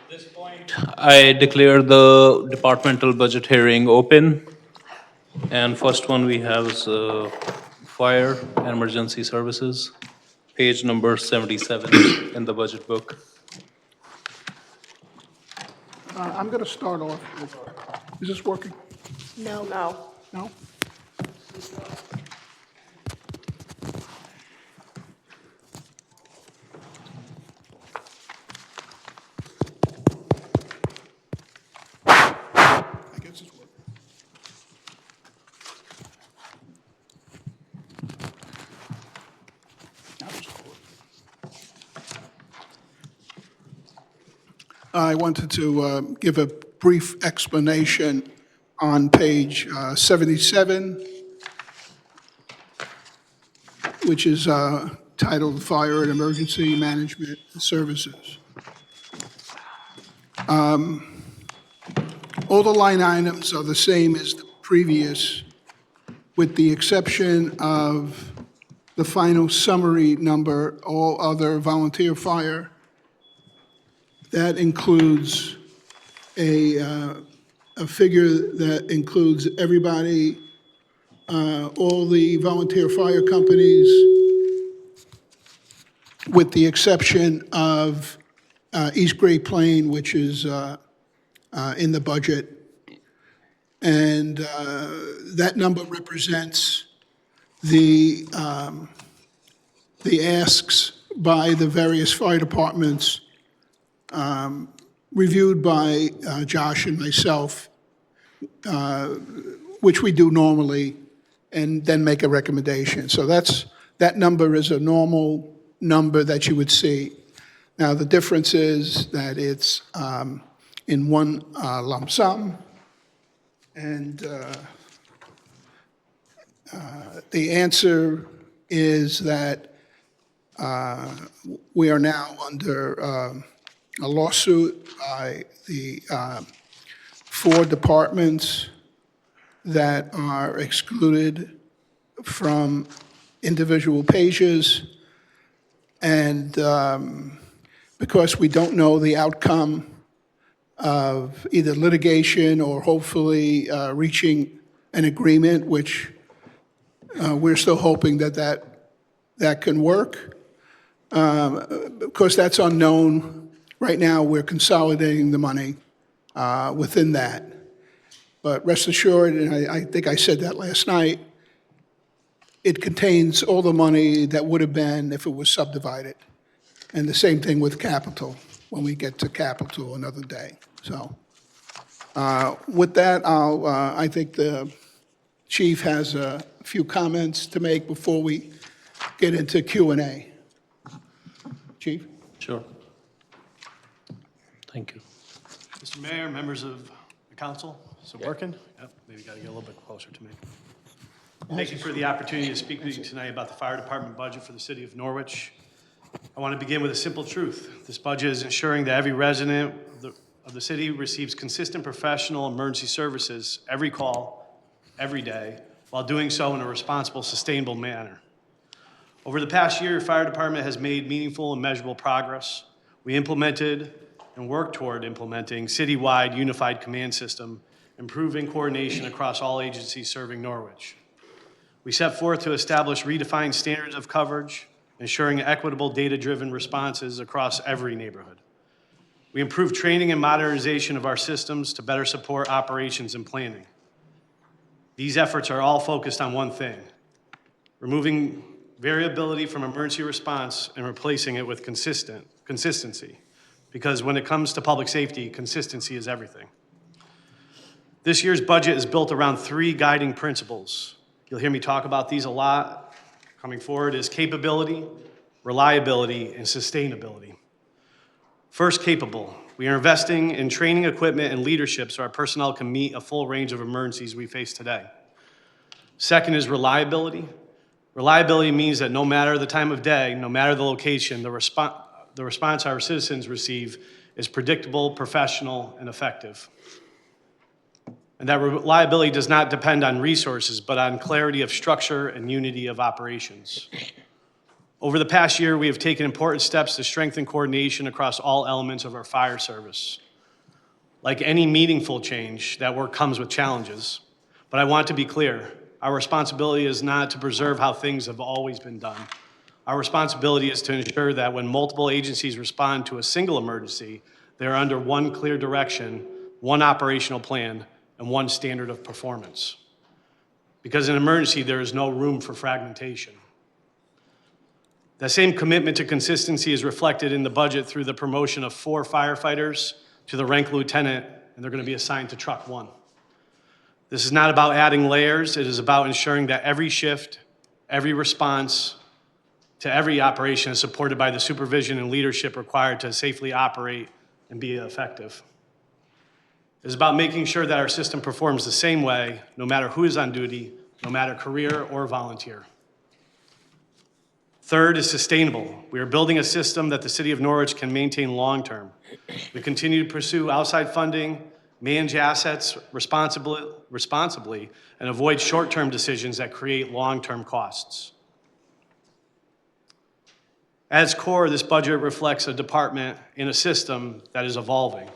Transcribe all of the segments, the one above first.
At this point, I declare the departmental budget hearing open. And first one we have is Fire and Emergency Services, page number 77 in the budget book. I'm going to start off with, is this working? No. No? I guess it's working. That was cool. I wanted to give a brief explanation on page 77, which is titled Fire and Emergency Management Services. All the line items are the same as the previous, with the exception of the final summary number, all other volunteer fire. That includes a figure that includes everybody, all the volunteer fire companies, with the exception of East Great Plain, which is in the budget. And that number represents the asks by the various fire departments, reviewed by Josh and myself, which we do normally, and then make a recommendation. So that number is a normal number that you would see. Now, the difference is that it's in one lump sum, and the answer is that we are now under a lawsuit by the 4 departments that are excluded from individual pages. And because we don't know the outcome of either litigation or hopefully reaching an agreement, which we're still hoping that can work. Because that's unknown. Right now, we're consolidating the money within that. But rest assured, and I think I said that last night, it contains all the money that would have been if it was subdivided. And the same thing with capital, when we get to capital another day. So with that, I think the chief has a few comments to make before we get into Q&A. Chief? Sure. Thank you. Mr. Mayor, members of the council, is it working? Yep, maybe got to get a little bit closer to me. Thank you for the opportunity to speak with you tonight about the fire department budget for the city of Norwich. I want to begin with a simple truth. This budget is ensuring that every resident of the city receives consistent professional emergency services every call, every day, while doing so in a responsible, sustainable manner. Over the past year, your fire department has made meaningful and measurable progress. We implemented and worked toward implementing citywide unified command system, improving coordination across all agencies serving Norwich. We set forth to establish redefined standards of coverage, ensuring equitable data-driven responses across every neighborhood. We improved training and modernization of our systems to better support operations and planning. These efforts are all focused on one thing: removing variability from emergency response and replacing it with consistency. Because when it comes to public safety, consistency is everything. This year's budget is built around 3 guiding principles. You'll hear me talk about these a lot coming forward: is capability, reliability, and sustainability. First, capable. We are investing in training, equipment, and leadership so our personnel can meet a full range of emergencies we face today. Second is reliability. Reliability means that no matter the time of day, no matter the location, the response our citizens receive is predictable, professional, and effective. And that reliability does not depend on resources, but on clarity of structure and unity of operations. Over the past year, we have taken important steps to strengthen coordination across all elements of our fire service. Like any meaningful change, that work comes with challenges. But I want to be clear, our responsibility is not to preserve how things have always been done. Our responsibility is to ensure that when multiple agencies respond to a single emergency, they are under one clear direction, one operational plan, and one standard of performance. Because in an emergency, there is no room for fragmentation. That same commitment to consistency is reflected in the budget through the promotion of 4 firefighters to the rank lieutenant, and they're going to be assigned to Truck 1. This is not about adding layers. It is about ensuring that every shift, every response to every operation is supported by the supervision and leadership required to safely operate and be effective. It is about making sure that our system performs the same way, no matter who is on duty, no matter career or volunteer. Third is sustainable. We are building a system that the City of Norwich can maintain long-term. We continue to pursue outside funding, manage assets responsibly, and avoid short-term decisions that create long-term costs. At its core, this budget reflects a department in a system that is evolving.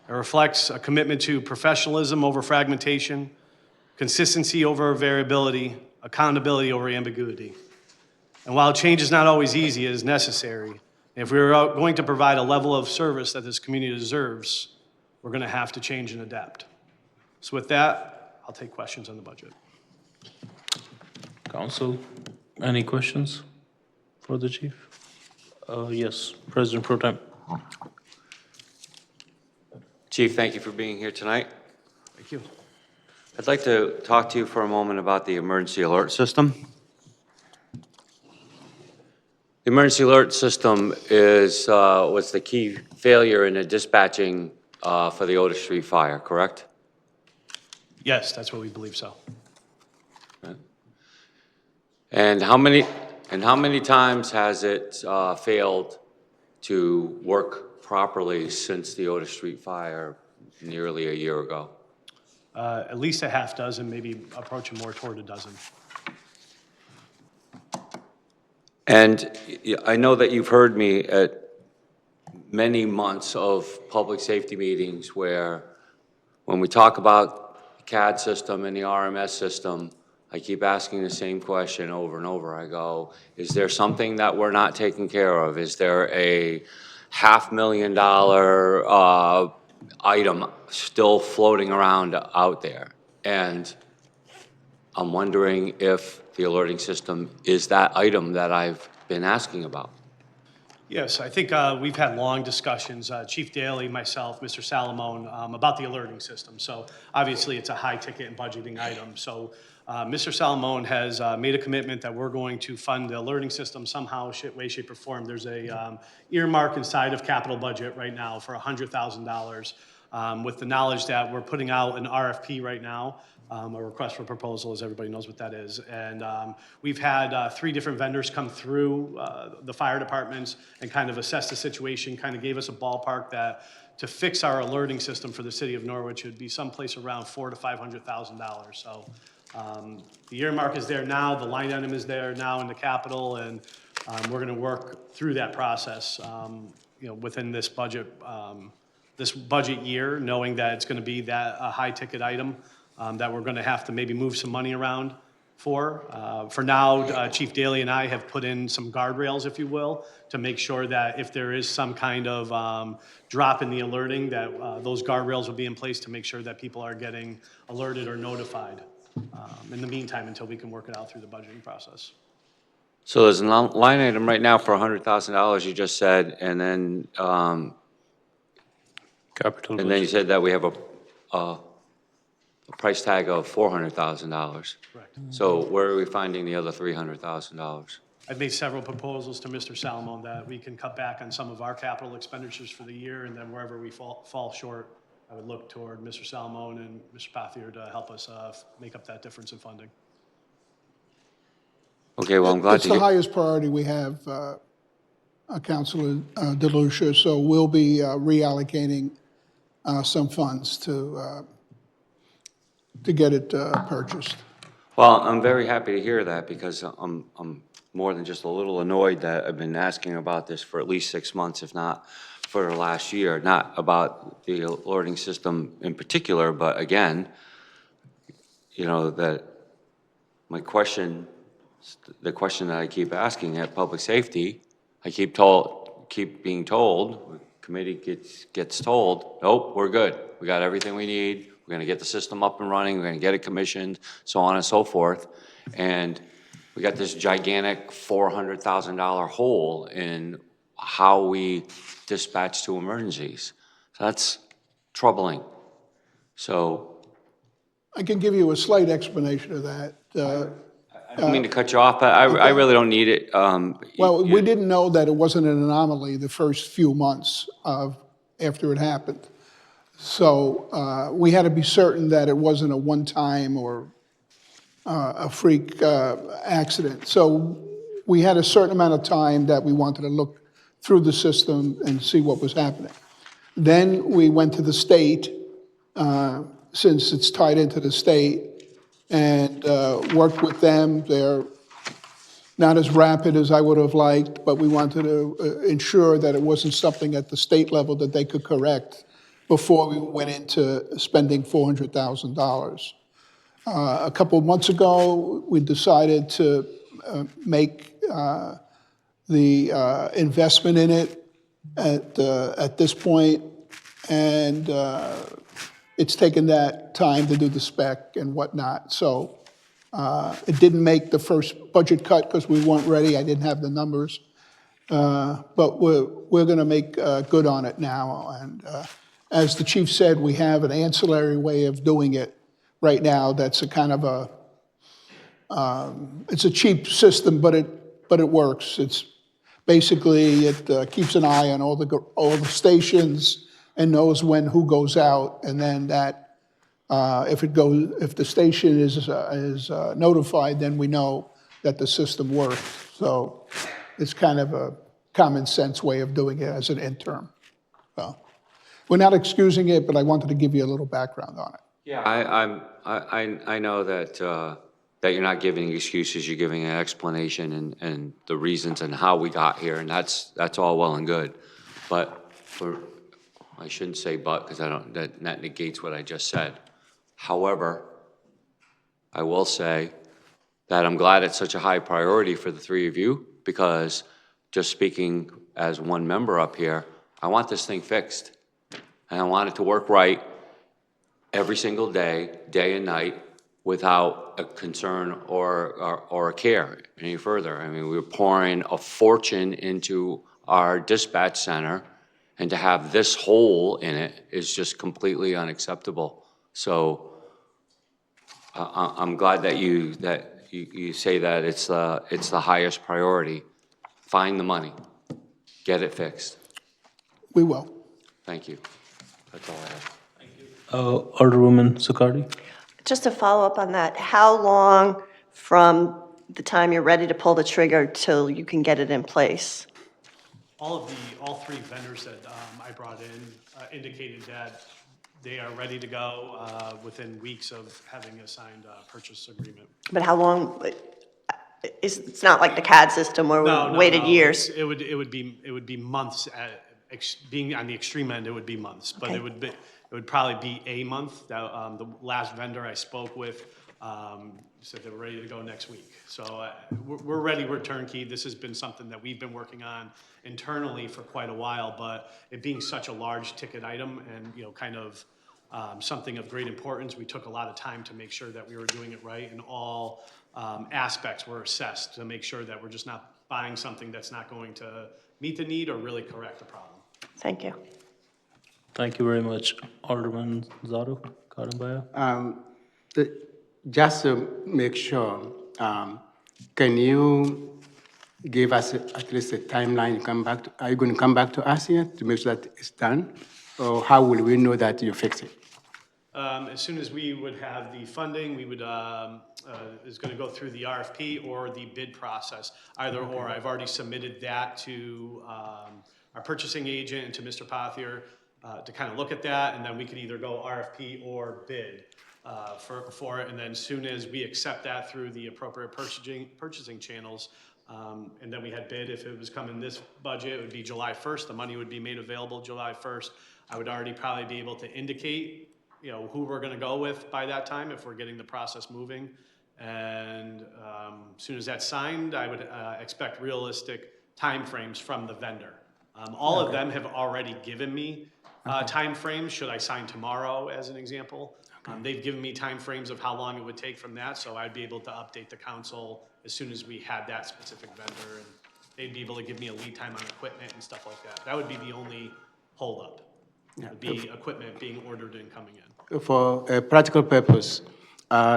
It reflects a commitment to professionalism over fragmentation, consistency over variability, accountability over ambiguity. And while change is not always easy, it is necessary. And if we are going to provide a level of service that this community deserves, we're going to have to change and adapt. So with that, I'll take questions on the budget. Council, any questions for the chief? Yes, President Pro Tem. Chief, thank you for being here tonight. Thank you. I'd like to talk to you for a moment about the emergency alert system. The emergency alert system was the key failure in the dispatching for the Otis Street fire, correct? Yes, that's what we believe so. And how many times has it failed to work properly since the Otis Street fire nearly a year ago? At least a half dozen, maybe approaching more toward a dozen. And I know that you've heard me at many months of public safety meetings where when we talk about the CAD system and the RMS system, I keep asking the same question over and over. I go, is there something that we're not taking care of? Is there a $500,000 item still floating around out there? And I'm wondering if the alerting system is that item that I've been asking about. Yes, I think we've had long discussions, Chief Daly, myself, Mr. Salamone, about the alerting system. So obviously it's a high ticket and budgeting item. So Mr. Salamone has made a commitment that we're going to fund the alerting system somehow, way, shape, or form. There's a earmark inside of capital budget right now for $100,000 with the knowledge that we're putting out an RFP right now. A request for proposal, as everybody knows what that is. And we've had 3 different vendors come through the fire departments and kind of assess the situation, kind of gave us a ballpark that to fix our alerting system for the city of Norwich, it would be someplace around $400,000 to $500,000. So the earmark is there now, the line item is there now in the capital, and we're gonna work through that process within this budget year, knowing that it's gonna be that a high ticket item that we're going to have to maybe move some money around for. For now, Chief Daly and I have put in some guardrails, if you will, to make sure that if there is some kind of drop in the alerting, that those guardrails will be in place to make sure that people are getting alerted or notified in the meantime until we can work it out through the budgeting process. So there's a line item right now for $100,000 you just said, and then Capital. and then you said that we have a price tag of $400,000. Correct. So where are we finding the other $300,000? I've made several proposals to Mr. Salamone that we can cut back on some of our capital expenditures for the year, and then wherever we fall short, I would look toward Mr. Salamone and Mr. Pathier to help us make up that difference in funding. Okay, well, I'm glad It's to the hear. highest priority we have, Councilor DeLucia, so we'll be reallocating some funds to get it purchased. Well, I'm very happy to hear that because I'm more than just a little annoyed that I've been asking about this for at least 6 months, if not for the last year, not about the alerting system in particular, but again, you know, that my question, the question that I keep asking at public safety, I keep being told, committee gets told, nope, we're good. We got everything we need. We're gonna get the system up and running. We're gonna get it commissioned, so on and so forth. And we got this gigantic $400,000 hole in how we dispatch to emergencies. So that's troubling. So I can give you a slight explanation of that. I don't mean to cut you off, but I really don't need it. Well, we didn't know that it wasn't an anomaly the first few months after it happened. So we had to be certain that it wasn't a one-time or a freak accident. So we had a certain amount of time that we wanted to look through the system and see what was happening. Then we went to the state, since it's tied into the state, and worked with them. They're not as rapid as I would have liked, but we wanted to ensure that it wasn't something at the state level that they could correct before we went into spending $400,000. A couple of months ago, we decided to make the investment in it at this point, and it's taken that time to do the spec and whatnot. So it didn't make the first budget cut because we weren't ready. I didn't have the numbers. But we're going to make good on it now. And as the chief said, we have an ancillary way of doing it right now. That's a kind of it's a cheap system, but it works. It's basically, it keeps an eye on all the stations and knows when who goes out, and then that if the station is notified, then we know that the system works. So it's kind of a common sense way of doing it as an interim. So we're not excusing it, but I wanted to give you a little background on it. Yeah, I know that that you're not giving excuses, you're giving an explanation and the reasons and how we got here, and that's all well and good. But I shouldn't say but, because that negates what I just said. However, I will say that I'm glad it's such a high priority for the three of you, because just speaking as one member up here, I want this thing fixed. And I want it to work right every single day, day and night, without a concern or a care any further. I mean, we're pouring a fortune into our dispatch center, and to have this hole in it is just completely unacceptable. So I'm glad that you say that it's the highest priority. Find the money, get it fixed. We will. Thank you. That's all I have. Alderwoman Zuccardi? Just to follow up on that, how long from the time you're ready to pull the trigger till you can get it in place? All three vendors that I brought in indicated that they are ready to go within weeks of having a signed purchase agreement. But how long, it's not like the CAD system where we waited years. It would be months. Being on the extreme end, it would be months, but Okay. It would probably be a month. The last vendor I spoke with said they were ready to go next week. So we're ready, we're turnkey. This has been something that we've been working on internally for quite a while, but it being such a large ticket item and, kind of something of great importance, we took a lot of time to make sure that we were doing it right, and all aspects were assessed to make sure that we're just not buying something that's not going to meet the need or really correct the problem. Thank you. Thank you very much. Alderman Zaro, Karambaya? Just to make sure, can you give us at least a timeline? Are you going to come back to us here to make sure that it's done? Or how will we know that you fixed it? As soon as we would have the funding, we would, is going to go through the RFP or the bid process, either or. I've already submitted that to our purchasing agent and to Mr. Pothier to kind of look at that, and then we could either go RFP or bid for it. And then as soon as we accept that through the appropriate purchasing channels, And then we had bid, if it was coming this budget, it would be July 1st. The money would be made available July 1st. I would already probably be able to indicate, who we're going to go with by that time if we're getting the process moving. And as soon as that's signed, I would expect realistic timeframes from the vendor. All of them have already given me timeframes, should I sign tomorrow, as an example. They've given me timeframes of how long it would take from that, so I'd be able to update the council as soon as we had that specific vendor, and they'd be able to give me a lead time on equipment and stuff like that. That would be the only holdup, would be equipment being ordered and coming in. For a practical purpose,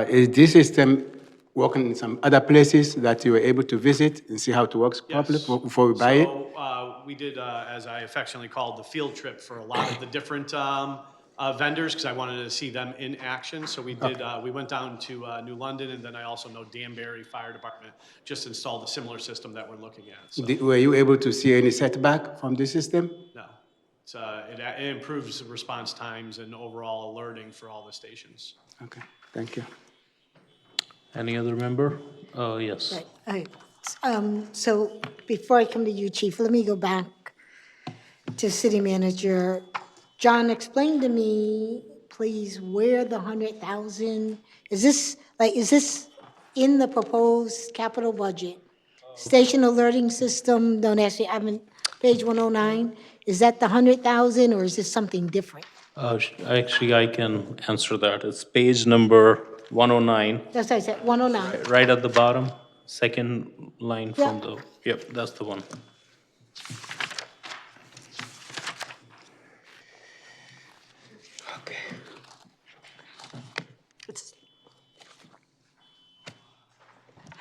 is this system working in some other places that you were able to visit and see how it works properly Yes. before we buy it? So we did, as I affectionately called, the field trip for a lot of the different vendors, because I wanted to see them in action. So we did. We went down to New London, and then I also know Danbury Fire Department just installed a similar system that we're looking at. So, Were you able to see any setback from the system? no, it improves response times and overall alerting for all the stations. Okay, thank you. Any other member? Yes. Right, all right. So before I come to you, Chief, let me go back to City Manager. John, explain to me, please, where the 100,000, is this in the proposed capital budget? Station alerting system, don't ask me, I'm in page 109. Is that the 100,000 or is this something different? Actually, I can answer that. It's page number 109, That's what I said, 109. right at the bottom, second line from Yeah. yep, that's the one. Okay. It's-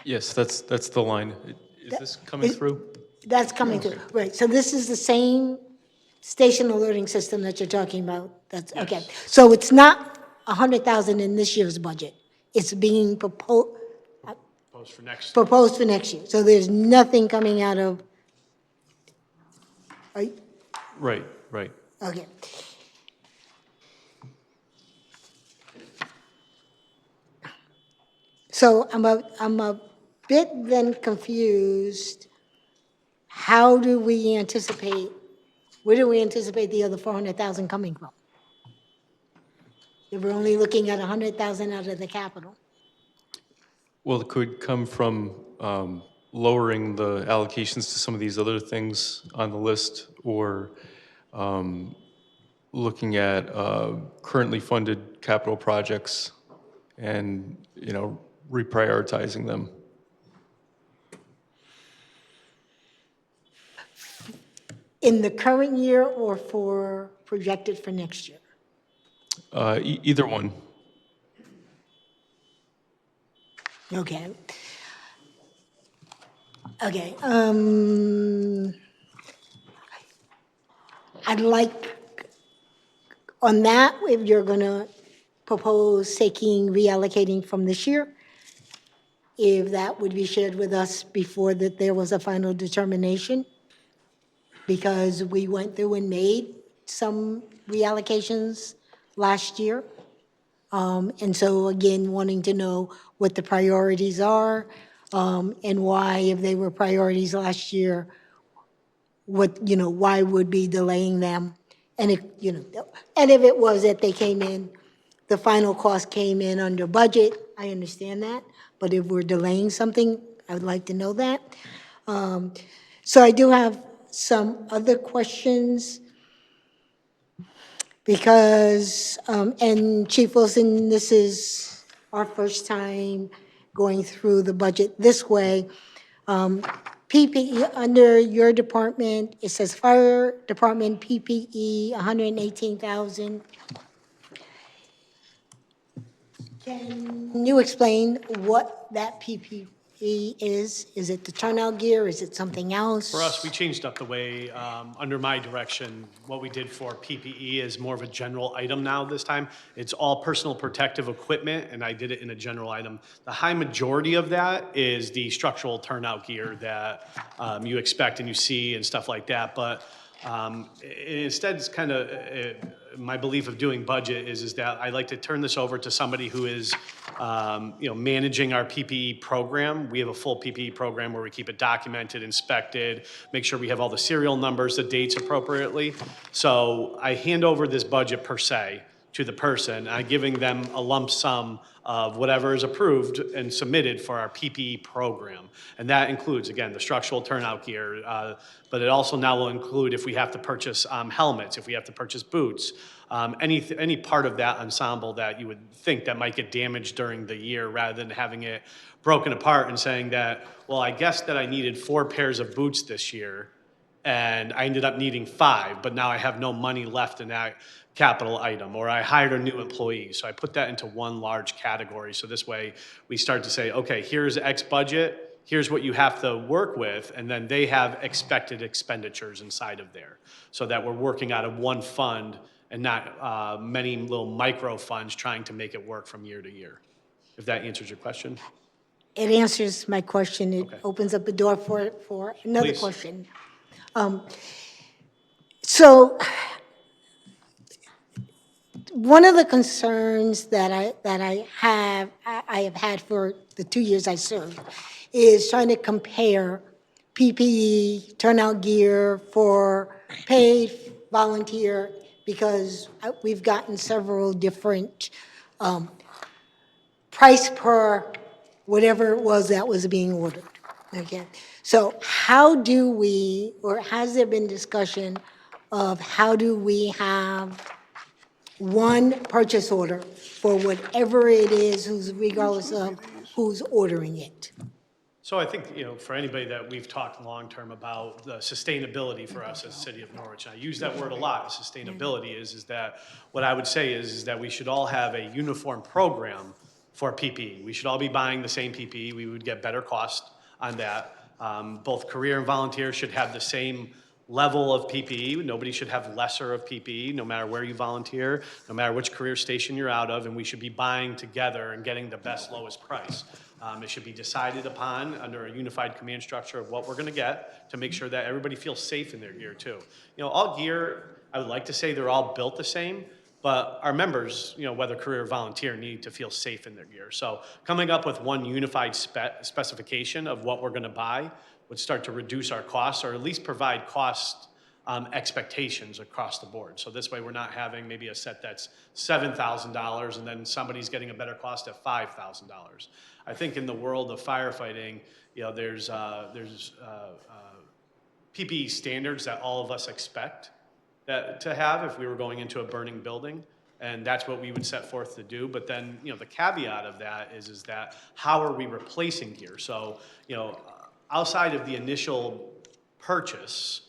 Yes, that's the line. Is this coming is- through? That's coming through, right. So this is the same station alerting system that you're talking about? That's, okay. So it's not 100,000 in this year's budget. It's being Post for next. proposed for next year. So there's nothing coming out of, right? Right, right. Okay. So I'm a bit then confused. How do we anticipate, where do we anticipate the other 400,000 coming from? If we're only looking at 100,000 out of the capital. Well, it could come from lowering the allocations to some of these other things on the list, or looking at currently funded capital projects and, reprioritizing them. In the current year or for projected for next year? Either one. Okay. Okay, I'd like, on that, if you're gonna propose taking, reallocating from this year, if that would be shared with us before that there was a final determination, because we went through and made some reallocations last year. And so again, wanting to know what the priorities are, and why, if they were priorities last year, why would be delaying them? And and if it was that they came in, the final cost came in under budget, I understand that. But if we're delaying something, I would like to know that. So I do have some other questions. Because, and Chief Wilson, this is our first time going through the budget this way. PPE, under your department, it says Fire Department PPE, 118,000. Can you explain what that PPE is? Is it the turnout gear? Is it something else? For us, we changed up the way, under my direction, what we did for PPE is more of a general item now this time. It's all personal protective equipment, and I did it in a general item. The high majority of that is the structural turnout gear that you expect and you see and stuff like that. But instead, it's kind of my belief of doing budget is that I like to turn this over to somebody who is managing our PPE program. We have a full PPE program where we keep it documented, inspected, make sure we have all the serial numbers, the dates appropriately. So I hand over this budget per se to the person, I'm giving them a lump sum of whatever is approved and submitted for our PPE program. And that includes, again, the structural turnout gear, but it also now will include if we have to purchase helmets, if we have to purchase boots, any part of that ensemble that you would think that might get damaged during the year, rather than having it broken apart and saying that, well, I guess that I needed 4 pairs of boots this year, and I ended up needing 5, but now I have no money left in that capital item, or I hired a new employee. So I put that into one large category. So this way we start to say, okay, here's X budget, here's what you have to work with, and then they have expected expenditures inside of there, so that we're working out of one fund and not many little micro funds trying to make it work from year to year. If that answers your question. It answers my question. It Okay. opens up the door for another Please. question. So one of the concerns that I have had for the 2 years I served is trying to compare PPE, turnout gear for paid volunteer, because we've gotten several different price per whatever it was that was being ordered, okay? So how do we, or has there been discussion of how do we have one purchase order for whatever it is, regardless of who's ordering it? So I think, for anybody that we've talked long-term about the sustainability for us as the city of Norwich, and I use that word a lot, sustainability is that, what I would say is that we should all have a uniform program for PPE. We should all be buying the same PPE. We would get better cost on that. Both career and volunteer should have the same level of PPE. Nobody should have lesser of PPE, no matter where you volunteer, no matter which career station you're out of, and we should be buying together and getting the best, lowest price. It should be decided upon under a unified command structure of what we're gonna get to make sure that everybody feels safe in their gear too. All gear, I would like to say they're all built the same, but our members, whether career or volunteer, need to feel safe in their gear. So coming up with one unified specification of what we're gonna buy would start to reduce our costs, or at least provide cost expectations across the board. So this way we're not having maybe a set that's $7,000 and then somebody's getting a better cost at $5,000. I think in the world of firefighting, there's PPE standards that all of us expect to have if we were going into a burning building. And that's what we would set forth to do. But then, the caveat of that is that how are we replacing gear? So, outside of the initial purchase,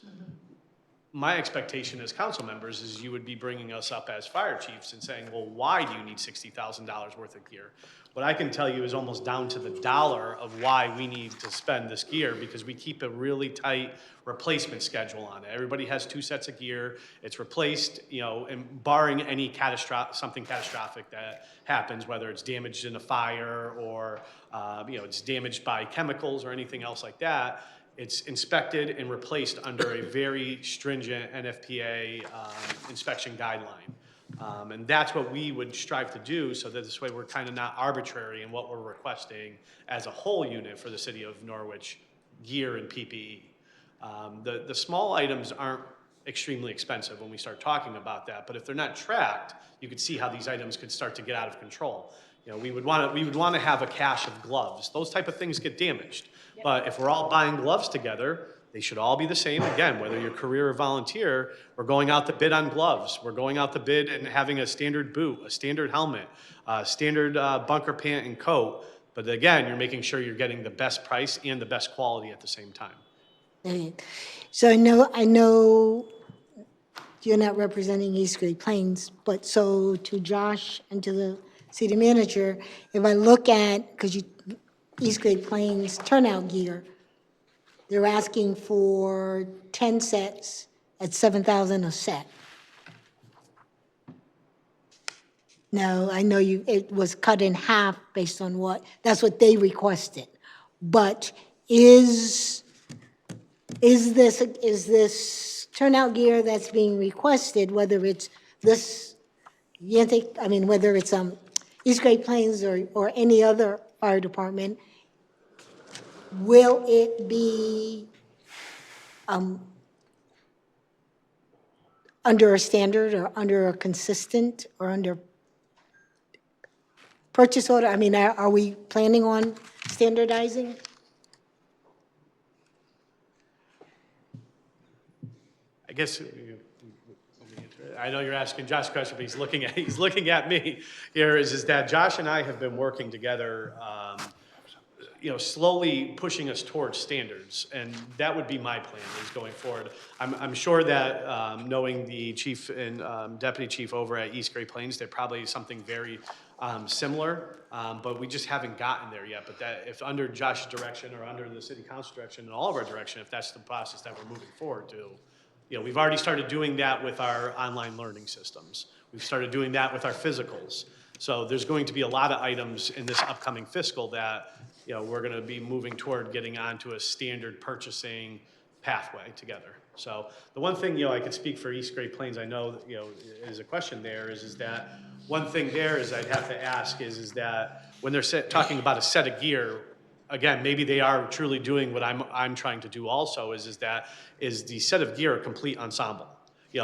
my expectation as council members is you would be bringing us up as fire chiefs and saying, well, why do you need $60,000 worth of gear? What I can tell you is almost down to the dollar of why we need to spend this gear, because we keep a really tight replacement schedule on it. Everybody has 2 sets of gear. It's replaced, and barring any something catastrophic that happens, whether it's damaged in a fire or, it's damaged by chemicals or anything else like that, it's inspected and replaced under a very stringent NFPA inspection guideline. And that's what we would strive to do, so that this way we're kind of not arbitrary in what we're requesting as a whole unit for the city of Norwich, gear and PPE. The small items aren't extremely expensive when we start talking about that, but if they're not tracked, you could see how these items could start to get out of control. We would want to have a cache of gloves. Those type of things get damaged. But if we're all buying gloves together, they should all be the same. Again, whether you're career or volunteer, we're going out to bid on gloves. We're going out to bid and having a standard boot, a standard helmet, a standard bunker pant and coat. But again, you're making sure you're getting the best price and the best quality at the same time. Okay. So I know you're not representing East Great Plains, but so to Josh and to the city manager, if I look at, because East Great Plains turnout gear, they're asking for 10 sets at $7,000 a set. Now, I know it was cut in half based on that's what they requested. But is this turnout gear that's being requested, whether it's this, whether it's East Great Plains or any other fire department, will it be under a standard or under a consistent or under purchase order? I mean, are we planning on standardizing? I guess, I know you're asking Josh a question, but he's looking at me here, is that Josh and I have been working together, slowly pushing us towards standards, and that would be my plan, is going forward. I'm sure that, knowing the chief and deputy chief over at East Great Plains, they're probably something very similar, but we just haven't gotten there yet. But that, if under Josh's direction or under the city council direction and all of our direction, if that's the process that we're moving forward to, we've already started doing that with our online learning systems. We've started doing that with our physicals. So there's going to be a lot of items in this upcoming fiscal that, we're going to be moving toward getting onto a standard purchasing pathway together. So the one thing, I could speak for East Great Plains, I know, is a question there, is that one thing there is I'd have to ask is that when they're talking about a set of gear, again, maybe they are truly doing what I'm trying to do also, is the set of gear a complete ensemble?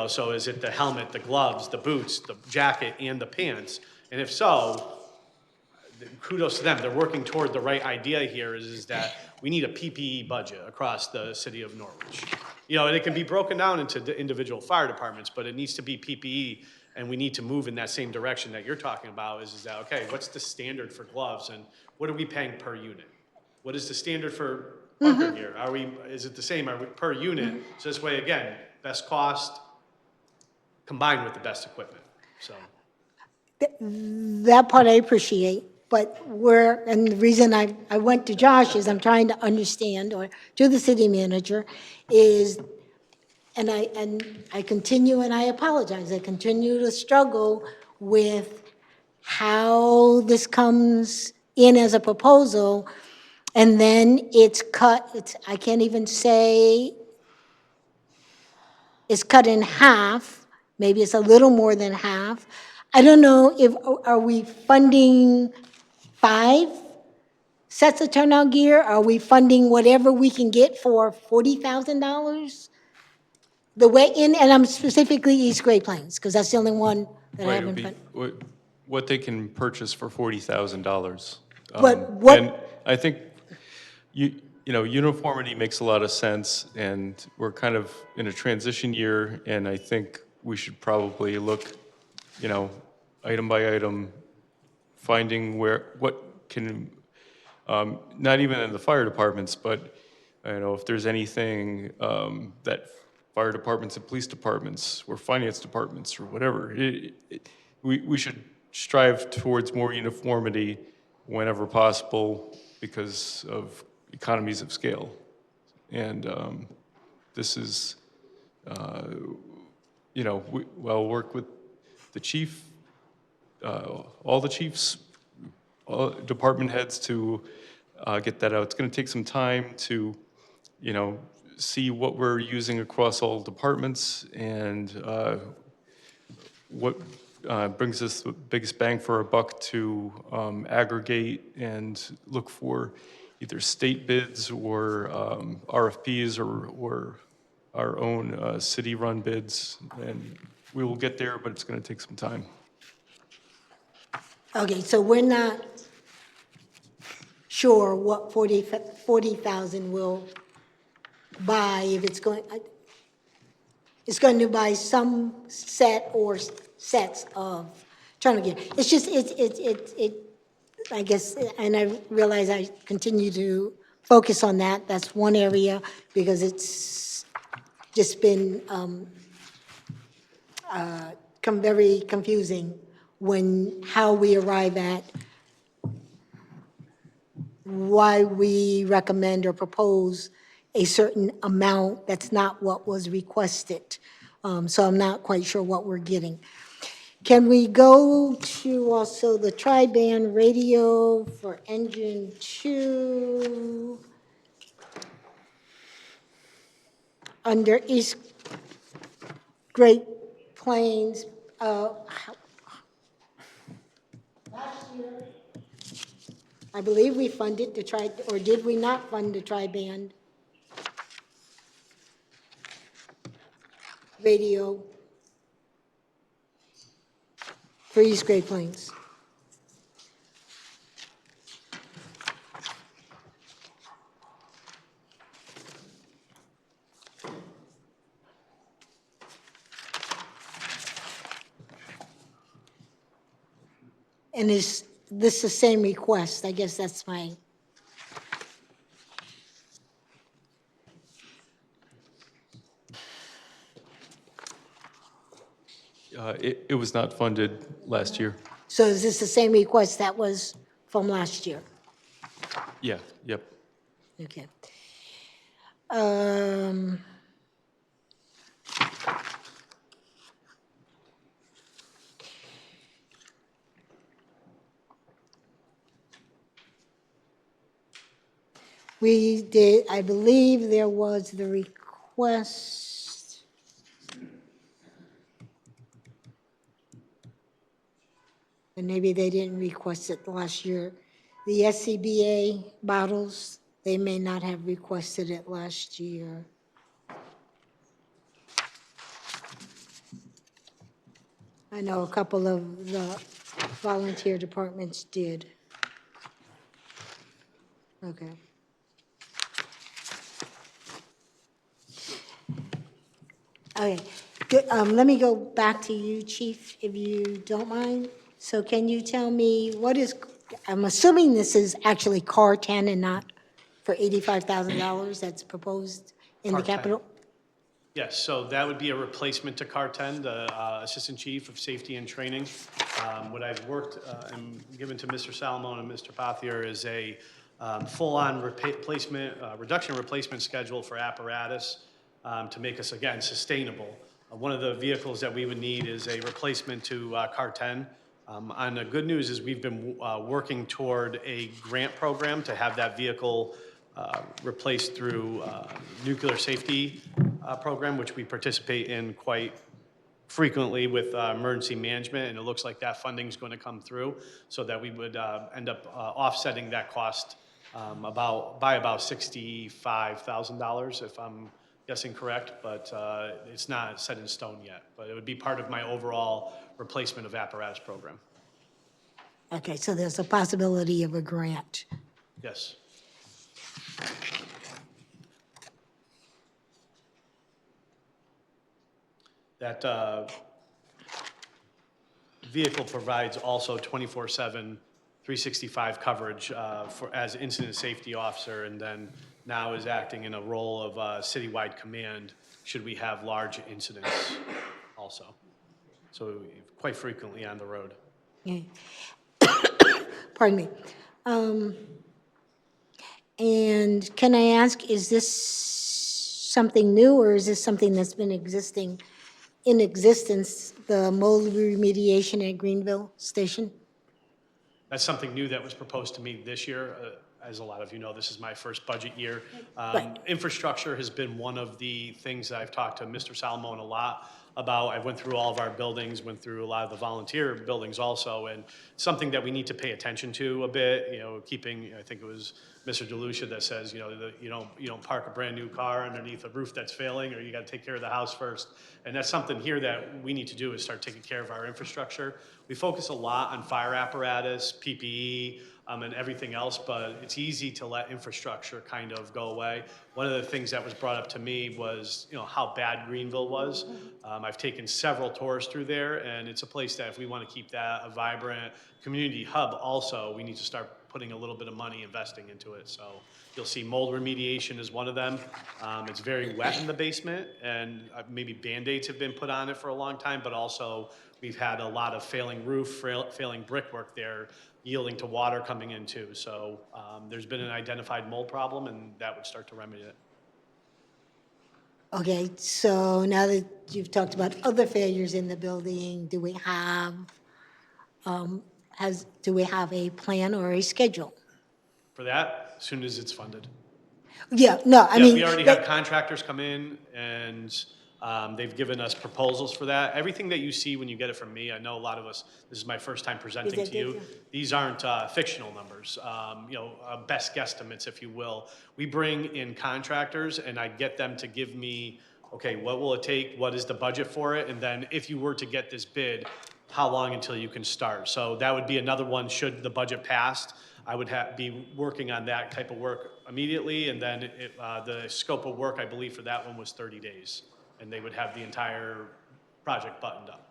So is it the helmet, the gloves, the boots, the jacket, and the pants? And if so, kudos to them. They're working toward the right idea here, is that we need a PPE budget across the city of Norwich. And it can be broken down into the individual fire departments, but it needs to be PPE, and we need to move in that same direction that you're talking about, is that, okay, what's the standard for gloves, and what are we paying per unit? What is the standard for bunker gear? Is it the same per unit? So this way, again, best cost combined with the best equipment, so. That part I appreciate, but and the reason I went to Josh is I'm trying to understand, or to the city manager, is, and I continue, and I apologize, I continue to struggle with how this comes in as a proposal, and then it's cut, I can't even say it's cut in half, maybe it's a little more than half. I don't know if, are we funding 5 sets of turnout gear? Are we funding whatever we can get for $40,000? The way in, and I'm specifically East Great Plains, because that's the only one that I Right, it would haven't be funded. what they can purchase for $40,000. But what- And I think, uniformity makes a lot of sense, and we're kind of in a transition year, and I think we should probably look, item by item, finding what can, not even in the fire departments, but, if there's anything that fire departments and police departments or finance departments or whatever, we should strive towards more uniformity whenever possible because of economies of scale. And this is, I'll work with the chief, all the chiefs, all department heads to get that out. It's going to take some time to, see what we're using across all departments and what brings us the biggest bang for our buck to aggregate and look for either state bids or RFPs or our own city-run bids. And we will get there, but it's going to take some time. Okay, so we're not sure what 40,000 will buy, if it's going to buy some set or sets of turnout gear. It's just, I guess, and I realize I continue to focus on that. That's one area, because it's just been very confusing how we arrive at why we recommend or propose a certain amount that's not what was requested. So I'm not quite sure what we're getting. Can we go to also the tri-band radio for engine 2? Under East Great Plains, Last year, I believe we funded the tri, or did we not fund the tri-band radio for East Great Plains? And is this the same request? I guess that's my, It was not funded last year. so is this the same request that was from last year? Yeah, yep. Okay. Um, We did, I believe there was the request. And maybe they didn't request it last year. The SCBA bottles, they may not have requested it last year. I know a couple of the volunteer departments did. Okay. Okay, good, let me go back to you, Chief, if you don't mind. So can you tell me what is, I'm assuming this is actually CAR 10 and not for $85,000 that's proposed in the CAR 10. capital? Yes, so that would be a replacement to CAR 10, the Assistant Chief of Safety and Training. What I've worked and given to Mr. Salomon and Mr. Pothier is a full-on replacement, reduction replacement schedule for apparatus to make us, again, sustainable. One of the vehicles that we would need is a replacement to CAR 10. And the good news is we've been working toward a grant program to have that vehicle replaced through nuclear safety program, which we participate in quite frequently with emergency management, and it looks like that funding is going to come through so that we would end up offsetting that cost by about $65,000, if I'm guessing correct, but it's not set in stone yet. But it would be part of my overall replacement of apparatus program. Okay, so there's a possibility of a grant. Yes. That vehicle provides also 24/7, 365 coverage as incident safety officer, and then now is acting in a role of citywide command should we have large incidents also. So quite frequently on the road. Okay. Pardon me. And can I ask, is this something new, or is this something that's been in existence, the mold remediation at Greenville Station? That's something new that was proposed to me this year. As a lot of you know, this is my first budget year. Right. Infrastructure has been one of the things that I've talked to Mr. Salomon a lot about. I went through all of our buildings, went through a lot of the volunteer buildings also, and something that we need to pay attention to a bit, keeping, I think it was Mr. DeLucia that says, you don't park a brand new car underneath a roof that's failing, or you got to take care of the house first. And that's something here that we need to do, is start taking care of our infrastructure. We focus a lot on fire apparatus, PPE, and everything else, but it's easy to let infrastructure kind of go away. One of the things that was brought up to me was, how bad Greenville was. I've taken several tours through there, and it's a place that if we want to keep that a vibrant community hub also, we need to start putting a little bit of money investing into it. So you'll see mold remediation is one of them. It's very wet in the basement, and maybe Band-Aids have been put on it for a long time, but also we've had a lot of failing roof, failing brickwork there, yielding to water coming in too. So there's been an identified mold problem, and that would start to remedy it. Okay, so now that you've talked about other failures in the building, do we have a plan or a schedule? For that, as soon as it's funded. Yeah, no, I Yeah, mean. we already have contractors come in, and They've given us proposals for that. Everything that you see when you get it from me, I know a lot of us, this is my first time presenting to you. These aren't fictional numbers, best guesstimates, if you will. We bring in contractors and I get them to give me, okay, what will it take? What is the budget for it? And then if you were to get this bid, how long until you can start? So that would be another one, should the budget pass. I would be working on that type of work immediately, and then the scope of work, I believe, for that one was 30 days, and they would have the entire project buttoned up.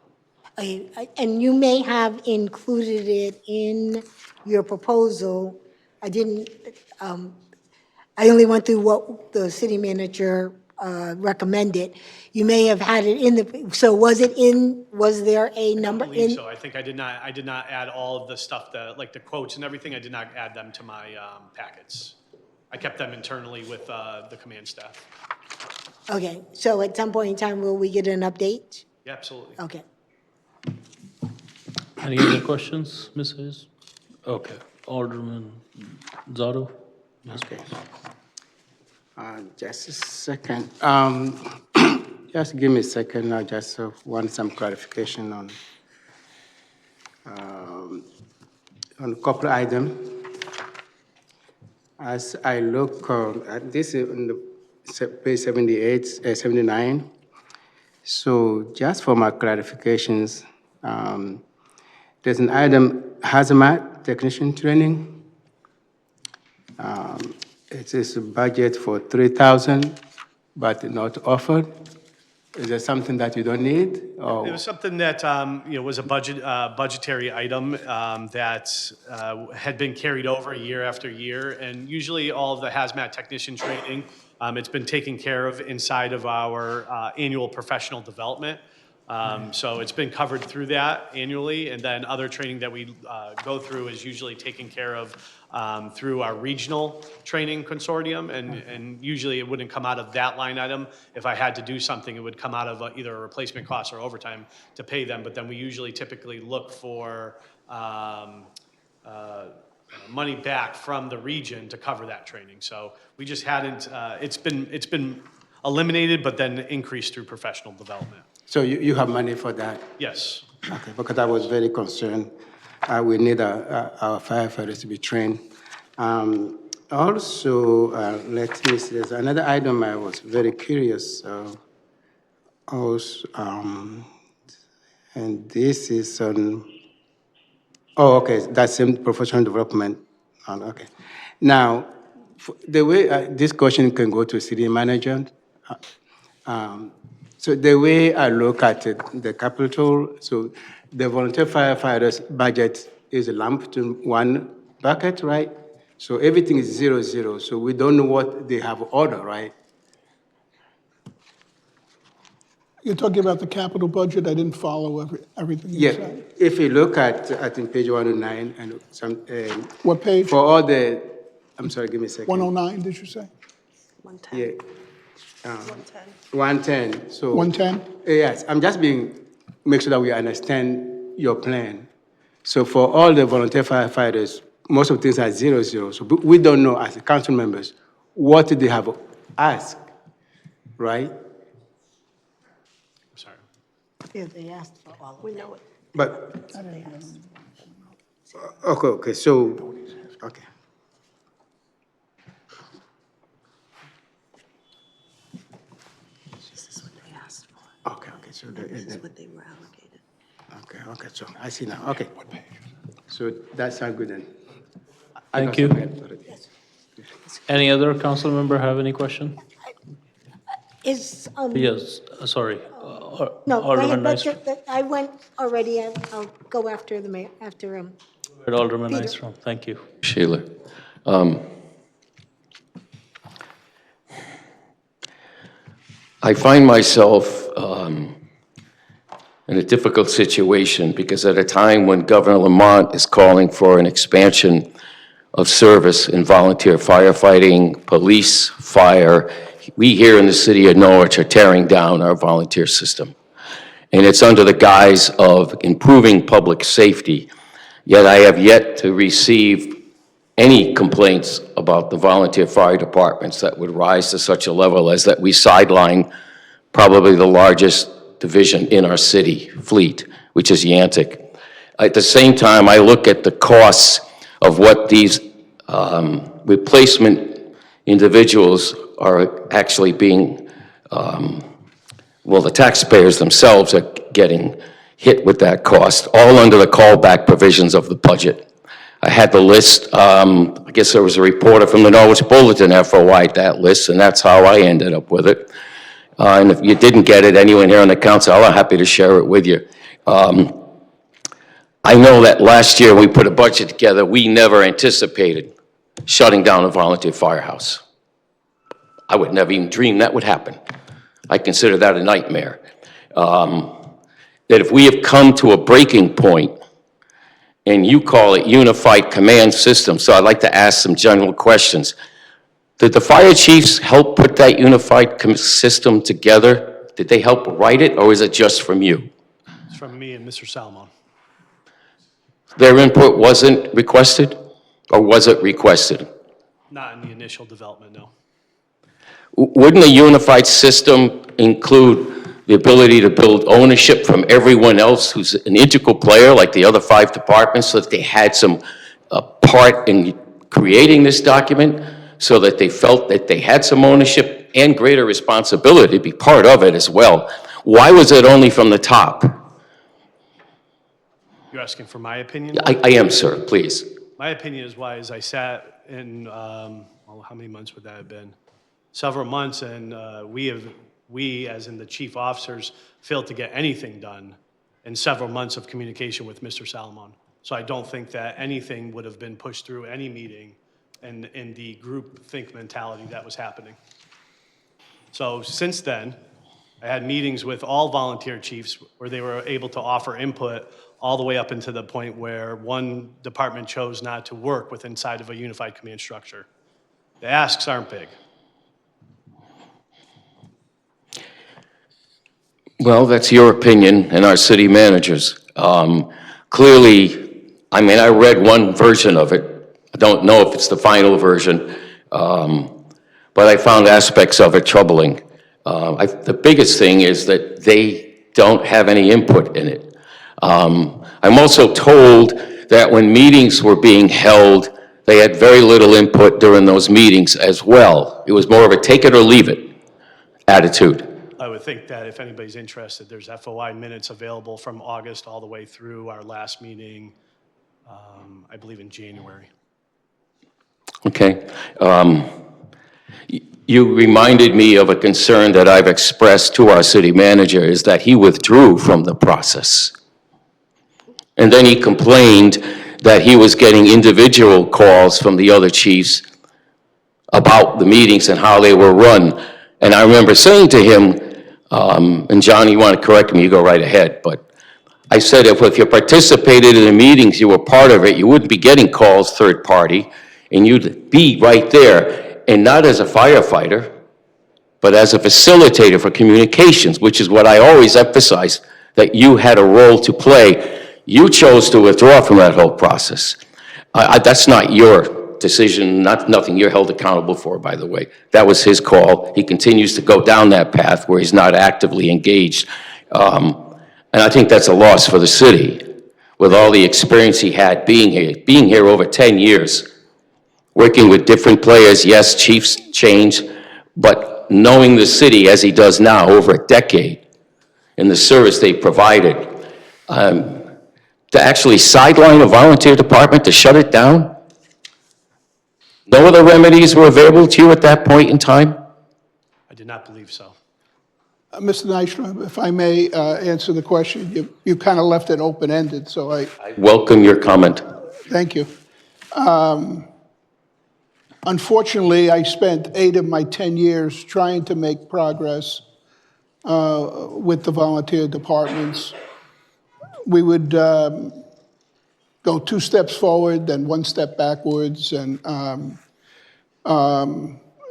And you may have included it in your proposal. I didn't, I only went through what the city manager recommended. You may have had it in the, so was it in, was there a number I believe in? so. I think I did not add all of the stuff, like the quotes and everything, I did not add them to my packets. I kept them internally with the command staff. Okay, so at some point in time, will we get an update? Yeah, absolutely. Okay. Any other questions, Ms. Hayes? Okay, Alderman Zotto? Yes, Okay. please. Just a second. Just give me a second. I just want some clarification on a couple items. As I look at this in the page 78, 79. So just for my clarifications, there's an item, hazmat technician training. It is a budget for 3,000, but not offered. Is there something that you don't need? Or It was something that, was a budgetary item that had been carried over year after year. And usually all of the hazmat technician training, it's been taken care of inside of our annual professional development. So it's been covered through that annually. And then other training that we go through is usually taken care of through our regional training consortium. And usually it wouldn't come out of that line item. If I had to do something, it would come out of either a replacement cost or overtime to pay them. But then we usually typically look for money back from the region to cover that training. So we just hadn't, it's been eliminated, but then increased through professional development. so you have money for that? Yes. Okay, because I was very concerned. We need our firefighters to be trained. Also, let me see, there's another item I was very curious. Also, and this is on, oh, okay, that's in professional development. Okay. Now, the way this question can go to city manager. So the way I look at it, the capital, so the volunteer firefighters budget is lumped in one bucket, right? So everything is 0, so we don't know what they have ordered, right? You're talking about the capital budget? I didn't follow everything you Yeah, said. if you look at, I think, page 109, and some, What page? for all the, I'm sorry, give me a second. 109, did you say? 110. Yeah. 110. 110, so. 110? Yes, I'm just make sure that we understand your plan. So for all the volunteer firefighters, most of things are 0, so we don't know as council members what they have asked, right? Sorry. Yeah, they asked for all of We it. know it. But, okay, so, okay. This is what they asked for. Okay, so, This is what they were allocated. okay, so I see now, okay. So that sounds good then. Thank you. Any other council member have any question? Is, Yes, sorry. no, go Alderman ahead, Nystrom. I went already, and I'll go after the mayor, after, Alderman Peter. Nystrom, thank you. Sheila. I find myself in a difficult situation because at a time when Governor Lamont is calling for an expansion of service in volunteer firefighting, police, fire, we here in the city of Norwich are tearing down our volunteer system. And it's under the guise of improving public safety. Yet I have yet to receive any complaints about the volunteer fire departments that would rise to such a level as that we sideline probably the largest division in our city fleet, which is Yantic. At the same time, I look at the costs of what these replacement individuals are actually being, well, the taxpayers themselves are getting hit with that cost, all under the callback provisions of the budget. I had the list, I guess there was a reporter from the Norwich Bulletin FOI'd that list, and that's how I ended up with it. And if you didn't get it, anyone here on the council, I'm happy to share it with you. I know that last year we put a budget together, we never anticipated shutting down a volunteer firehouse. I would never even dream that would happen. I consider that a nightmare. That if we have come to a breaking point, and you call it unified command system, so I'd like to ask some general questions. Did the fire chiefs help put that unified system together? Did they help write it, or is it just from you? It's from me and Mr. Salmon. Their input wasn't requested, or was it requested? Not in the initial development, no. Wouldn't a unified system include the ability to build ownership from everyone else who's an integral player, like the other 5 departments, so that they had some part in creating this document, so that they felt that they had some ownership and greater responsibility to be part of it as well? Why was it only from the top? You're asking for my opinion? I am, sir, please. My opinion is why, as I sat in, well, how many months would that have been? Several months, and we, as in the chief officers, failed to get anything done in several months of communication with Mr. Salomon. So I don't think that anything would have been pushed through any meeting in the group think mentality that was happening. So since then, I had meetings with all volunteer chiefs where they were able to offer input all the way up into the point where one department chose not to work with inside of a unified command structure. The asks aren't big. Well, that's your opinion and our city managers. Clearly, I mean, I read one version of it. I don't know if it's the final version, but I found aspects of it troubling. The biggest thing is that they don't have any input in it. I'm also told that when meetings were being held, they had very little input during those meetings as well. It was more of a take it or leave it attitude. I would think that if anybody's interested, there's FOI minutes available from August all the way through our last meeting, I believe in January. Okay. You reminded me of a concern that I've expressed to our city manager, is that he withdrew from the process. And then he complained that he was getting individual calls from the other chiefs about the meetings and how they were run. And I remember saying to him, and John, you want to correct me, you go right ahead, but I said, if you participated in the meetings, you were part of it, you wouldn't be getting calls third party, and you'd be right there, and not as a firefighter, but as a facilitator for communications, which is what I always emphasize, that you had a role to play. You chose to withdraw from that whole process. That's not your decision, nothing you're held accountable for, by the way. That was his call. He continues to go down that path where he's not actively engaged. And I think that's a loss for the city, with all the experience he had being here over 10 years, working with different players. Yes, chiefs change, but knowing the city as he does now, over a decade, and the service they provided, to actually sideline a volunteer department, to shut it down? No other remedies were available to you at that point in time? I did not believe so. Mr. Nystrom, if I may answer the question, you kind of left it open-ended, so I Welcome your comment. thank you. Unfortunately, I spent 8 of my 10 years trying to make progress with the volunteer departments. We would go 2 steps forward, then 1 step backwards, and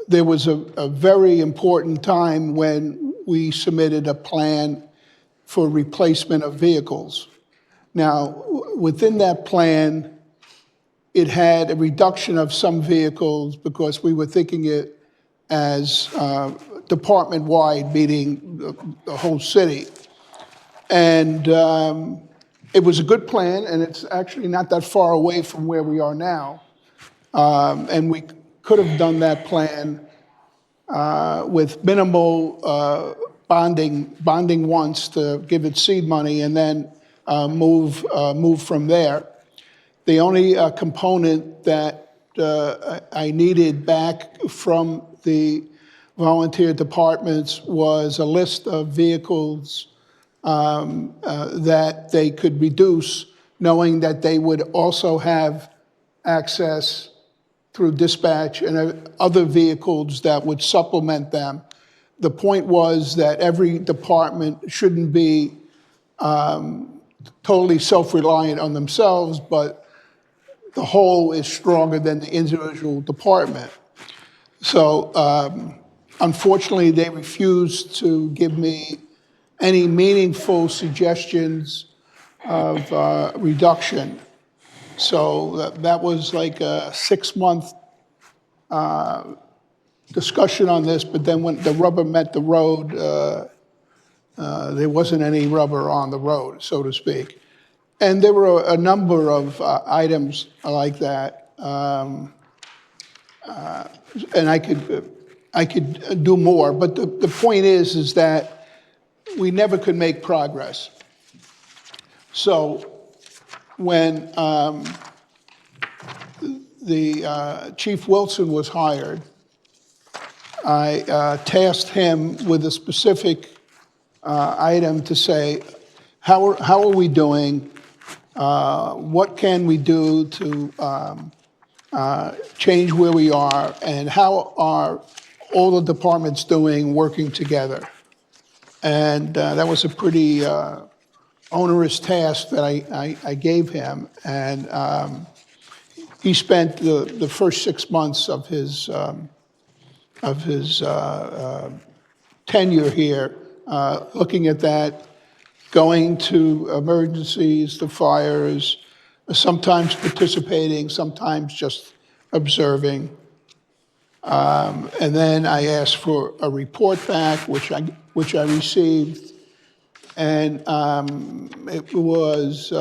there was a very important time when we submitted a plan for replacement of vehicles. Now, within that plan, it had a reduction of some vehicles because we were thinking it as department-wide, meaning the whole city. And it was a good plan, and it's actually not that far away from where we are now. And we could have done that plan with minimal bonding once to give it seed money and then move from there. The only component that I needed back from the volunteer departments was a list of vehicles that they could reduce, knowing that they would also have access through dispatch and other vehicles that would supplement them. The point was that every department shouldn't be totally self-reliant on themselves, but the whole is stronger than the individual department. So unfortunately, they refused to give me any meaningful suggestions of reduction. So that was like a 6-month discussion on this, but then when the rubber met the road, there wasn't any rubber on the road, so to speak. And there were a number of items like that. And I could do more, but the point is that we never could make progress. So when the Chief Wilson was hired, I tasked him with a specific item to say, how are we doing? What can we do to change where we are? And how are all the departments doing working together? And that was a pretty onerous task that I gave him. And he spent the first 6 months of his tenure here looking at that, going to emergencies, to fires, sometimes participating, sometimes just observing. And then I asked for a report back, which I received. And it was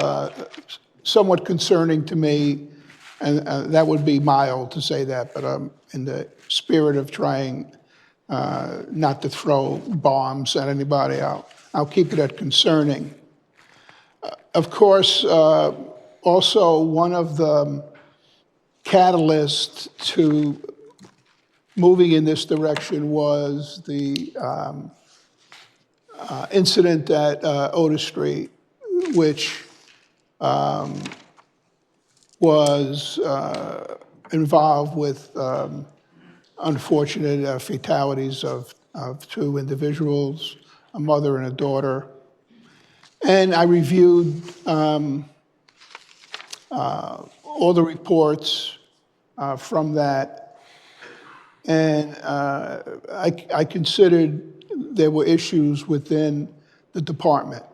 somewhat concerning to me, and that would be mild to say that, but in the spirit of trying not to throw bombs at anybody, I'll keep it at concerning. Of course, also one of the catalysts to moving in this direction was the incident at Otis Street, which was involved with unfortunate fatalities of 2 individuals, a mother and a daughter. And I reviewed all the reports from that, and I considered there were issues within the department.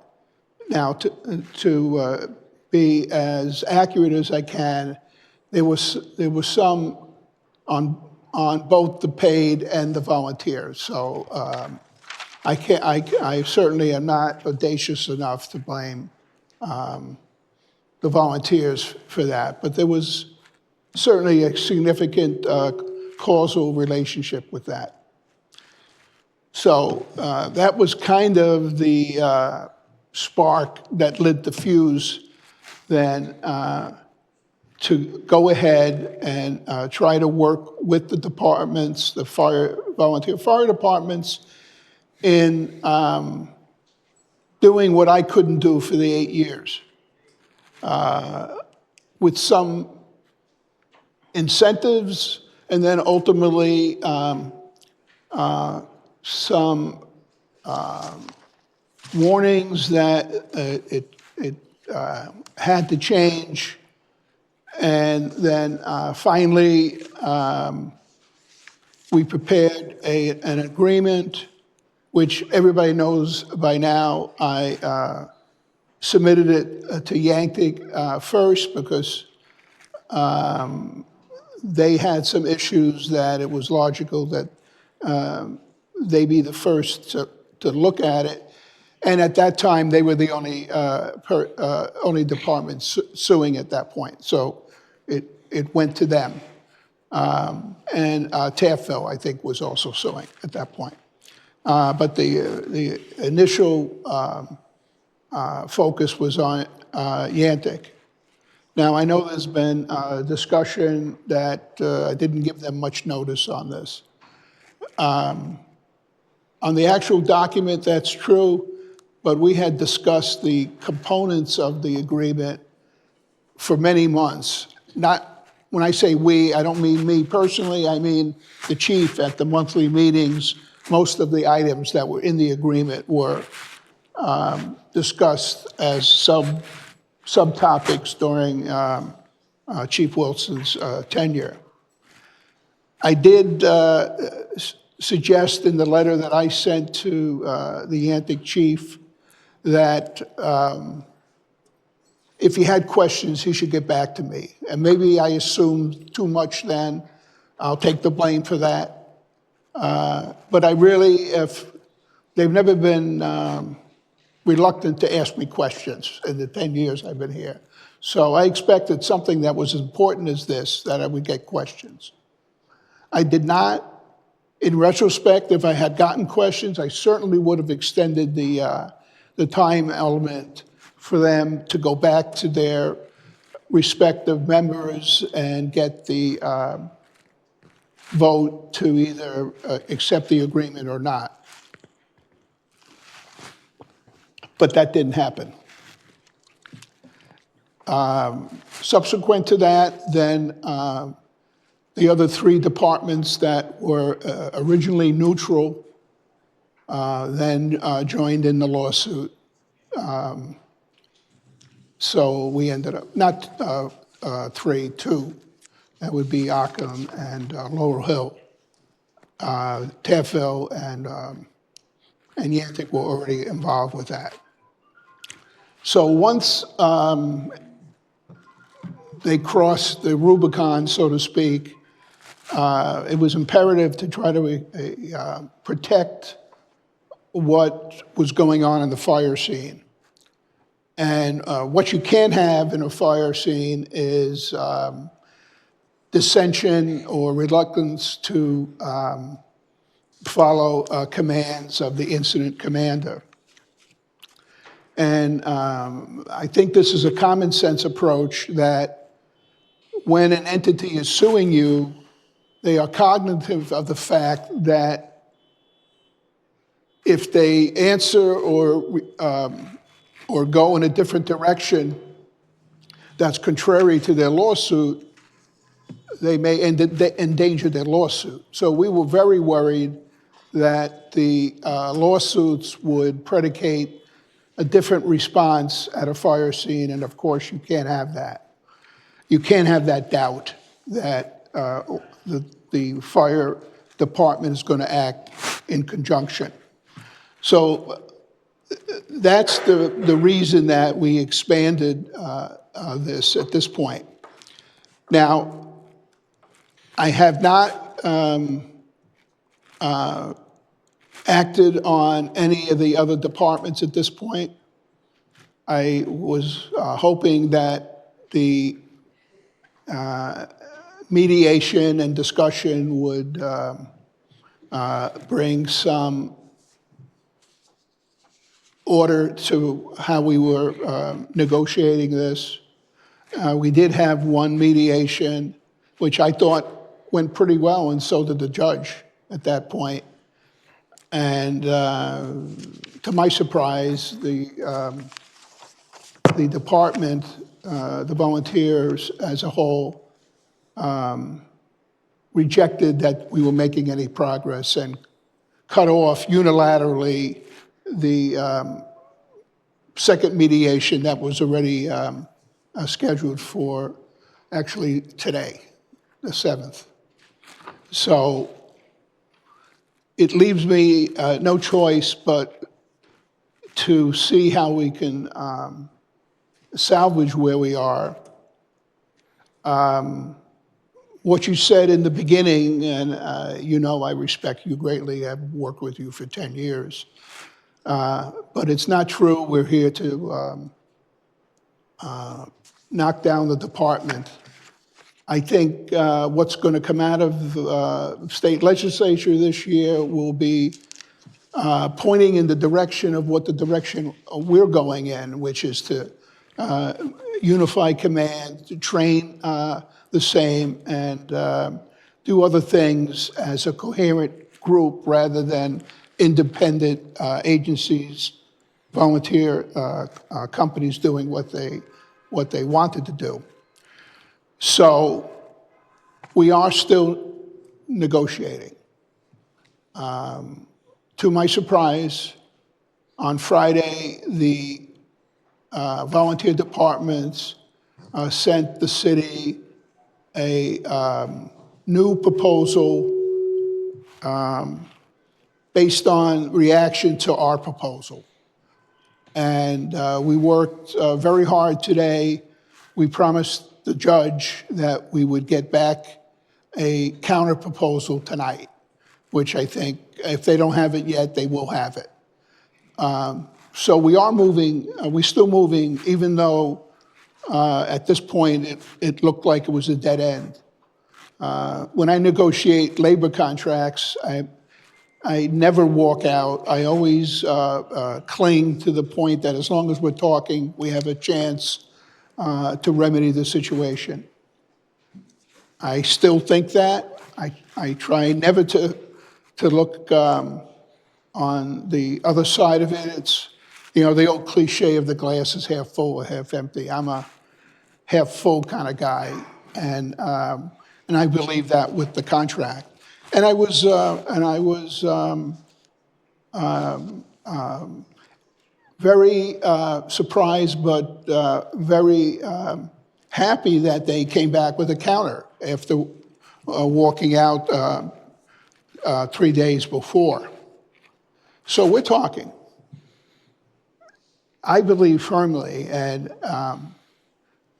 Now, to be as accurate as I can, there was some on both the paid and the volunteers. So I certainly am not audacious enough to blame the volunteers for that, but there was certainly a significant causal relationship with that. So that was kind of the spark that lit the fuse then to go ahead and try to work with the departments, the volunteer fire departments, in doing what I couldn't do for the 8 years, with some incentives, and then ultimately some warnings that it had to change. And then finally, we prepared an agreement, which everybody knows by now. I submitted it to Yantic first because they had some issues that it was logical that they be the first to look at it. And at that time, they were the only department suing at that point. So it went to them. And Taffville, I think, was also suing at that point. But the initial focus was on Yantic. Now, I know there's been discussion that I didn't give them much notice on this. On the actual document, that's true, but we had discussed the components of the agreement for many months. Not, when I say we, I don't mean me personally, I mean the chief at the monthly meetings. Most of the items that were in the agreement were discussed as subtopics during Chief Wilson's tenure. I did suggest in the letter that I sent to the Yantic chief that if he had questions, he should get back to me. And maybe I assumed too much then. I'll take the blame for that. But I really, they've never been reluctant to ask me questions in the 10 years I've been here. So I expected something that was as important as this, that I would get questions. I did not. In retrospect, if I had gotten questions, I certainly would have extended the time element for them to go back to their respective members and get the vote to either accept the agreement or not. But that didn't happen. Subsequent to that, then the other three departments that were originally neutral then joined in the lawsuit. So we ended up, not two. That would be Ockham and Laurel Hill. Taffville and Yantic were already involved with that. So once they crossed the Rubicon, so to speak, it was imperative to try to protect what was going on in the fire scene. And what you can't have in a fire scene is dissension or reluctance to follow commands of the incident commander. And I think this is a common sense approach that when an entity is suing you, they are cognitive of the fact that if they answer or go in a different direction that's contrary to their lawsuit, they may endanger their lawsuit. So we were very worried that the lawsuits would predicate a different response at a fire scene, and of course you can't have that. You can't have that doubt that the fire department is going to act in conjunction. So that's the reason that we expanded this at this point. Now, I have not acted on any of the other departments at this point. I was hoping that the mediation and discussion would bring some order to how we were negotiating this. We did have one mediation, which I thought went pretty well, and so did the judge at that point. And to my surprise, the department, the volunteers as a whole, rejected that we were making any progress and cut off unilaterally the second mediation that was already scheduled for actually today, the 7th. So it leaves me no choice but to see how we can salvage where we are. what you said in the beginning, and you know I respect you greatly, I've worked with you for 10 years, but it's not true. We're here to knock down the department. I think what's going to come out of state legislature this year will be pointing in the direction of what the direction we're going in, which is to unify command, to train the same, and do other things as a coherent group rather than independent agencies, volunteer companies doing what they wanted to do. So we are still negotiating. To my surprise, on Friday, the volunteer departments sent the city a new proposal based on reaction to our proposal. And we worked very hard today. We promised the judge that we would get back a counter proposal tonight, which I think if they don't have it yet, they will have it. So we are moving, we're still moving, even though at this point it looked like it was a dead end. When I negotiate labor contracts, I never walk out. I always cling to the point that as long as we're talking, we have a chance to remedy the situation. I still think that. I try never to look on the other side of it. It's, you know, the old cliche of the glass is half full or half empty. I'm a half full kind of guy, and I believe that with the contract. And I was very surprised, but very happy that they came back with a counter after walking out 3 days before. So we're talking. I believe firmly, and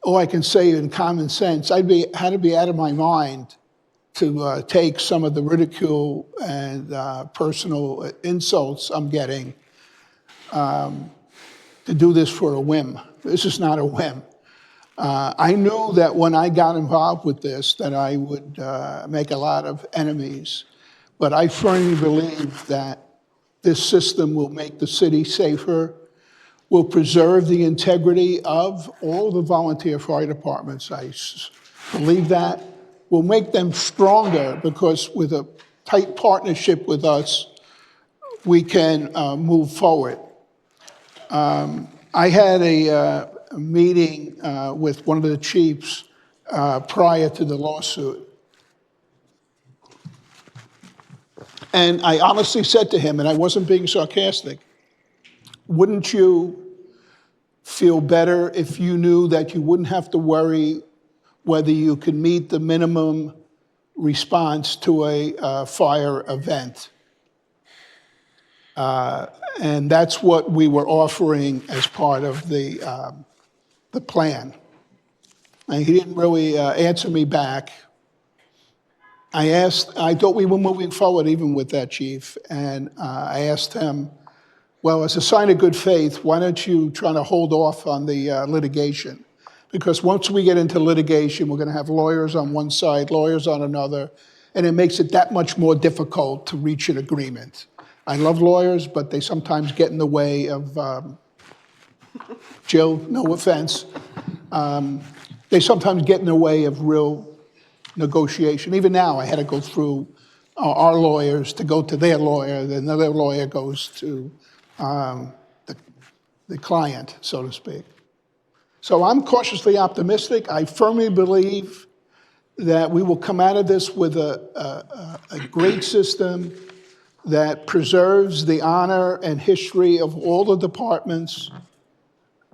all I can say in common sense, had to be out of my mind to take some of the ridicule and personal insults I'm getting to do this for a whim. This is not a whim. I knew that when I got involved with this that I would make a lot of enemies, but I firmly believe that this system will make the city safer, will preserve the integrity of all the volunteer fire departments. I believe that will make them stronger because with a tight partnership with us, we can move forward. I had a meeting with one of the chiefs prior to the lawsuit. And I honestly said to him, and I wasn't being sarcastic, wouldn't you feel better if you knew that you wouldn't have to worry whether you could meet the minimum response to a fire event? And that's what we were offering as part of the plan. And he didn't really answer me back. I thought we were moving forward even with that, Chief, and I asked him, well, as a sign of good faith, why don't you try to hold off on the litigation? Because once we get into litigation, we're going to have lawyers on one side, lawyers on another, and it makes it that much more difficult to reach an agreement. I love lawyers, but they sometimes get in the way of, Jill, no offense, they sometimes get in the way of real negotiation. Even now, I had to go through our lawyers to go to their lawyer, then their lawyer goes to the client, so to speak. So I'm cautiously optimistic. I firmly believe that we will come out of this with a great system that preserves the honor and history of all the departments.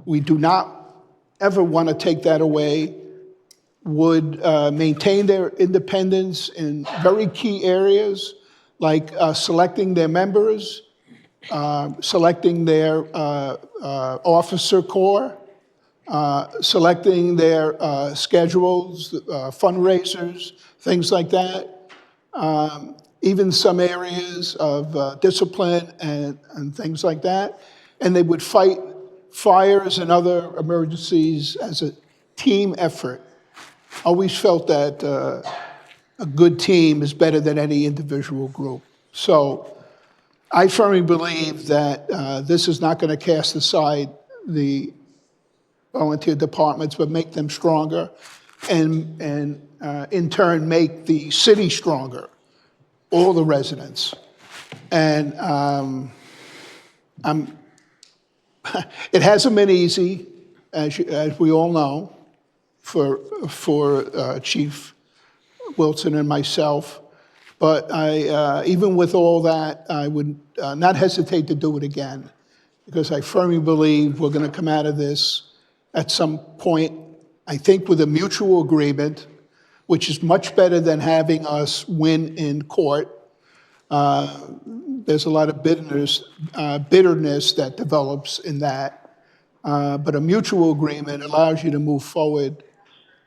We do not ever want to take that away. Would maintain their independence in very key areas, like selecting their members, selecting their officer corps, selecting their schedules, fundraisers, things like that. Even some areas of discipline and things like that. And they would fight fires and other emergencies as a team effort. Always felt that a good team is better than any individual group. So I firmly believe that this is not going to cast aside the volunteer departments, but make them stronger and in turn make the city stronger, all the residents. And it hasn't been easy, as we all know, for Chief Wilson and myself. But even with all that, I would not hesitate to do it again, because I firmly believe we're going to come out of this at some point, I think with a mutual agreement, which is much better than having us win in court. There's a lot of bitterness that develops in that. But a mutual agreement allows you to move forward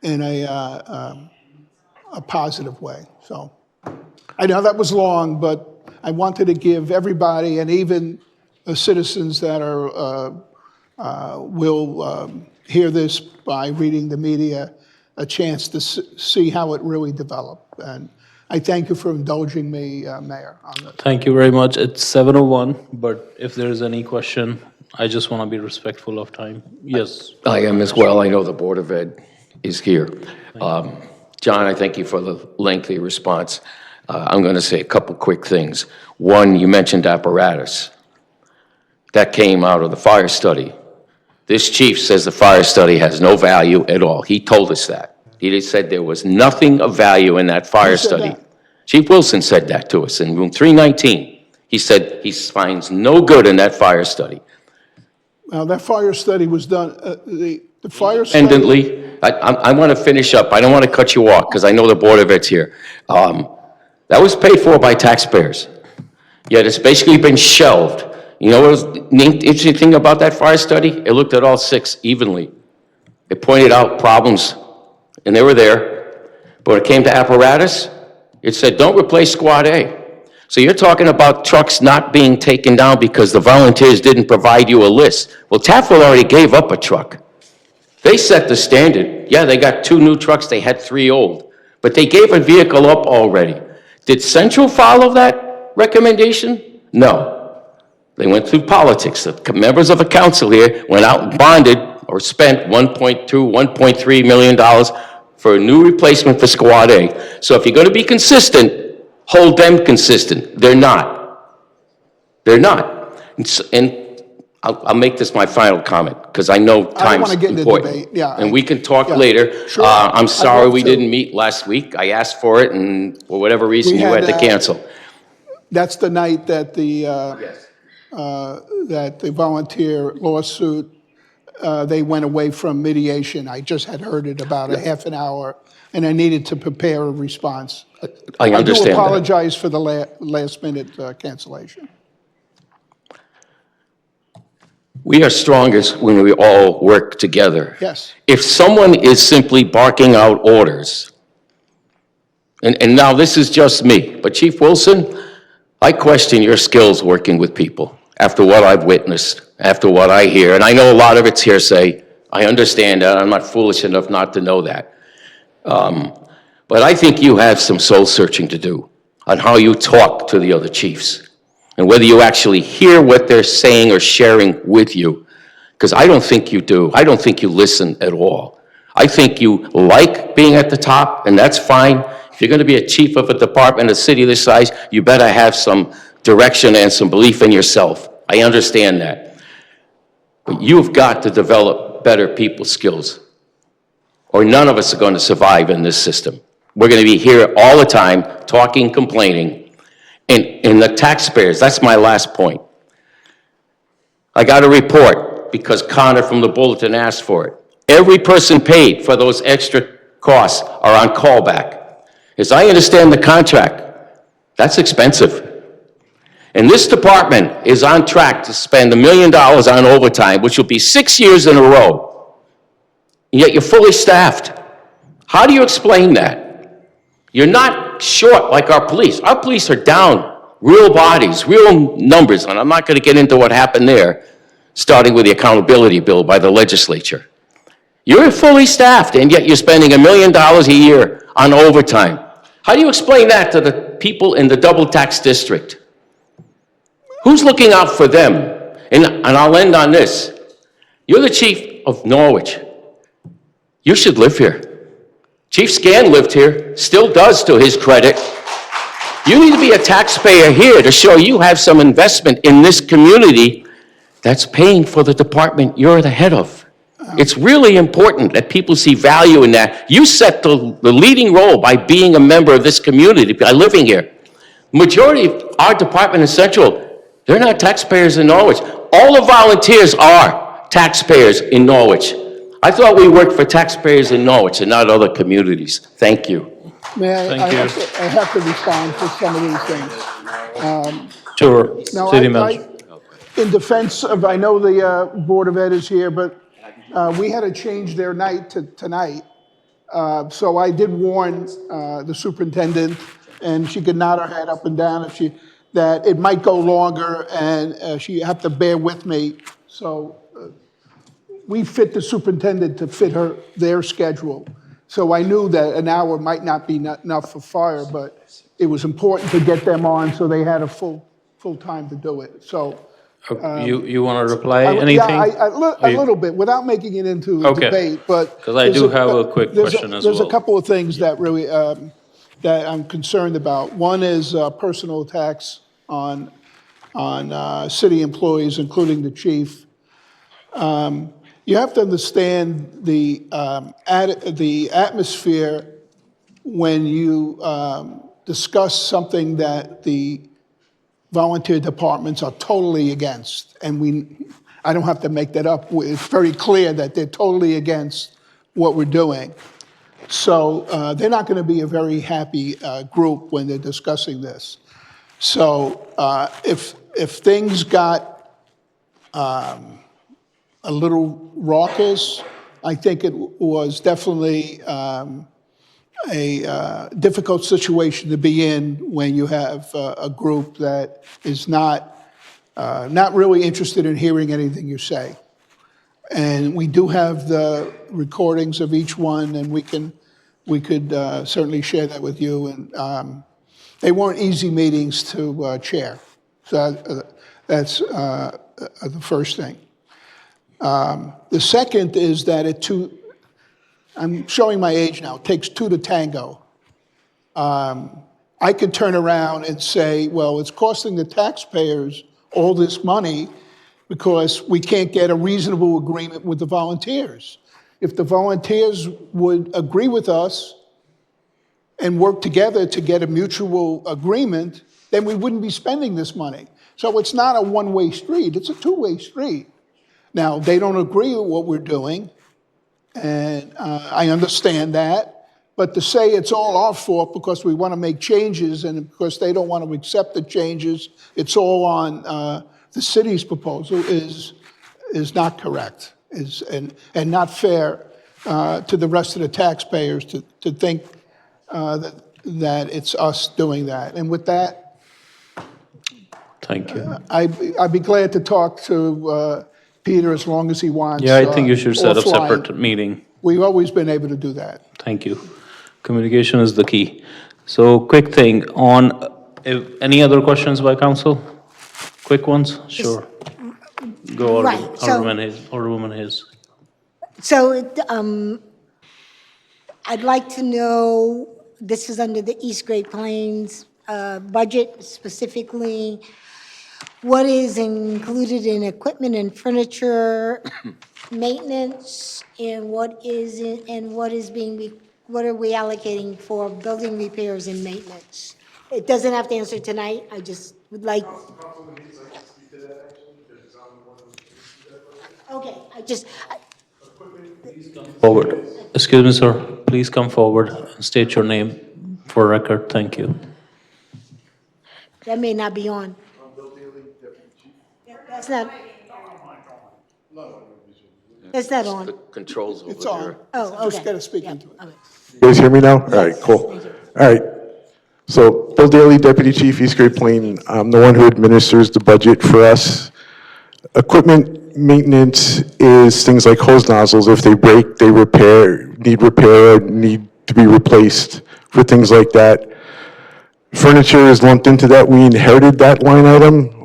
in a positive way. So I know that was long, but I wanted to give everybody, and even the citizens that will hear this by reading the media, a chance to see how it really developed. And I thank you for indulging me, Mayor, on this. Thank you very much. It's 7:01, but if there's any question, I just want to be respectful of time. Yes. I am as well. I know the Board of Ed is here. John, I thank you for the lengthy response. I'm going to say a couple quick things. One, you mentioned apparatus. That came out of the fire study. This chief says the fire study has no value at all. He told us that. He said there was nothing of value in that fire study. that? Chief Wilson said that to us in room 319. He said he finds no good in that fire study. Well, that fire study was done, the fire study. Independently, I want to finish up. I don't want to cut you off because I know the Board of Ed's here. That was paid for by taxpayers. Yet it's basically been shelved. You know what was the interesting thing about that fire study? It looked at all six evenly. It pointed out problems, and they were there. But when it came to apparatus, it said, don't replace Squad A. So you're talking about trucks not being taken down because the volunteers didn't provide you a list. Well, Tafel already gave up a truck. They set the standard. Yeah, they got 2 new trucks, they had 3 old. But they gave a vehicle up already. Did Central follow that recommendation? No. They went through politics. The members of the council here went out and bonded or spent $1.2, $1.3 million for a new replacement for Squad A. So if you're going to be consistent, hold them consistent. They're not. They're not. And I'll make this my final comment, because I know time's wanna get into important. debate. Yeah, And we can talk yeah. later. Sure. I'm I'd sorry love we to. didn't meet last week. I asked for it, and for whatever reason, We you had had, to cancel. That's the night that Yes. that the volunteer lawsuit, they went away from mediation. I just had heard it about a half an hour, and I needed to prepare a response. I I understand do that. apologize for the last minute cancellation. We are strongest when we all work together. Yes. If someone is simply barking out orders, and now this is just me, but Chief Wilson, I question your skills working with people after what I've witnessed, after what I hear, and I know a lot of it's hearsay. I understand that. I'm not foolish enough not to know that. But I think you have some soul searching to do on how you talk to the other chiefs and whether you actually hear what they're saying or sharing with you. Because I don't think you do. I don't think you listen at all. I think you like being at the top, and that's fine. If you're going to be a chief of a department in a city this size, you better have some direction and some belief in yourself. I understand that. But you've got to develop better people skills, or none of us are going to survive in this system. We're going to be here all the time, talking, complaining. And the taxpayers, that's my last point. I got a report because Connor from the Bulletin asked for it. Every person paid for those extra costs are on callback. As I understand the contract, that's expensive. And this department is on track to spend $1 million on overtime, which will be 6 years in a row. and yet you're fully staffed. How do you explain that? You're not short like our police. Our police are down, real bodies, real numbers, and I'm not going to get into what happened there, starting with the accountability bill by the legislature. You're fully staffed, and yet you're spending $1 million a year on overtime. How do you explain that to the people in the double tax district? Who's looking out for them? And I'll end on this. You're the chief of Norwich. You should live here. Chief Scan lived here, still does to his credit. You need to be a taxpayer here to show you have some investment in this community that's paying for the department you're the head of. It's really important that people see value in that. You set the leading role by being a member of this community, by living here. Majority of our department in Central, they're not taxpayers in Norwich. All the volunteers are taxpayers in Norwich. I thought we worked for taxpayers in Norwich and not other communities. Thank you. May Thank you. I have to respond to some of these things. Sure, Now, city manager. in defense of, I know the Board of Ed is here, but we had to change their night to tonight. So I did warn the superintendent, and she could nod her head up and down if that it might go longer, and she had to bear with me. So we fit the superintendent to fit their schedule. So I knew that an hour might not be enough for fire, but it was important to get them on, so they had a full time to do it. So. You want to reply anything? Yeah, a little bit, without making it into a Okay. debate, but. 'Cause I do have a quick question as There's a well. couple of things that really, that I'm concerned about. One is personal attacks on city employees, including the chief. You have to understand the atmosphere when you discuss something that the volunteer departments are totally against, and I don't have to make that up. It's very clear that they're totally against what we're doing. So they're not going to be a very happy group when they're discussing this. So if things got a little raucous, I think it was definitely a difficult situation to be in when you have a group that is not really interested in hearing anything you say. And we do have the recordings of each one, and we could certainly share that with you. And they weren't easy meetings to chair. So that's the first thing. The second is that I'm showing my age now. It takes two to tango. I could turn around and say, well, it's costing the taxpayers all this money because we can't get a reasonable agreement with the volunteers. If the volunteers would agree with us and work together to get a mutual agreement, then we wouldn't be spending this money. So it's not a one-way street, it's a two-way street. Now, they don't agree with what we're doing, and I understand that, but to say it's all our fault because we want to make changes and because they don't want to accept the changes, it's all on the city's proposal is not correct, and not fair to the rest of the taxpayers to think that it's us doing that. And with that, Thank you. I'd be glad to talk to Peter as long as he wants. Yeah, I think you should set up offline. separate meeting. We've always been able to do that. Thank you. Communication is the key. So quick thing on, any other questions by council? Quick ones? Sure. Go, Right, so- Alderwoman Hayes. So I'd like to know, this is under the East Great Plains budget specifically, what is included in equipment and furniture maintenance, and what are we allocating for building repairs and maintenance? It doesn't have to answer tonight, I just would like. Okay, Forward. Excuse me, sir. Please come forward and state your name for record. Thank you. that may not be on. That's not, Is that on? The controls over It's there. on. Oh, okay. Just got to speak Yeah, into it. okay. You guys hear me now? All right, Yes, cool. thank you. All right. So Bill Daly, Deputy Chief, East Great Plain. I'm the one who administers the budget for us. Equipment maintenance is things like hose nozzles. If they break, they need repair, or need to be replaced for things like that. Furniture is lumped into that. We inherited that line item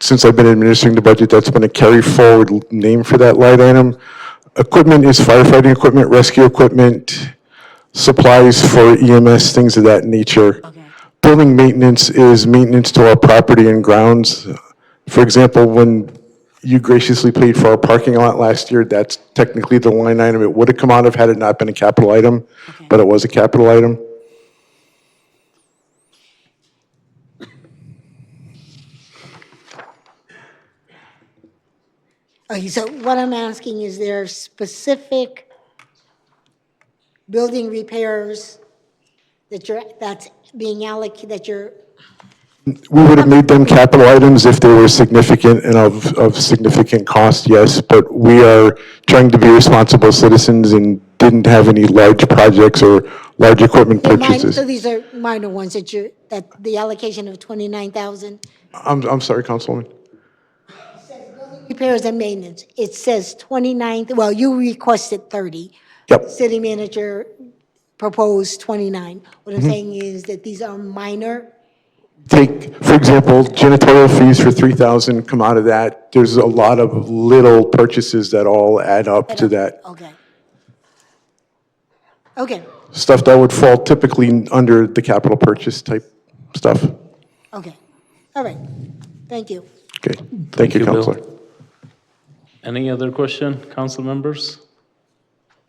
since I've been administering the budget, that's been a carry forward name for that line item. Equipment is firefighting equipment, rescue equipment, supplies for EMS, things of that nature. Okay. Building maintenance is maintenance to our property and grounds. For example, when you graciously paid for our parking lot last year, that's technically the line item it would have come out of had it not been a capital item, but it was a capital item. Okay, so what I'm asking, is there specific building repairs that's being allocated, that you're, We would have made them capital items if they were significant and of significant cost, yes, but we are trying to be responsible citizens and didn't have any large projects or large equipment so purchases. these are minor ones that the allocation of 29,000? I'm sorry, Councilwoman. Repairs and maintenance, it says 29, well, you requested 30. Yep. City manager proposed 29. What I'm saying is that these are minor. Take, for example, janitorial fees for 3,000 come out of that. There's a lot of little purchases that all add up to that. Okay. Okay, Stuff that would fall typically under the capital purchase type stuff. okay. All right, thank you. Okay, thank you, you, Bill. Counselor. Any other question, council members?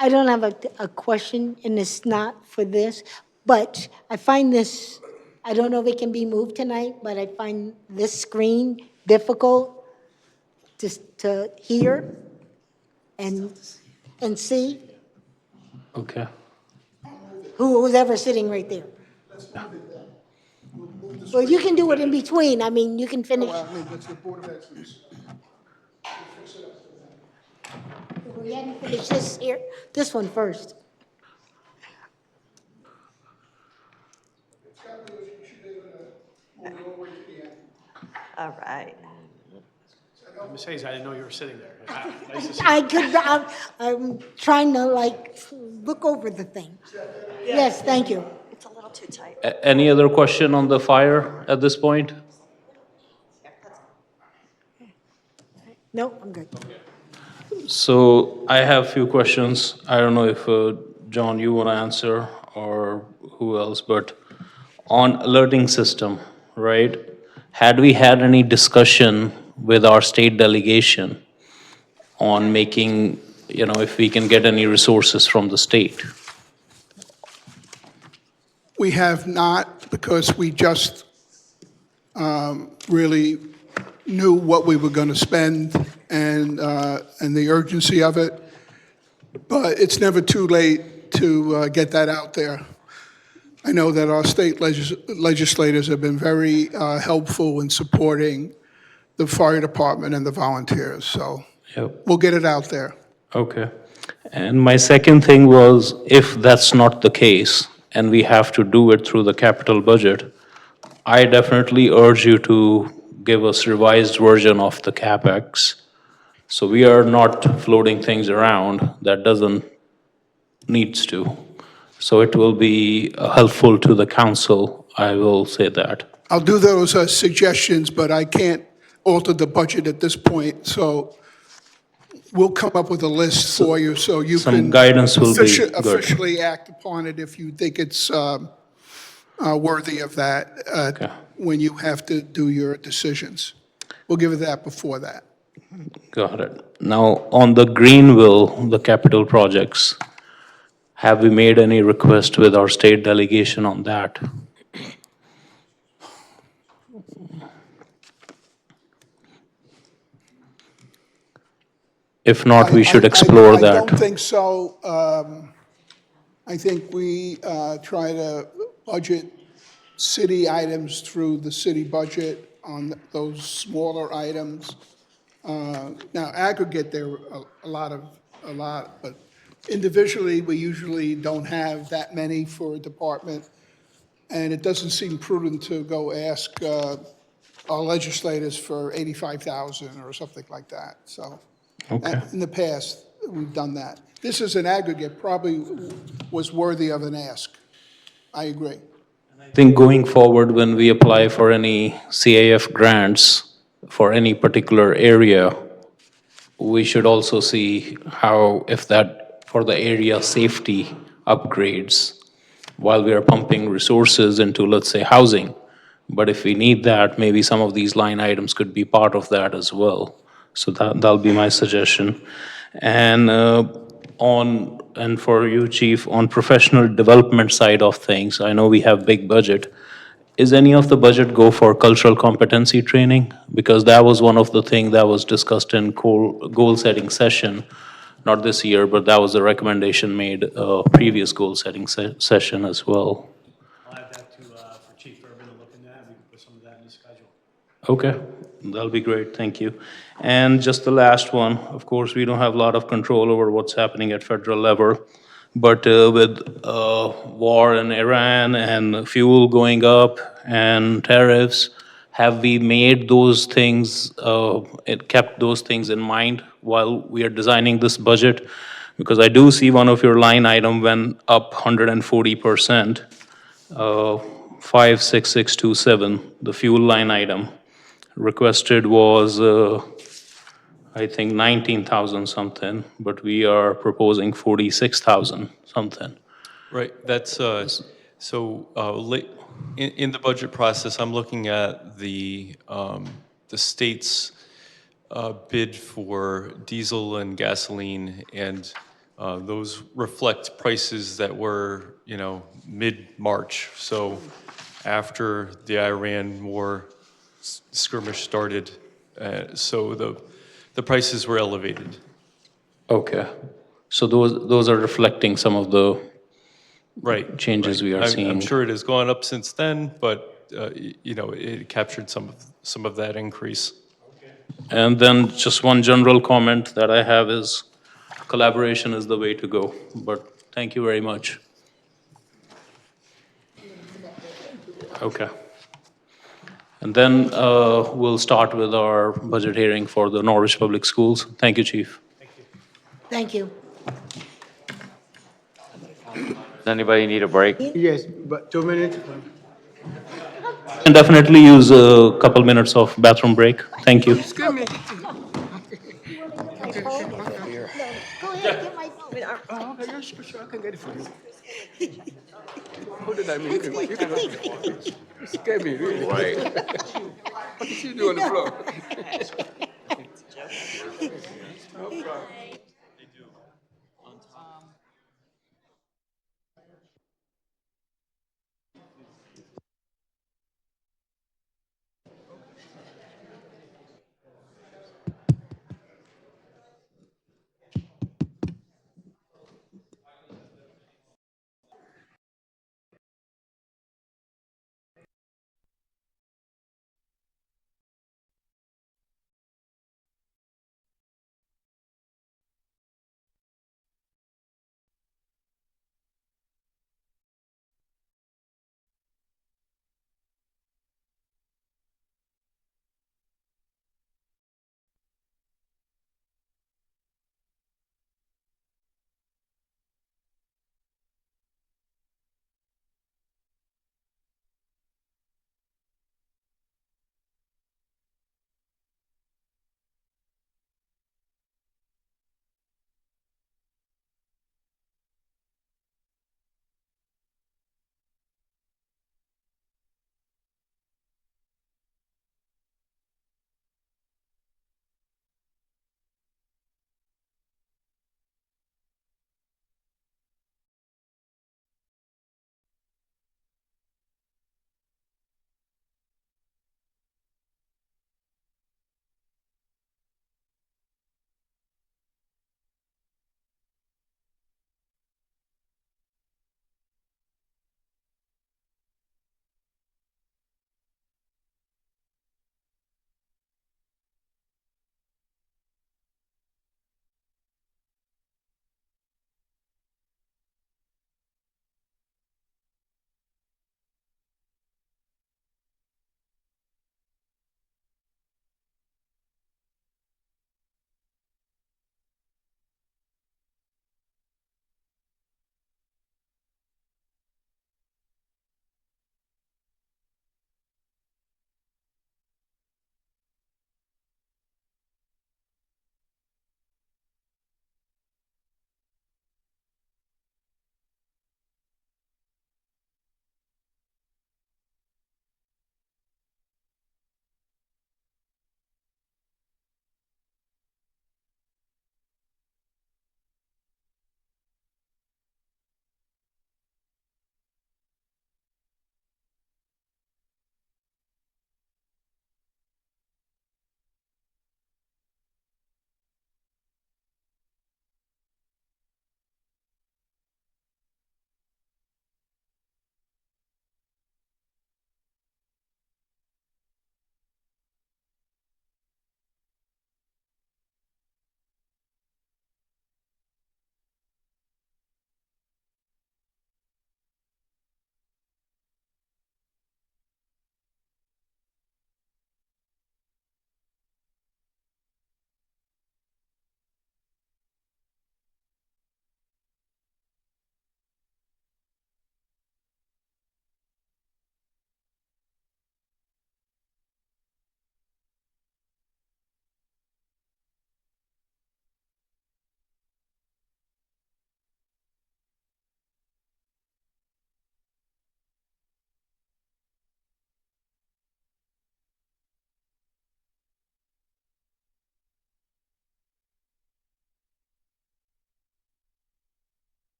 I don't have a question, and it's not for this, but I find this, I don't know if it can be moved tonight, but I find this screen difficult to hear and see Okay. who's ever sitting right there. Well, you can do it in between, I mean, you can finish. That's the Board of Excellence. We hadn't finished this here, this one first. All right. Ms. Hayes, I didn't know you were sitting there. Nice to see you. I'm trying to like look over the thing. Yes, thank you. It's a little too tight. Any other question on the fire at this point? No, I'm good. So I have few questions. I don't know if, John, you want to answer or who else, but on alerting system, right? Had we had any discussion with our state delegation on making, if we can get any resources from the state? We have not, because we just really knew what we were going to spend and the urgency of it. But it's never too late to get that out there. I know that our state legislators have been very helpful in supporting the fire department and the volunteers, so Yep. we'll get it out there. Okay. And my second thing was, if that's not the case, and we have to do it through the capital budget, I definitely urge you to give us revised version of the CapEx. So we are not floating things around that doesn't needs to. So it will be helpful to the council, I will say that. I'll do those suggestions, but I can't alter the budget at this point, so we'll come up with a list for you so you Some can guidance will be good. officially act upon it if you think it's worthy of that Okay. when you have to do your decisions. We'll give it that before that. Got it. Now, on the Greenville, the capital projects, have we made any request with our state delegation on that? If not, we should explore I that. don't think so. I think we try to budget city items through the city budget on those smaller items. Now, aggregate, there were a lot, but individually, we usually don't have that many for a department, and it doesn't seem prudent to go ask our legislators for 85,000 or something like that, so. Okay. In the past, we've done that. This is an aggregate, probably was worthy of an ask. I agree. I think going forward, when we apply for any CAF grants for any particular area, we should also see how, if that, for the area safety upgrades, while we are pumping resources into, let's say, housing. But if we need that, maybe some of these line items could be part of that as well. So that'll be my suggestion. And and for you, Chief, on professional development side of things, I know we have big budget. Is any of the budget go for cultural competency training? Because that was one of the things that was discussed in goal-setting session, not this year, but that was the recommendation made, previous goal-setting session as well. I'll add that to, for Chief Urban to look into that, we can put some of that in the schedule. Okay, that'll be great, thank you. And just the last one, of course, we don't have a lot of control over what's happening at federal level, but with war in Iran and fuel going up and tariffs, have we made those things, it kept those things in mind while we are designing this budget? Because I do see one of your line item went up 140%, 56627, the fuel line item requested was, I think, 19,000 something, but we are proposing 46,000 something. Right, that's, in the budget process, I'm looking at the state's bid for diesel and gasoline, and those reflect prices that were, mid-March. So after the Iran war skirmish started, so the prices were elevated. Okay, so those are reflecting some of the Right. changes we are I'm seeing. sure it has gone up since then, but, it captured some of that increase. And then just one general comment that I have is collaboration is the way to go, but thank you very much. Okay. And then we'll start with our budget hearing for the Norwich Public Schools. Thank you, Chief. Thank you. Does anybody need a break? Yes, but 2 minutes? And definitely use a couple minutes of bathroom break. Thank you. Excuse me. Go ahead, get my phone. Oh, okay, yeah, sure, I can get it for you. Hold it at me, you can you scared me, really. Right. What did you do on the floor?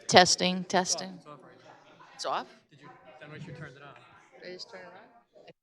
Testing, testing. It's off? Did you, then once you turned it on? Did I just turn it on?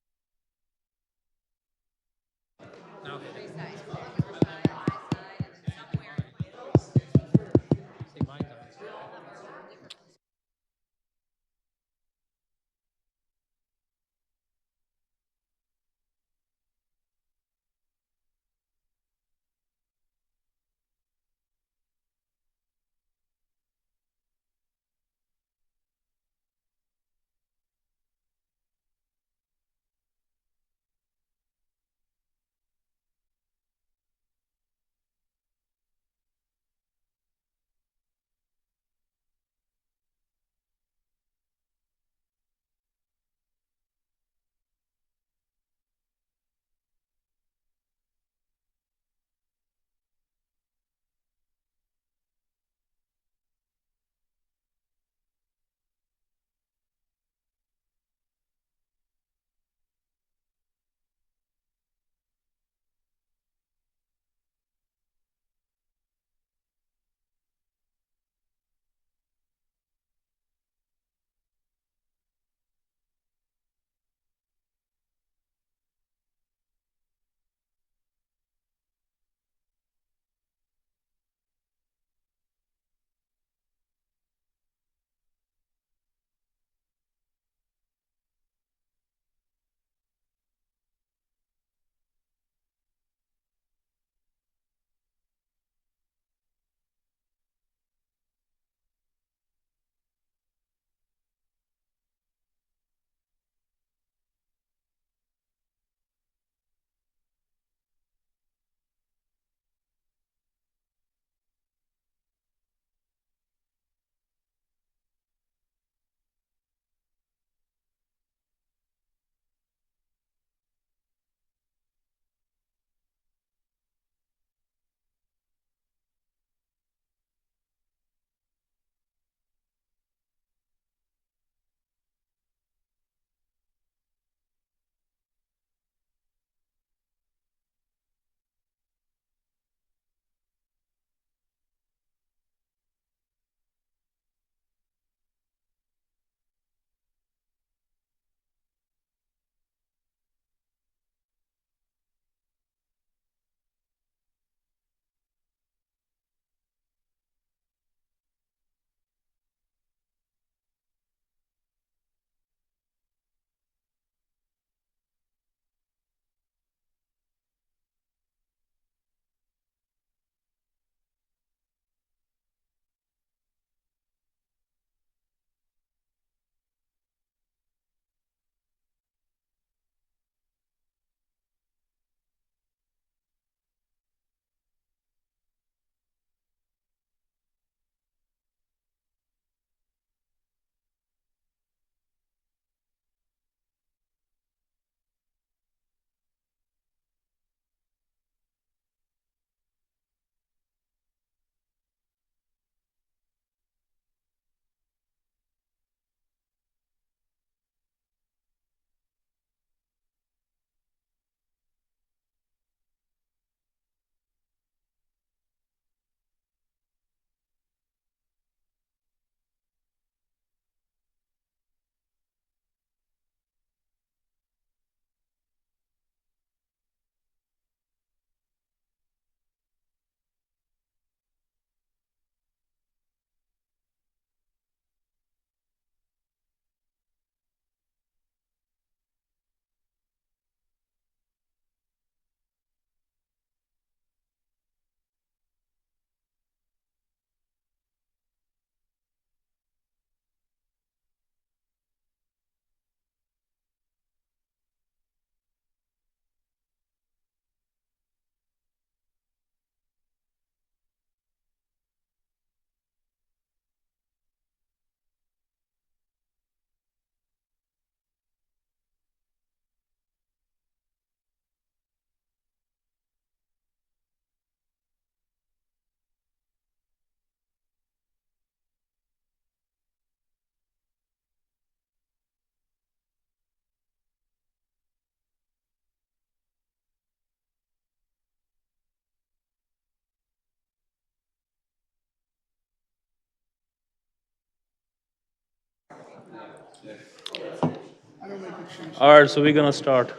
All right, so we're gonna start.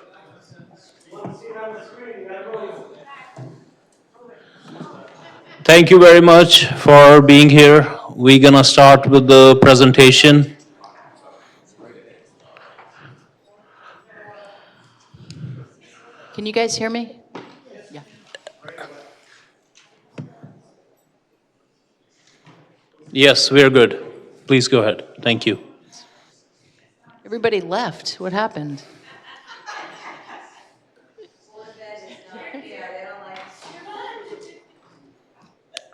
Thank you very much for being here. We're gonna start with the presentation. Can you guys hear me? Yeah. Yes, we're good. Please go ahead. Thank you. Everybody left. What happened?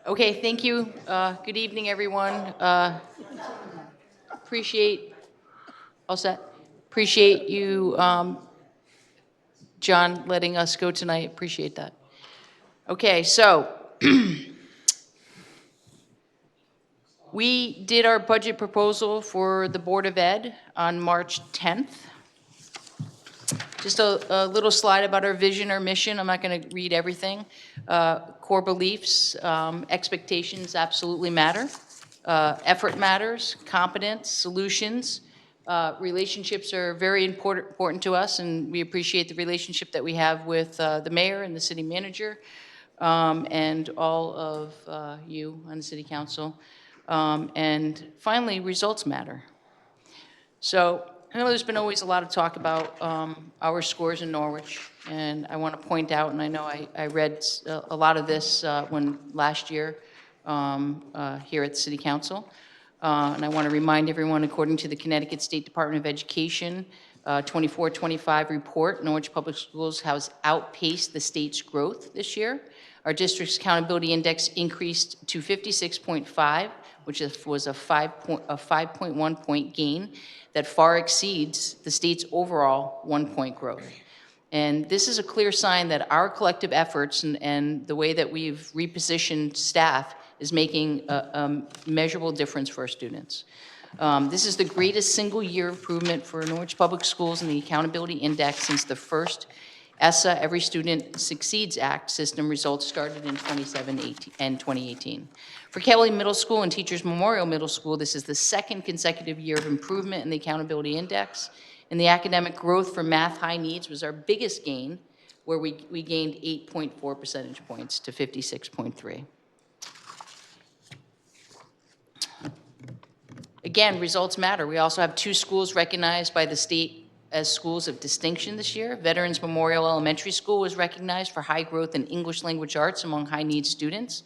Okay, thank you. Good evening, everyone. Appreciate, all set? Appreciate you, John, letting us go tonight. Appreciate that. Okay, so we did our budget proposal for the Board of Ed on March 10th. Just a little slide about our vision, our mission. I'm not going to read everything. Core beliefs, expectations absolutely matter. Effort matters, competence, solutions. Relationships are very important to us, and we appreciate the relationship that we have with the mayor and the city manager, and all of you on the city council. And finally, results matter. So I know there's been always a lot of talk about our scores in Norwich, and I want to point out, and I know I read a lot of this when last year here at the City Council, and I want to remind everyone, according to the Connecticut State Department of Education 24-25 report, Norwich Public Schools has outpaced the state's growth this year. Our district's accountability index increased to 56.5, which was a 5.1 point gain that far exceeds the state's overall 1 point growth. And this is a clear sign that our collective efforts and the way that we've repositioned staff is making a measurable difference for our students. This is the greatest single year improvement for Norwich Public Schools in the accountability index since the first ESSA Every Student Succeeds Act system results started in 2018. For Kelly Middle School and Teachers Memorial Middle School, this is the second consecutive year of improvement in the accountability index. And the academic growth for math high needs was our biggest gain, where we gained 8.4 percentage points to 56.3. Again, results matter. We also have 2 schools recognized by the state as schools of distinction this year. Veterans Memorial Elementary School was recognized for high growth in English language arts among high-needs students.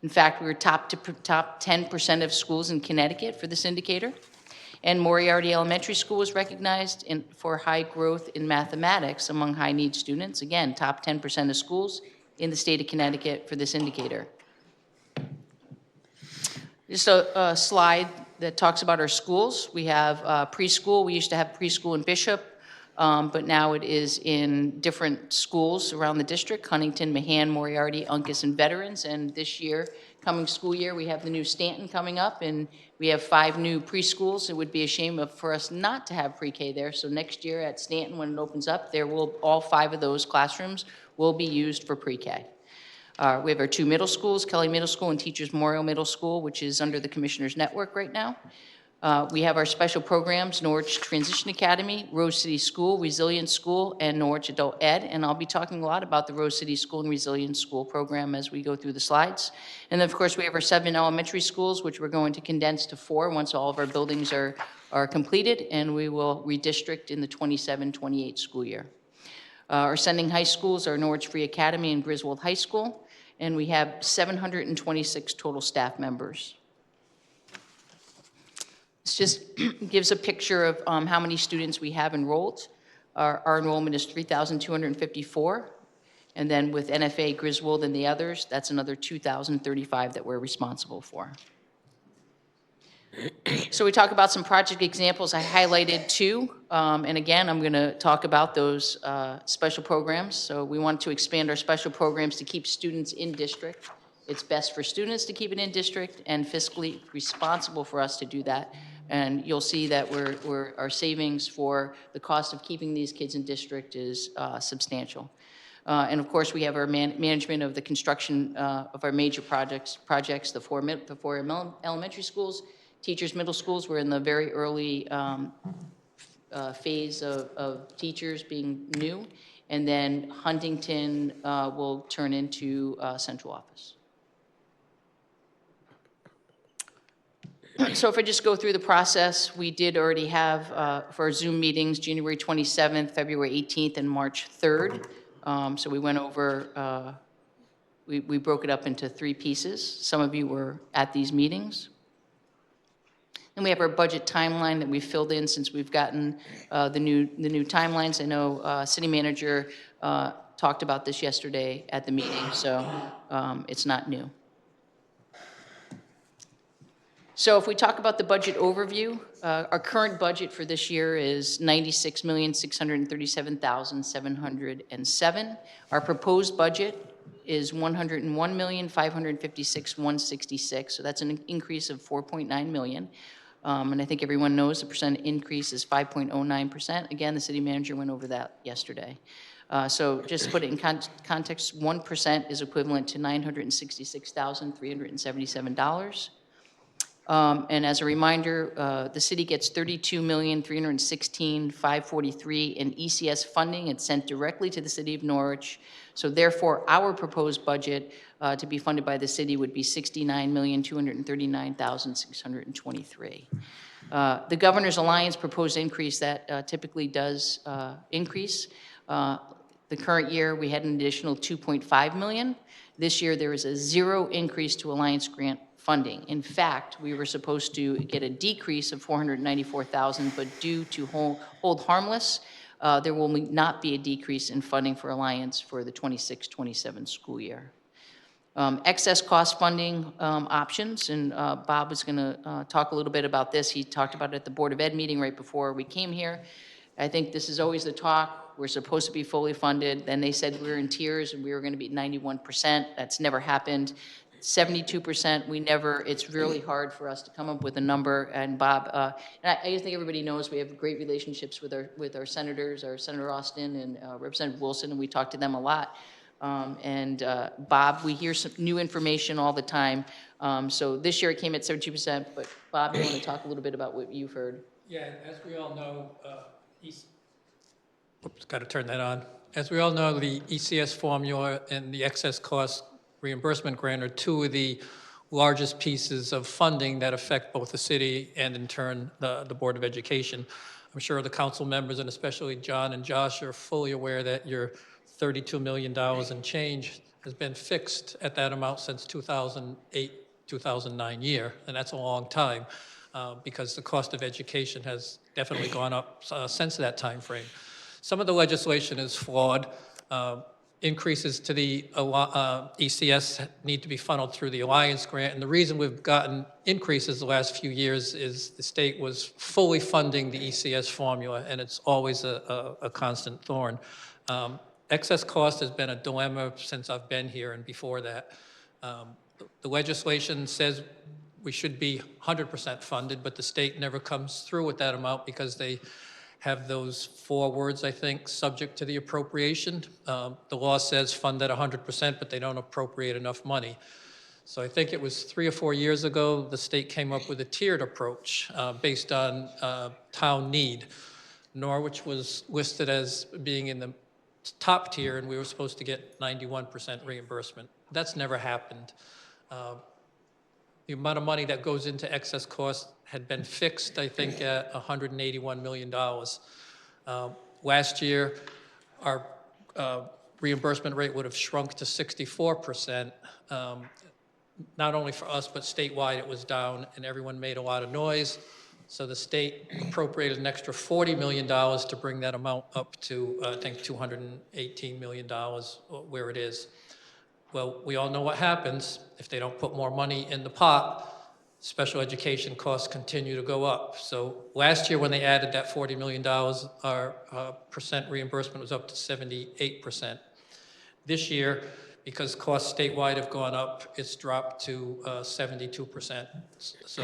In fact, we were top 10% of schools in Connecticut for this indicator. And Moriarty Elementary School was recognized for high growth in mathematics among high-needs students. Again, top 10% of schools in the state of Connecticut for this indicator. Just a slide that talks about our schools. We have preschool. We used to have preschool in Bishop, but now it is in different schools around the district: Huntington, Mahan, Moriarty, Uncas, and Veterans. And this year, coming school year, we have the new Stanton coming up, and we have 5 new preschools. It would be a shame for us not to have pre-K there. So next year at Stanton, when it opens up, all 5 of those classrooms will be used for pre-K. We have our 2 middle schools, Kelly Middle School and Teachers Memorial Middle School, which is under the Commissioner's Network right now. We have our special programs, Norwich Transition Academy, Rose City School, Resilience School, and Norwich Adult Ed. And I'll be talking a lot about the Rose City School and Resilience School program as we go through the slides. And then, of course, we have our 7 elementary schools, which we're going to condense to 4 once all of our buildings are completed, and we will redistrict in the 27-28 school year. Our sending high schools are Norwich Free Academy and Griswold High School, and we have 726 total staff members. This just gives a picture of how many students we have enrolled. Our enrollment is 3,254, and then with NFA, Griswold, and the others, that's another 2,035 that we're responsible for. So we talk about some project examples. I highlighted 2, and again, I'm going to talk about those special programs. So we want to expand our special programs to keep students in district. It's best for students to keep it in district and fiscally responsible for us to do that. And you'll see that our savings for the cost of keeping these kids in district is substantial. And of course, we have our management of the construction of our major projects, the four elementary schools, Teachers Middle Schools. We're in the very early phase of teachers being new, and then Huntington will turn into central office. So if I just go through the process, we did already have for our Zoom meetings, January 27th, February 18th, and March 3rd. So we went over, we broke it up into 3 pieces. Some of you were at these meetings. And we have our budget timeline that we filled in since we've gotten the new timelines. I know City Manager talked about this yesterday at the meeting, so it's not new. So if we talk about the budget overview, our current budget for this year is $96,637,707. Our proposed budget is $101,556,166. So that's an increase of $4.9 million. And I think everyone knows the percent increase is 5.09%. Again, the city manager went over that yesterday. So just to put it in context, 1% is equivalent to $966,377. And as a reminder, the city gets $32,316,543 in ECS funding. It's sent directly to the city of Norwich. So therefore, our proposed budget to be funded by the city would be $69,239,623. The Governor's Alliance proposed increase that typically does increase. The current year, we had an additional $2.5 million. This year, there is a 0 increase to Alliance grant funding. In fact, we were supposed to get a decrease of $494,000, but due to hold harmless, there will not be a decrease in funding for Alliance for the 26-27 school year. Excess cost funding options, and Bob was going to talk a little bit about this. He talked about it at the Board of Ed meeting right before we came here. I think this is always the talk. We're supposed to be fully funded. Then they said we were in tiers and we were going to be 91%. That's never happened. 72%, we never, it's really hard for us to come up with a number. And Bob, and I think everybody knows we have great relationships with our senators, our Senator Austin and Representative Wilson, and we talk to them a lot. Bob, we hear some new information all the time. So this year it came at 72%, but Bob, you want to talk a little bit about what you've heard? Yeah, as we all know, got to turn that on. As we all know, the ECS formula and the excess cost reimbursement grant are 2 of the largest pieces of funding that affect both the city and in turn the Board of Education. I'm sure the council members and especially John and Josh are fully aware that your $32 million and change has been fixed at that amount since 2008, 2009 year, and that's a long time because the cost of education has definitely gone up since that time frame. Some of the legislation is flawed. Increases to the ECS need to be funneled through the Alliance grant, and the reason we've gotten increases the last few years is the state was fully funding the ECS formula, and it's always a constant thorn. Excess cost has been a dilemma since I've been here and before that. The legislation says we should be 100% funded, but the state never comes through with that amount because they have those 4 words, I think, subject to the appropriation. The law says fund at 100%, but they don't appropriate enough money. So I think it was 3 or 4 years ago, the state came up with a tiered approach based on town need. Norwich was listed as being in the top tier, and we were supposed to get 91% reimbursement. That's never happened. The amount of money that goes into excess cost had been fixed, I think, at $181 million. Last year, our reimbursement rate would have shrunk to 64%. Not only for us, but statewide it was down, and everyone made a lot of noise. So the state appropriated an extra $40 million to bring that amount up to, I think, $218 million, where it is. Well, we all know what happens if they don't put more money in the pot. Special education costs continue to go up. So last year when they added that $40 million, our percent reimbursement was up to 78%. This year, because costs statewide have gone up, it's dropped to 72%. So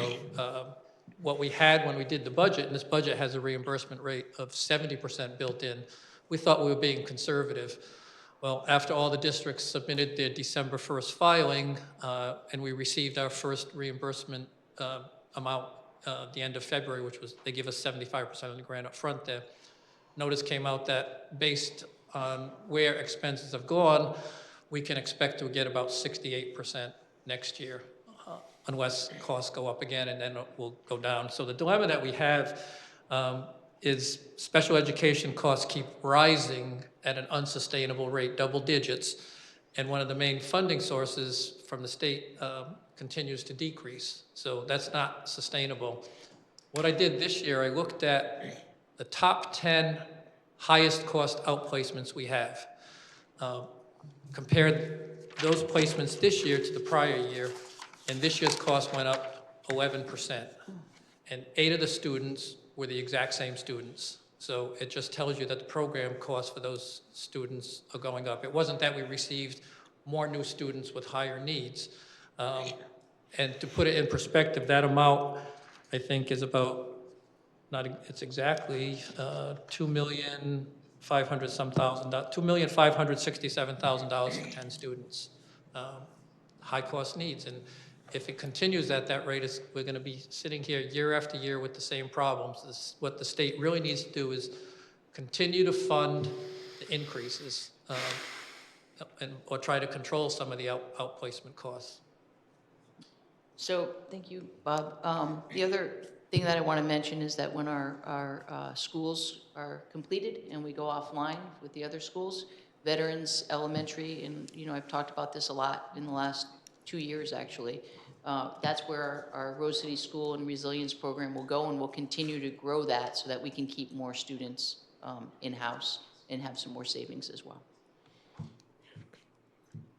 what we had when we did the budget, and this budget has a reimbursement rate of 70% built in, we thought we were being conservative. Well, after all the districts submitted their December 1st filing, and we received our first reimbursement amount the end of February, which was, they give us 75% of the grant up front there. Notice came out that based on where expenses have gone, we can expect to get about 68% next year, unless costs go up again, and then it will go down. So the dilemma that we have is special education costs keep rising at an unsustainable rate, double digits, and one of the main funding sources from the state continues to decrease. So that's not sustainable. What I did this year, I looked at the top 10 highest cost outplacements we have. Compared those placements this year to the prior year, and this year's cost went up 11%. And 8 of the students were the exact same students. So it just tells you that the program costs for those students are going up. It wasn't that we received more new students with higher needs. And to put it in perspective, that amount, I think, is about, it's exactly $2,567,000 for 10 students. High cost needs. And if it continues at that rate, we're going to be sitting here year after year with the same problems. What the state really needs to do is continue to fund the increases or try to control some of the outplacement costs. So, thank you, Bob. The other thing that I want to mention is that when our schools are completed and we go offline with the other schools, Veterans Elementary, and I've talked about this a lot in the last 2 years actually, that's where our Rose City School and Resilience Program will go, and we'll continue to grow that so that we can keep more students in-house and have some more savings as well.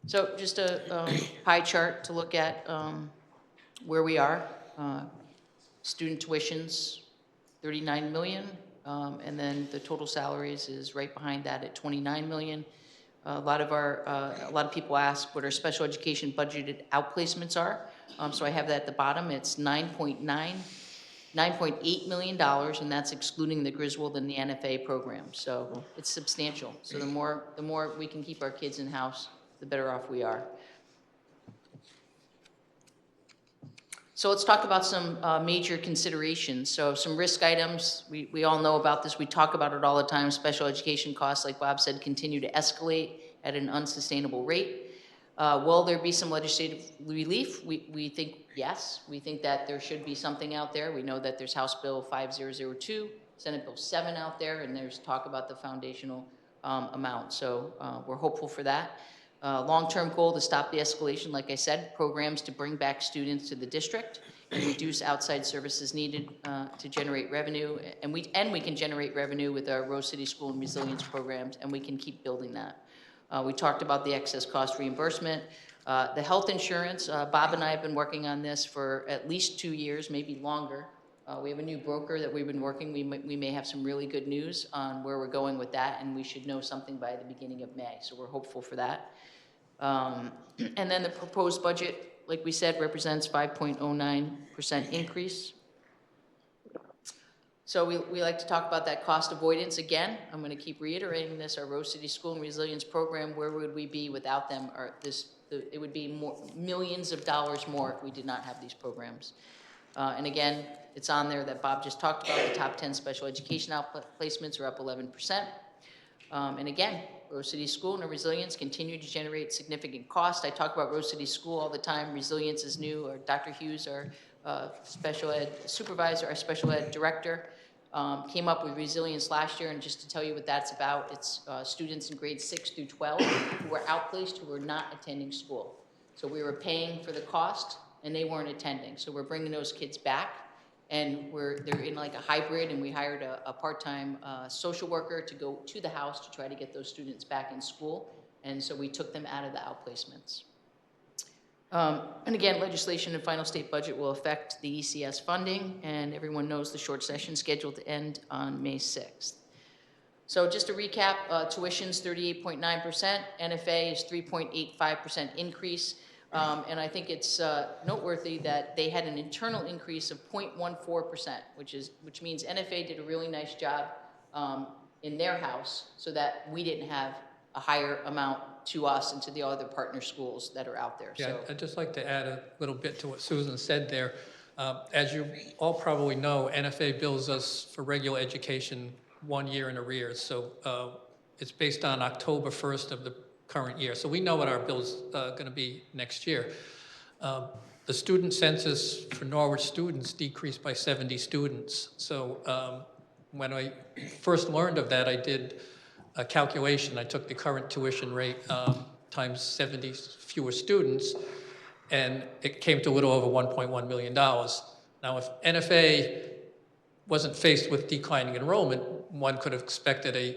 So just a pie chart to look at where we are. Student tuitions, 39 million, and then the total salaries is right behind that at 29 million. A lot of people ask what our special education budgeted outplacements are. So I have that at the bottom. It's $9.8 million, and that's excluding the Griswold and the NFA program. So it's substantial. So the more we can keep our kids in house, the better off we are. So let's talk about some major considerations. So some risk items, we all know about this. We talk about it all the time. Special education costs, like Bob said, continue to escalate at an unsustainable rate. Will there be some legislative relief? We think yes. We think that there should be something out there. We know that there's House Bill 5002, Senate Bill 7 out there, and there's talk about the foundational amount. So we're hopeful for that. Long-term goal to stop the escalation, like I said, programs to bring back students to the district and reduce outside services needed to generate revenue. And we can generate revenue with our Rose City School and Resilience programs, and we can keep building that. We talked about the excess cost reimbursement. The health insurance, Bob and I have been working on this for at least 2 years, maybe longer. We have a new broker that we've been working. We may have some really good news on where we're going with that, and we should know something by the beginning of May. So we're hopeful for that. And then the proposed budget, like we said, represents 5.09% increase. So we like to talk about that cost avoidance again. I'm going to keep reiterating this. Our Rose City School and Resilience Program, where would we be without them? It would be millions of dollars more if we did not have these programs. And again, it's on there that Bob just talked about. The top 10 special education outplacements are up 11%. And again, Rose City School and Resilience continue to generate significant cost. I talk about Rose City School all the time. Resilience is new. Or Dr. Hughes, our special ed supervisor, our special ed director, came up with Resilience last year. And just to tell you what that's about, it's students in grades 6 through 12 who were outplaced, who were not attending school. So we were paying for the cost, and they weren't attending. So we're bringing those kids back. And they're in like a hybrid, and we hired a part-time social worker to go to the house to try to get those students back in school. And so we took them out of the outplacements. And again, legislation and final state budget will affect the ECS funding, and everyone knows the short session scheduled to end on May 6th. So just to recap, tuition's 38.9%, NFA is 3.85% increase. And I think it's noteworthy that they had an internal increase of 0.14%, which means NFA did a really nice job in their house so that we didn't have a higher amount to us and to the other partner schools that are out there. Yeah, So I'd just like to add a little bit to what Susan said there. As you all probably know, NFA bills us for regular education 1 year in arrears. So it's based on October 1st of the current year. So we know what our bill's going to be next year. The student census for Norwich students decreased by 70 students. So when I first learned of that, I did a calculation. I took the current tuition rate times 70 fewer students, and it came to a little over $1.1 million. Now, if NFA wasn't faced with declining enrollment, one could have expected a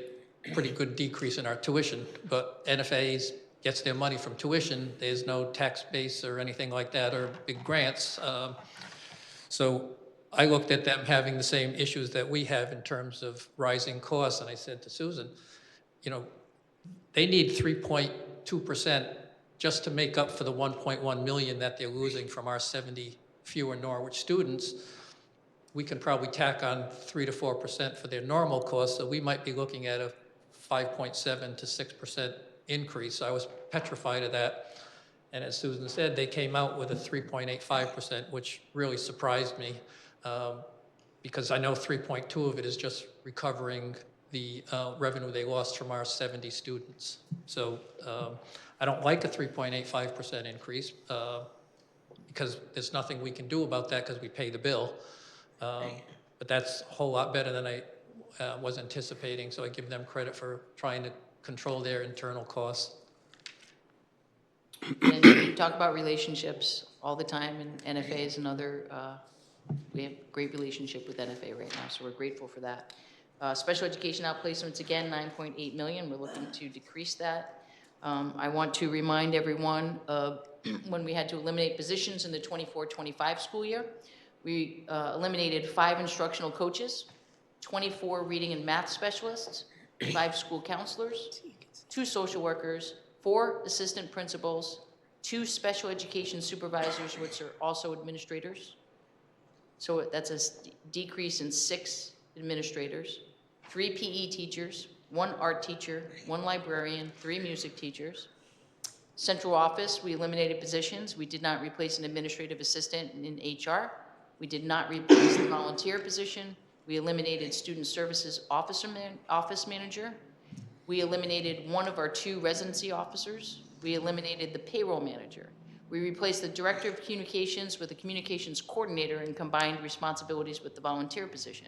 pretty good decrease in our tuition, but NFA gets their money from tuition. There's no tax base or anything like that, or big grants. So I looked at them having the same issues that we have in terms of rising costs, and I said to Susan, you know, they need 3.2% just to make up for the 1.1 million that they're losing from our 70 fewer Norwich students. We can probably tack on 3 to 4% for their normal costs, so we might be looking at a 5.7 to 6% increase. I was petrified of that. And as Susan said, they came out with a 3.85%, which really surprised me, because I know 3.2 of it is just recovering the revenue they lost from our 70 students. So I don't like a 3.85% increase because there's nothing we can do about that because we pay the bill. But that's a whole lot better than I was anticipating, so I give them credit for trying to control their internal costs. And we talk about relationships all the time, and NFA is another, we have a great relationship with NFA right now, so we're grateful for that. Special education outplacements, again, 9.8 million. We're looking to decrease that. I want to remind everyone of when we had to eliminate positions in the 24-25 school year. We eliminated 5 instructional coaches, 24 reading and math specialists, 5 school counselors, 2 social workers, 4 assistant principals, 2 special education supervisors, which are also administrators. So that's a decrease in 6 administrators, 3 PE teachers, 1 art teacher, 1 librarian, 3 music teachers. Central office, we eliminated positions. We did not replace an administrative assistant in HR. We did not replace the volunteer position. We eliminated student services office manager. We eliminated 1 of our 2 residency officers. We eliminated the payroll manager. We replaced the director of communications with a communications coordinator and combined responsibilities with the volunteer position.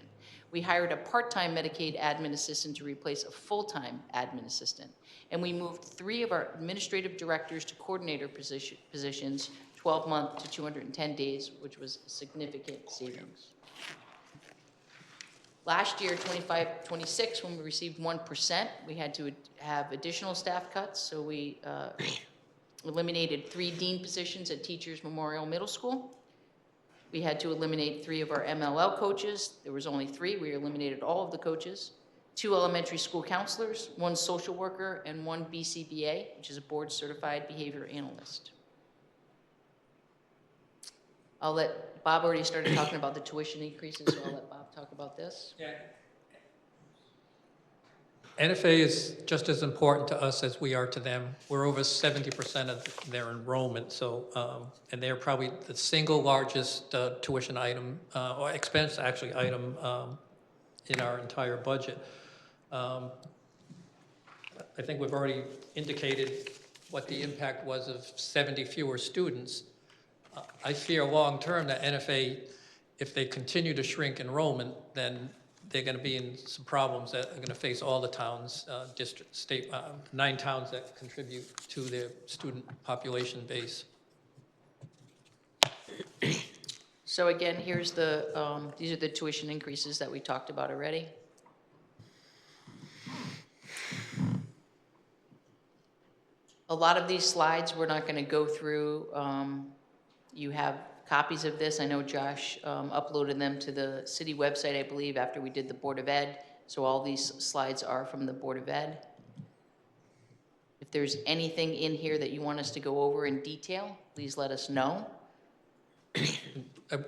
We hired a part-time Medicaid admin assistant to replace a full-time admin assistant. And we moved 3 of our administrative directors to coordinator positions, 12-month to 210 days, which was a significant savings. Last year, 25-26, when we received 1%, we had to have additional staff cuts, so we eliminated 3 dean positions at Teachers Memorial Middle School. We had to eliminate 3 of our MLL coaches. There was only 3. We eliminated all of the coaches. 2 elementary school counselors, 1 social worker, and 1 BCBA, which is a board-certified behavior analyst. I'll let, Bob already started talking about the tuition increases, so I'll let Bob talk about this. Yeah. NFA is just as important to us as we are to them. We're over 70% of their enrollment, so, and they're probably the single largest tuition item, or expense actually item in our entire budget. I think we've already indicated what the impact was of 70 fewer students. I fear long-term that NFA, if they continue to shrink enrollment, then they're going to be in some problems that are going to face all the towns, district, state, 9 towns that contribute to their student population base. So again, here's the, these are the tuition increases that we talked about already. A lot of these slides we're not going to go through. You have copies of this. I know Josh uploaded them to the city website, I believe, after we did the Board of Ed. So all these slides are from the Board of Ed. If there's anything in here that you want us to go over in detail, please let us know.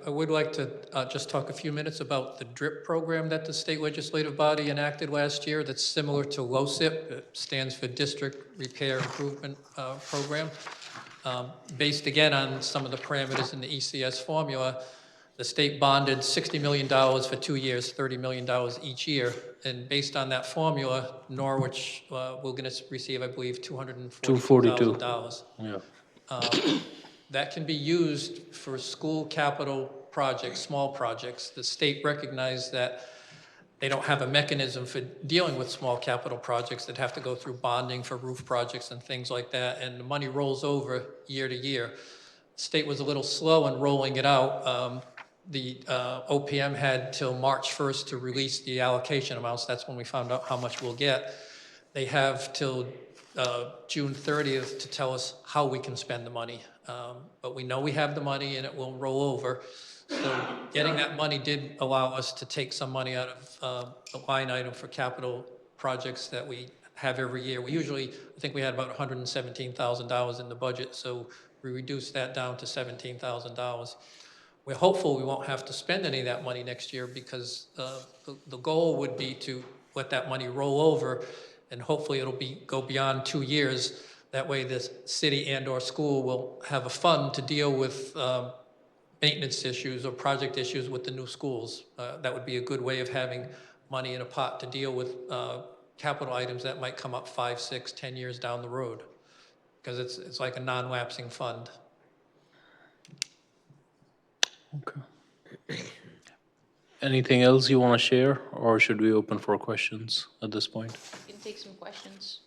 I would like to just talk a few minutes about the DRIP program that the state legislative body enacted last year that's similar to LoCIP. It stands for District Repair Improvement Program. Based again on some of the parameters in the ECS formula, The state bonded $60 million for 2 years, $30 million each year. And based on that formula, Norwich, we're going to receive, I believe, $242,000. Yeah. That can be used for school capital projects, small projects. The state recognized that they don't have a mechanism for dealing with small capital projects that have to go through bonding for roof projects and things like that, and the money rolls over year to year. The state was a little slow in rolling it out. The OPM had till March 1st to release the allocation amounts. That's when we found out how much we'll get. They have till June 30th to tell us how we can spend the money. But we know we have the money and it will roll over. So getting that money did allow us to take some money out of the line item for capital projects that we have every year. We usually, I think we had about $117,000 in the budget, so we reduced that down to $17,000. We're hopeful we won't have to spend any of that money next year because the goal would be to let that money roll over, and hopefully it'll go beyond 2 years. That way the city and/or school will have a fund to deal with maintenance issues or project issues with the new schools. That would be a good way of having money in a pot to deal with capital items that might come up 5, 6, 10 years down the road, because it's like a non-lapsing fund. Okay. Anything else you want to share, or should we open for questions at this point? You can take some questions.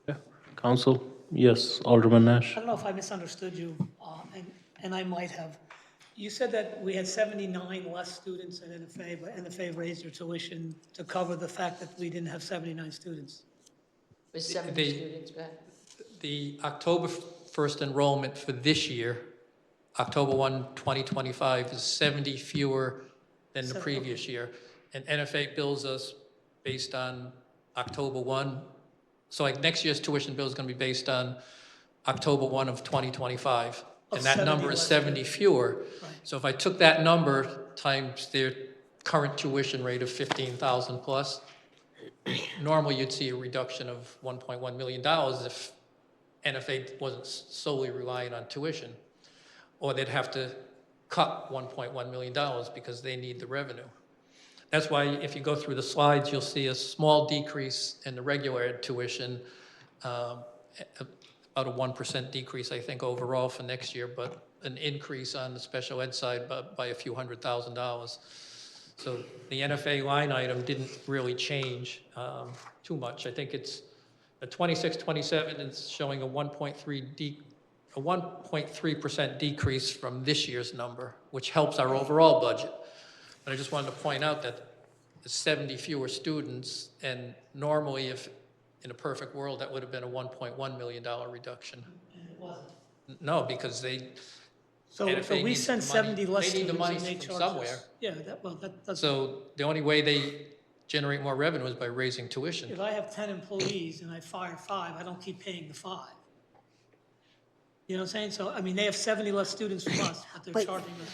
Yeah. Council? Yes, Alderman Nash. I don't know if I misunderstood you, and I might have. You said that we had 79 less students at NFA, but NFA raised their tuition to cover the fact that we didn't have 79 students. With 70 students, go ahead. The October 1st enrollment for this year, October 1, 2025, is 70 fewer than the previous year. And NFA bills us based on October 1. So like next year's tuition bill is going to be based on October 1 of 2025. And that number is 70 fewer. Right. So if I took that number times their current tuition rate of 15,000 plus, normally you'd see a reduction of $1.1 million if NFA wasn't solely relying on tuition. Or they'd have to cut $1.1 million because they need the revenue. That's why if you go through the slides, you'll see a small decrease in the regular ed tuition, about a 1% decrease, I think, overall for next year, but an increase on the special ed side by a few $100,000. So the NFA line item didn't really change too much. I think it's a 26-27 is showing a 1.3% decrease from this year's number, which helps our overall budget. But I just wanted to point out that there's 70 fewer students, and normally if in a perfect world, that would have been a $1.1 million reduction. And it wasn't. No, because they, So NFA we needs send the money. 70 less They need the students money and they from charge somewhere. us. Yeah, that's. So the only way they generate more revenue is by raising tuition. If I have 10 employees and I fire 5, I don't keep paying the 5. You know what I'm saying? So, I mean, they have 70 less students from us, but they're But- charging us.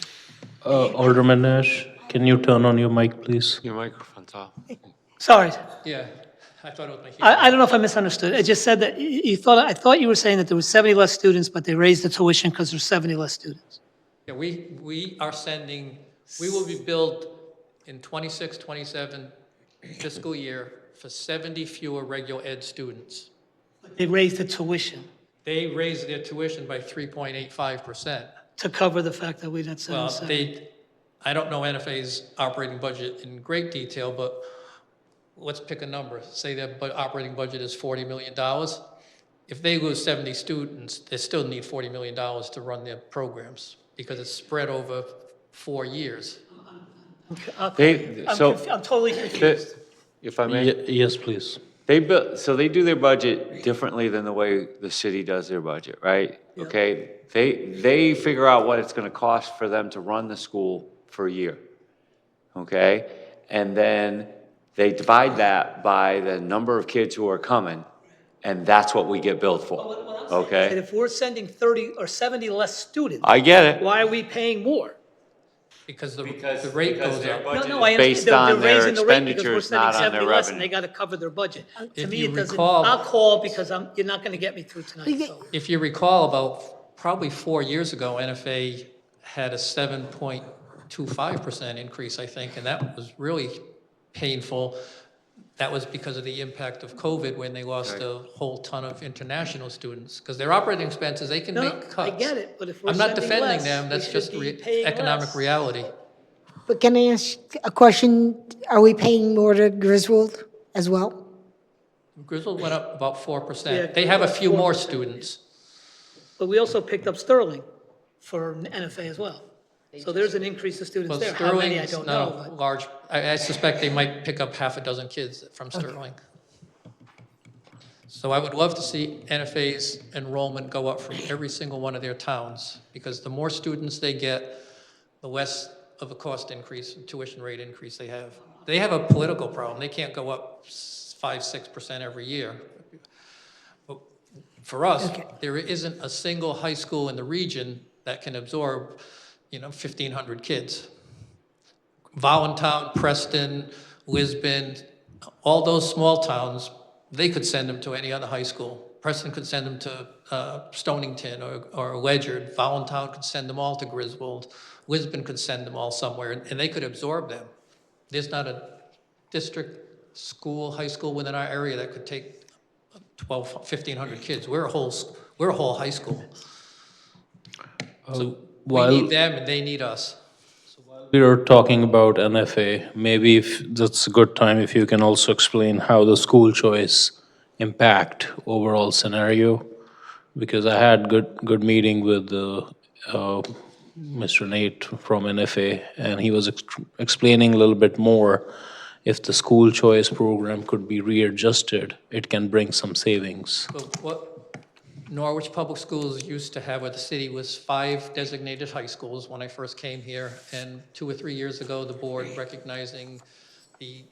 Alderman Nash, can you turn on your mic, please? Your microphone's off. Sorry, Yeah, I thought it was my hearing. I don't know if I misunderstood. It just said that I thought you were saying that there was 70 less students, but they raised the tuition because there's 70 less students. Yeah, we are sending, we will be billed in 26, 27 fiscal year for 70 fewer regular ed students. They raised the tuition They raised their tuition by 3.85%. to cover the fact that we didn't Well, 77. I don't know NFA's operating budget in great detail, but let's pick a number. Say their operating budget is $40 million. If they lose 70 students, they still need $40 million to run their programs because it's spread over 4 years. They- so- I'm totally confused. If I may? Yes, please. So they do their budget differently than the way the city does their budget, right? Okay, they figure out what it's gonna cost for them to run the school for a year, okay? And then they divide that by the number of kids who are coming, and that's what we get billed for, What I'm saying is that okay? if we're sending 30 or 70 less students, I get it. why are we paying more? Because the rate goes up. No, I Based understand. on They're their raising the rate because we're expenditures, sending not on 70 their less and they revenue. got to cover their budget. To If me, you it doesn't, recall- I'll call because you're not going to get me through tonight, so. If you recall, about probably 4 years ago, NFA had a 0.25% increase, I think, and that was really painful. That was because of the impact of COVID when they lost a whole ton of international students. Because their operating expenses, they can No, make cuts. I get it, but if we're I'm not sending defending less, them, we that's should just be paying economic less. reality. But can I ask a question? Are we paying more to Griswold as well? Griswold went up about 4%. Yeah, They have a about few more 4%. students. But we also picked up Sterling for NFA as well. So there's an increase of students Well, there. How many, I Sterling's don't not know, a but large, I suspect they might pick up half a dozen kids from Sterling. So I would love to see NFA's enrollment go up from every single one of their towns, because the more students they get, the less of a cost increase, tuition rate increase they have. They have a political problem. They can't go up 5-6% every year. But for us, there isn't a single high school in the region that can absorb, 1,500 kids. Voluntown, Preston, Lisbon, all those small towns, they could send them to any other high school. Preston could send them to Stonington or Ledyard. Voluntown could send them all to Griswold. Lisbon could send them all somewhere, and they could absorb them. There's not a district school, high school within our area that could take 1,500 kids. We're a whole high school. So we while- need them and they need us. We are talking about NFA. Maybe if that's a good time, if you can also explain how the school choice impact overall scenario. Because I had good meeting with Mr. Nate from NFA, and he was explaining a little bit more. If the school choice program could be readjusted, it can bring some savings. But what Norwich Public Schools used to have, where the city was 5 designated high schools when I first came here, and 2 or 3 years ago, the board, recognizing the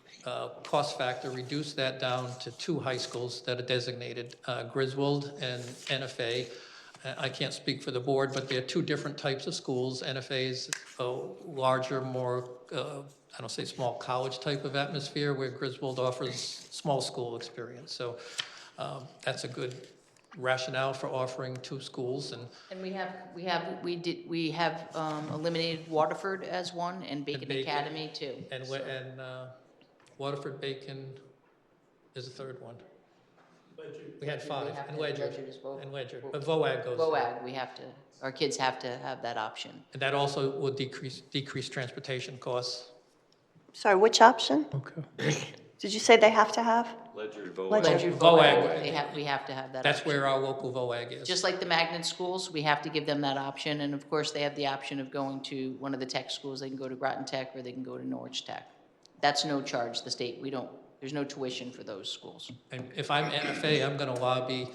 cost factor, reduced that down to 2 high schools that are designated, Griswold and NFA. I can't speak for the board, but they're 2 different types of schools. NFA is a larger, more, I don't say small college type of atmosphere, where Griswold offers small school experience. So that's a good rationale for offering 2 schools. And we have eliminated Waterford as one and Bacon Bacon. Academy too. And Waterford, Bacon is the 3rd one. We had 5, We have and to- Ledyard, Ledyard is both. and Ledyard, but VOAG goes there. VOAG, our kids have to have that option. And that also will decrease transportation costs. Sorry, which option? Okay. Did you say they have to have? Ledyard, VOAG. VOAG, we have to have that That's option. where our local VOAG is. Just like the magnet schools, we have to give them that option, and of course, they have the option of going to one of the tech schools. They can go to Groton Tech, or they can go to Norwich Tech. That's no charge, the state, there's no tuition for those schools. And if I'm NFA, I'm gonna lobby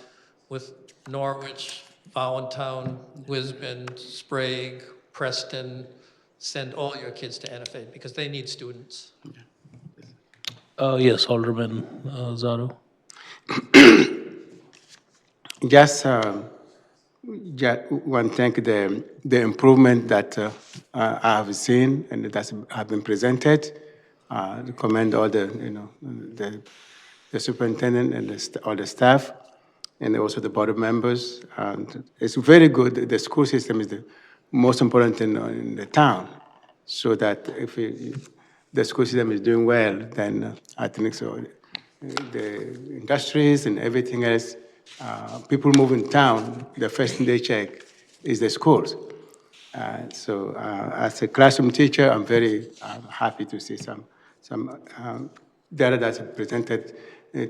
with Norwich, Voluntown, Lisbon, Sprague, Preston, send all your kids to NFA, because they need students. Yes, Alderman Zado. Just want to thank the improvement that I have seen and that have been presented. Commend all the superintendent and all the staff, and also the board members. And it's very good. The school system is the most important thing in the town, so that if the school system is doing well, then I think so. The industries and everything else, people move in town, the first thing they check is the schools. So as a classroom teacher, I'm very happy to see some data that's presented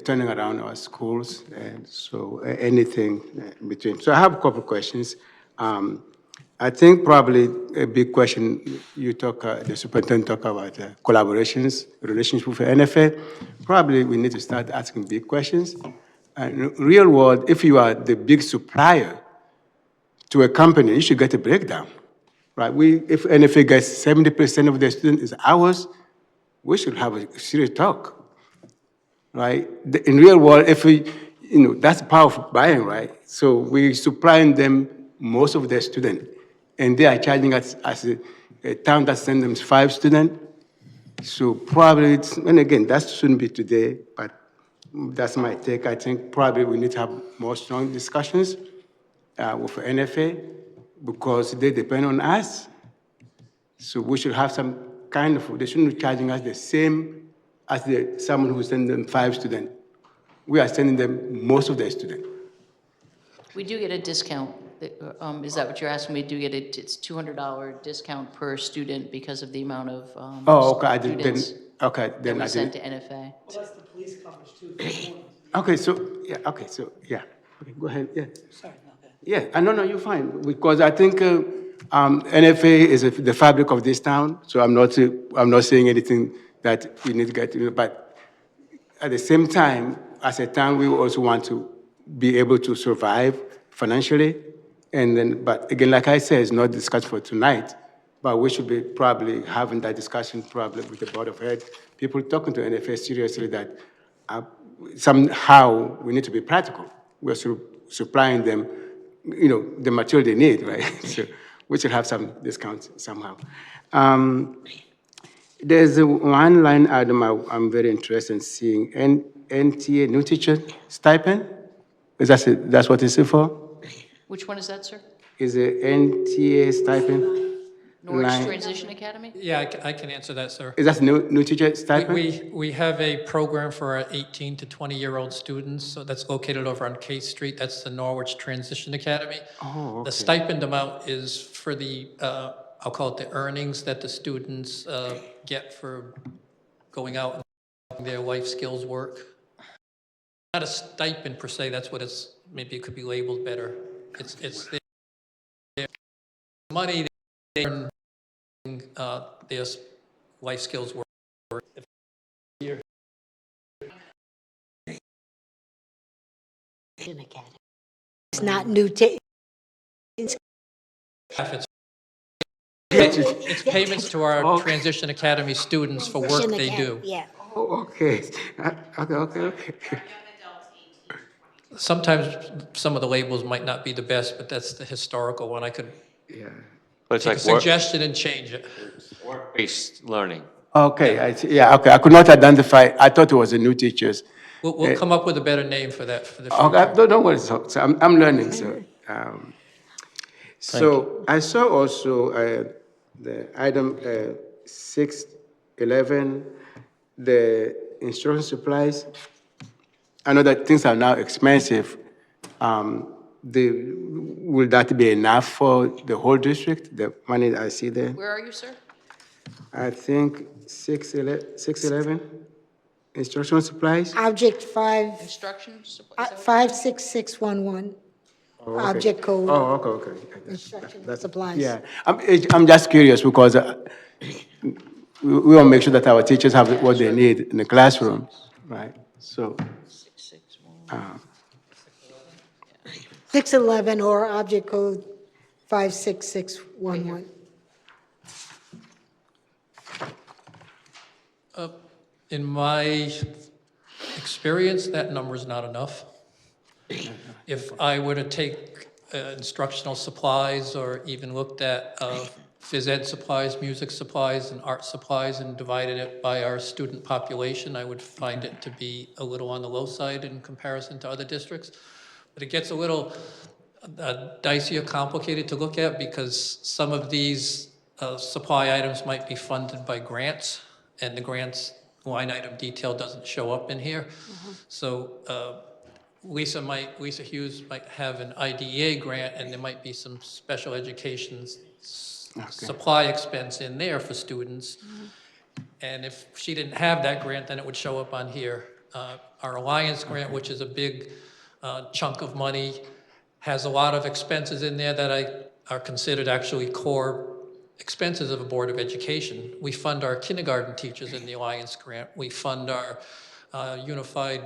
turning around our schools, and so anything between. So I have a couple of questions. I think probably a big question the superintendent talked about collaborations, relationship with NFA. Probably we need to start asking big questions. In real world, if you are the big supplier to a company, you should get a breakdown, right? If NFA gets 70% of their students is ours, we should have a serious talk, right? In real world, if that's power of buying, right? So we're supplying them most of their students, and they are charging us as a town that sends them 5 students. So probably, and again, that shouldn't be today, but that's my take. I think probably we need to have more strong discussions with NFA, because they depend on us. So we should have some kind of, they shouldn't be charging us the same as someone who sends them 5 students. We are sending them most of the students. We do get a discount. Is that what you're asking? We do get it's $200 discount per student because of the amount of Oh, okay, I did, then, students okay, that then we I sent didn't. to NFA. Well, that's the police coverage too. if you want. Okay, so, yeah. Okay, go ahead, yeah. Sorry about that. Yeah, no, you're fine, because I think NFA is the fabric of this town, so I'm not saying anything that we need to get, but at the same time, as a town, we also want to be able to survive financially, and then, but again, like I said, it's not discussed for tonight, but we should be probably having that discussion probably with the Board of Health, people talking to NFA seriously that somehow we need to be practical. We're supplying them, the material they need, right? So we should have some discounts somehow. There's one line item I'm very interested in seeing, NTA, new teacher stipend? That's what it's for? Which one is that, sir? Is it NTA stipend? Norwich line? Transition Academy? Yeah, I can answer that, sir. Is that new teacher stipend? We have a program for our 18 to 20-year-old students, so that's located over on K Street. That's the Norwich Transition Academy. Oh, okay. The stipend amount is for the, I'll call it the earnings that the students get for going out and doing their life skills work. Not a stipend per se, that's what it's, maybe it could be labeled better. It's their money they earn their life skills work. It's not new, it's It's payments to our Transition Academy students for work they do. Yeah. Oh, okay. Okay. Sometimes some of the labels might not be the best, but that's the historical one. I could Yeah. But it's take a like suggestion and change it. work-based learning. Okay, I see. Yeah, okay. I could not identify. I thought it was a new teachers. We'll come up with a better name for that for the Okay, future. don't worry. So I'm learning. So I saw also the item 611, the instruction supplies. I know that things are now expensive. Will that be enough for the whole district? The money I see there. Where are you, sir? I think 611 instructional supplies. Object 5, Instructions? 56611, Oh, okay. object code, Oh, okay. instruction supplies. Yeah, I'm just curious because we want to make sure that our teachers have what they need in the classroom, right? So, 611 or object code 56611. In my experience, that number is not enough. If I were to take instructional supplies or even looked at phys ed supplies, music supplies, and art supplies and divided it by our student population, I would find it to be a little on the low side in comparison to other districts. But it gets a little dicey or complicated to look at because some of these supply items might be funded by grants, and the grants line item detail doesn't show up in here. So Lisa Hughes might have an IDEA grant, and there might be some special education supply expense in there for students. And if she didn't have that grant, then it would show up on here. Our Alliance grant, which is a big chunk of money, has a lot of expenses in there that are considered actually core expenses of a Board of Education. We fund our kindergarten teachers in the Alliance grant. We fund our unified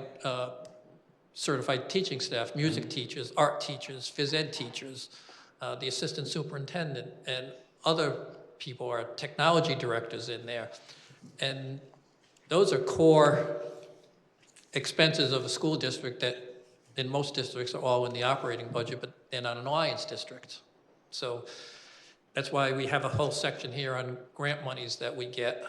certified teaching staff, music teachers, art teachers, phys ed teachers, the assistant superintendent, and other people, our technology directors in there. And those are core expenses of a school district that in most districts are all in the operating budget, but they're not an Alliance district. So that's why we have a whole section here on grant monies that we get.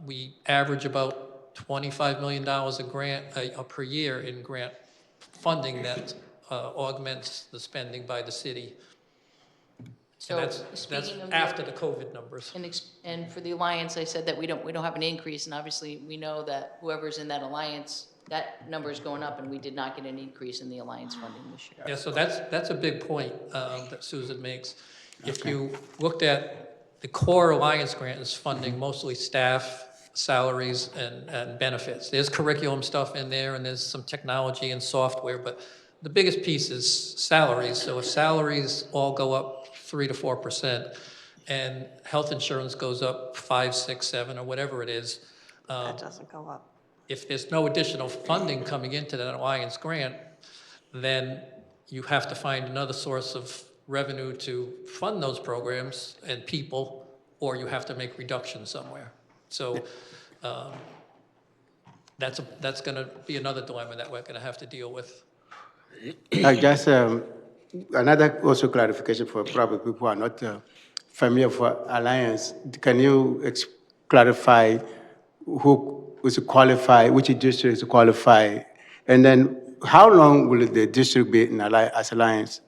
We average about $25 million a grant per year in grant funding that augments the spending by the city. So that's speaking of after the COVID numbers. and for the Alliance, I said that we don't have an increase, and obviously, we know that whoever's in that Alliance, that number is going up, and we did not get an increase in the Alliance funding this year. Yeah, so that's a big point that Susan makes. If you looked at the core Alliance grant is funding mostly staff, salaries, and benefits. There's curriculum stuff in there, and there's some technology and software, but the biggest piece is salaries. So if salaries all go up 3 to 4%, and health insurance goes up 5, 6, 7, or whatever it is, That doesn't go up. if there's no additional funding coming into that Alliance grant, then you have to find another source of revenue to fund those programs and people, or you have to make reductions somewhere. So that's going to be another dilemma that we're going to have to deal with. I guess another also clarification for probably people who are not familiar for Alliance. Can you clarify who is qualified, which district is qualified, and then how long will the district be in as Alliance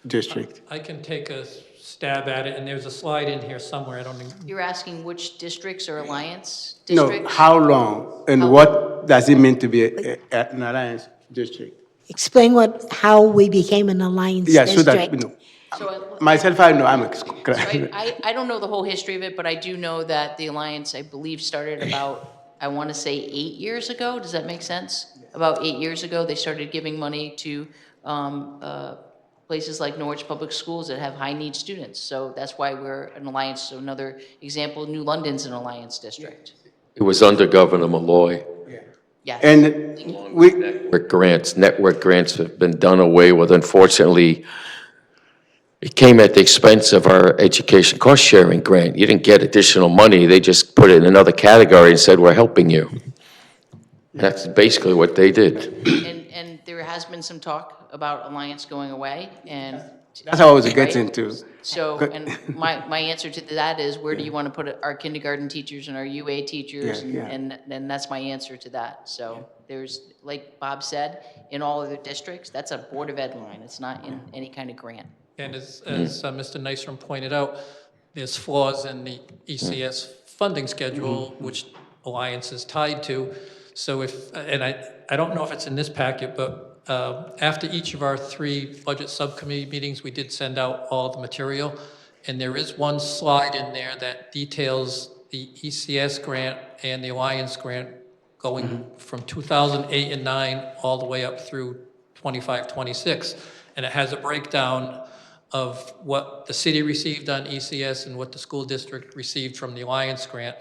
district? I can take a stab at it, and there's a slide in here somewhere. I don't think. You're asking which districts are Alliance No, districts? how long, and what does it mean to be an Alliance district? Explain how we became an Alliance Yeah, district. so that, you know, So myself, I know, I don't know the whole history of it, but I do know that the Alliance, I believe, started about, I want to say 8 years ago. Does that make sense? About 8 years ago, they started giving money to places like Norwich Public Schools that have high-need students. So that's why we're an Alliance. So another example, New London's an Alliance district. It was under Governor Malloy. Yes. And we, Network grants have been done away with. Unfortunately, it came at the expense of our education cost-sharing grant. You didn't get additional money. They just put it in another category and said, we're helping you. That's basically what they did. And there has been some talk about Alliance going away, and. that's how I was Right? getting to. So, and my answer to that is, where do you want to put our kindergarten teachers and our UA teachers? Yeah, yeah. And that's my answer to that. So there's, like Bob said, in all other districts, that's a Board of Ed line. It's not in any kind of grant. And as Mr. Nystrom pointed out, there's flaws in the ECS funding schedule, which Alliance is tied to. So and I don't know if it's in this packet, but after each of our 3 budget subcommittee meetings, we did send out all the material. And there is one slide in there that details the ECS grant and the Alliance grant going from 2008 and 9 all the way up through 25, 26. And it has a breakdown of what the city received on ECS and what the school district received from the Alliance grant.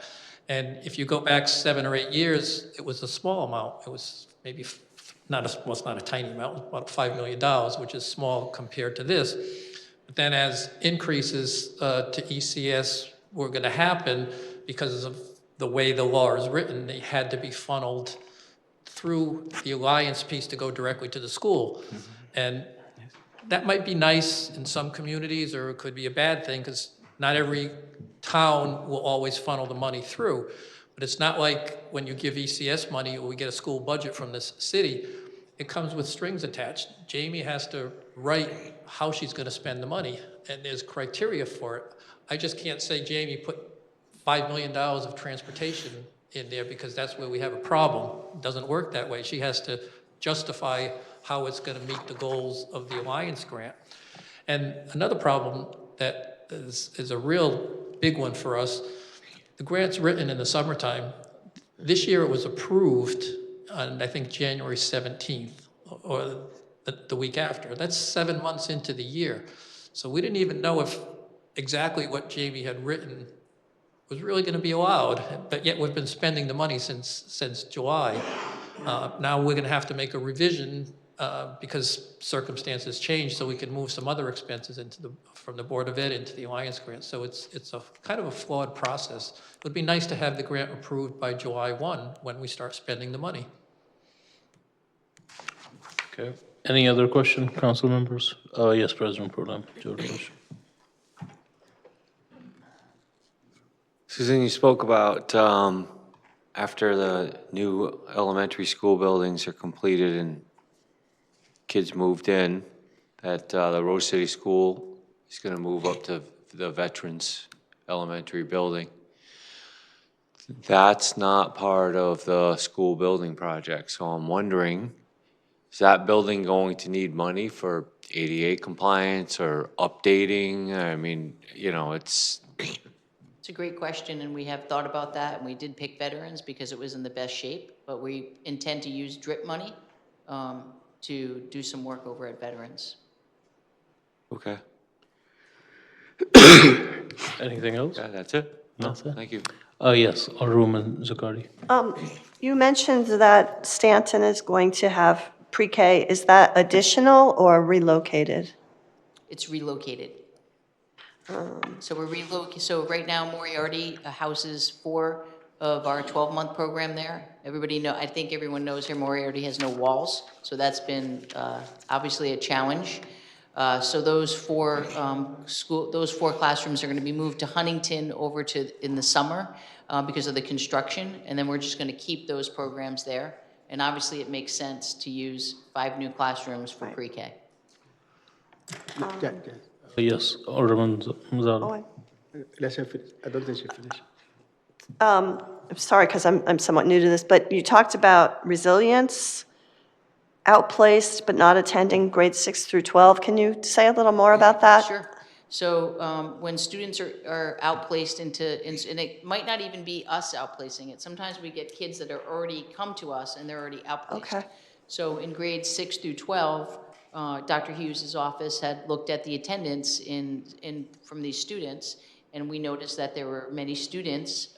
And if you go back 7 or 8 years, it was a small amount. It was maybe it's not a tiny amount, about $5 million, which is small compared to this. But then as increases to ECS were going to happen because of the way the law is written, they had to be funneled through the Alliance piece to go directly to the school. And that might be nice in some communities, or it could be a bad thing, because not every town will always funnel the money through. But it's not like when you give ECS money or we get a school budget from this city, it comes with strings attached. Jamie has to write how she's going to spend the money, and there's criteria for it. I just can't say, Jamie, put $5 million of transportation in there because that's where we have a problem. It doesn't work that way. She has to justify how it's going to meet the goals of the Alliance grant. And another problem that is a real big one for us, the grant's written in the summertime. This year it was approved on, I think, January 17th, or the week after. That's 7 months into the year. So we didn't even know if exactly what Jamie had written was really going to be allowed, but yet we've been spending the money since July. Now we're going to have to make a revision because circumstances change, so we can move some other expenses from the Board of Ed into the Alliance grant. So it's a kind of a flawed process. It would be nice to have the grant approved by July 1 when we start spending the money. Okay. Any other question, council members? Yes, President Pro Tem. George. Susan, you spoke about after the new elementary school buildings are completed and kids moved in, that the Rose City School is going to move up to the Veterans Elementary building. That's not part of the school building project, so I'm wondering, is that building going to need money for ADA compliance or updating? I mean, you know, It's a great question, and we have thought about that, and we did pick veterans because it was in the best shape, but we intend to use DRIP money to do some work over at veterans. okay. Anything else? Yeah, that's it? No, That's it? thank you. Yes, Alderwoman Zakari. You mentioned that Stanton is going to have pre-K. Is that additional or relocated? It's relocated. So so right now Moriarty houses 4 of our 12-month program there. I think everyone knows here Moriarty has no walls, so that's been obviously a challenge. So those 4 classrooms are going to be moved to Huntington in the summer because of the construction, and then we're just going to keep those programs there. And obviously it makes sense to use 5 new classrooms for pre-K. Yes, Alderman Zali. Oh, Let her finish. I don't think she finished. I'm sorry, because I'm somewhat new to this, but you talked about resilience, outplaced but not attending grades 6 through 12. Can you say a little more about that? Sure. So when students are outplaced and it might not even be us outplacing it. Sometimes we get kids that are already come to us and they're already outplaced. Okay. So in grades 6 through 12, Dr. Hughes' office had looked at the attendance from these students, and we noticed that there were many students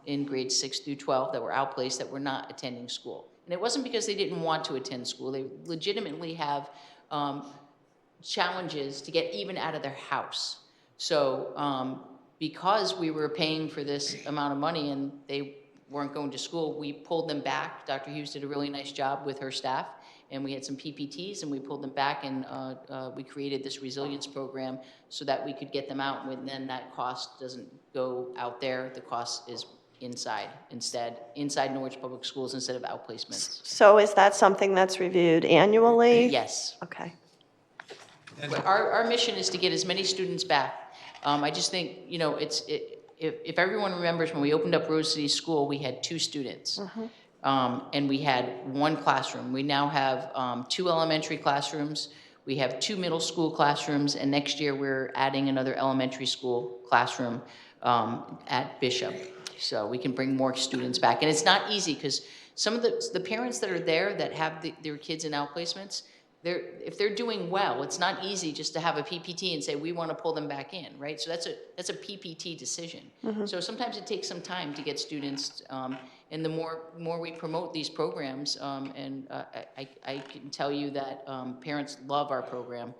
in grades 6 through 12 that were outplaced that were not attending school. And it wasn't because they didn't want to attend school. They legitimately have challenges to get even out of their house. So because we were paying for this amount of money and they weren't going to school, we pulled them back. Dr. Hughes did a really nice job with her staff, and we had some PPTs, and we pulled them back, and we created this resilience program so that we could get them out, and then that cost doesn't go out there. The cost is inside Norwich Public Schools instead of outplacements. So is that something that's reviewed annually? Yes. Okay. But our mission is to get as many students back. I just think, you know, if everyone remembers, when we opened up Rose City School, we had 2 students. And we had 1 classroom. We now have 2 elementary classrooms. We have 2 middle school classrooms, and next year we're adding another elementary school classroom at Bishop. So we can bring more students back. And it's not easy because some of the parents that are there that have their kids in outplacements, if they're doing well, it's not easy just to have a PPT and say, we want to pull them back in, right? So that's a PPT decision. So sometimes it takes some time to get students, and the more we promote these programs, and I can tell you that parents love our program.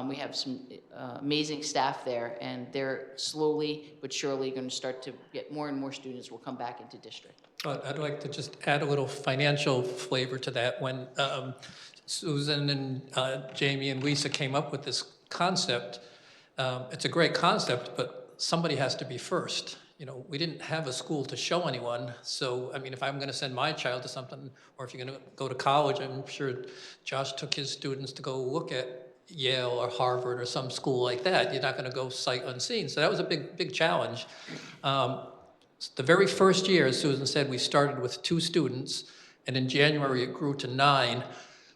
We have some amazing staff there, and they're slowly but surely going to start to get more and more students will come back into district. I'd like to just add a little financial flavor to that. When Susan and Jamie and Lisa came up with this concept, it's a great concept, but somebody has to be first. You know, we didn't have a school to show anyone, so, I mean, if I'm gonna send my child to something, or if you're gonna go to college, I'm sure Josh took his students to go look at Yale or Harvard or some school like that. You're not gonna go sight unseen, so that was a big challenge. The very first year, as Susan said, we started with 2 students, and in January it grew to 9.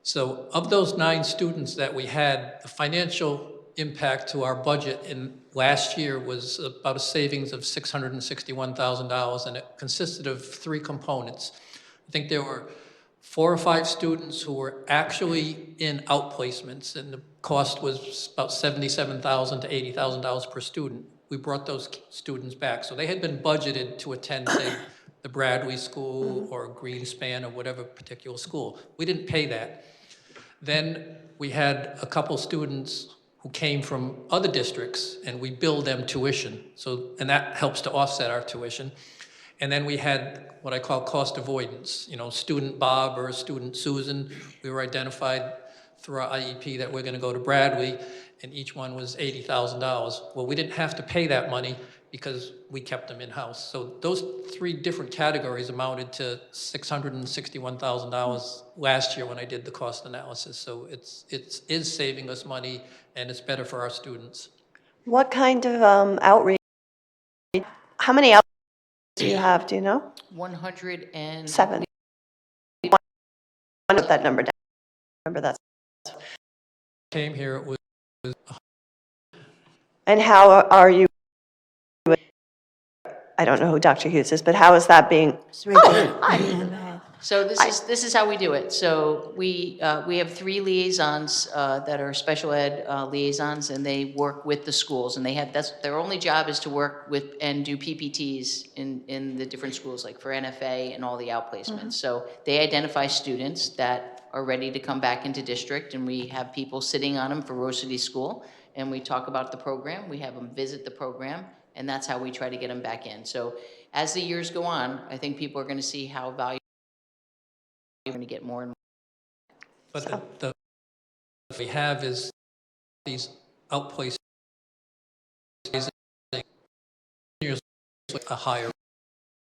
So of those 9 students that we had, the financial impact to our budget in last year was about a savings of $661,000, and it consisted of 3 components. I think there were 4 or 5 students who were actually in outplacements, and the cost was about $77,000 to $80,000 per student. We brought those students back. So they had been budgeted to attend, say, the Bradley School or Greenspan or whatever particular school. We didn't pay that. Then we had a couple students who came from other districts, and we billed them tuition. And that helps to offset our tuition. And then we had what I call cost avoidance. You know, student Bob or student Susan, we were identified through our IEP that we're gonna go to Bradley, and each one was $80,000. Well, we didn't have to pay that money because we kept them in-house. So those 3 different categories amounted to $661,000 last year when I did the cost analysis. So it is saving us money, and it's better for our students. What kind of outreach, how many outreach do you have, do you know? 100 and. 7. I put that number down. Remember that. Came here, it was And how are you, I don't know who Dr. Hughes is, but how is that being? It's right there. So this is how we do it. So we have 3 liaisons that are special ed liaisons, and they work with the schools, and that's their only job is to work with and do PPTs in the different schools, like for NFA and all the outplacements. So they identify students that are ready to come back into district, and we have people sitting on them for Rose City School, and we talk about the program. We have them visit the program, and that's how we try to get them back in. So as the years go on, I think people are going to see how valuable. You're going to get more and more. But the we have is these outplaced years a higher.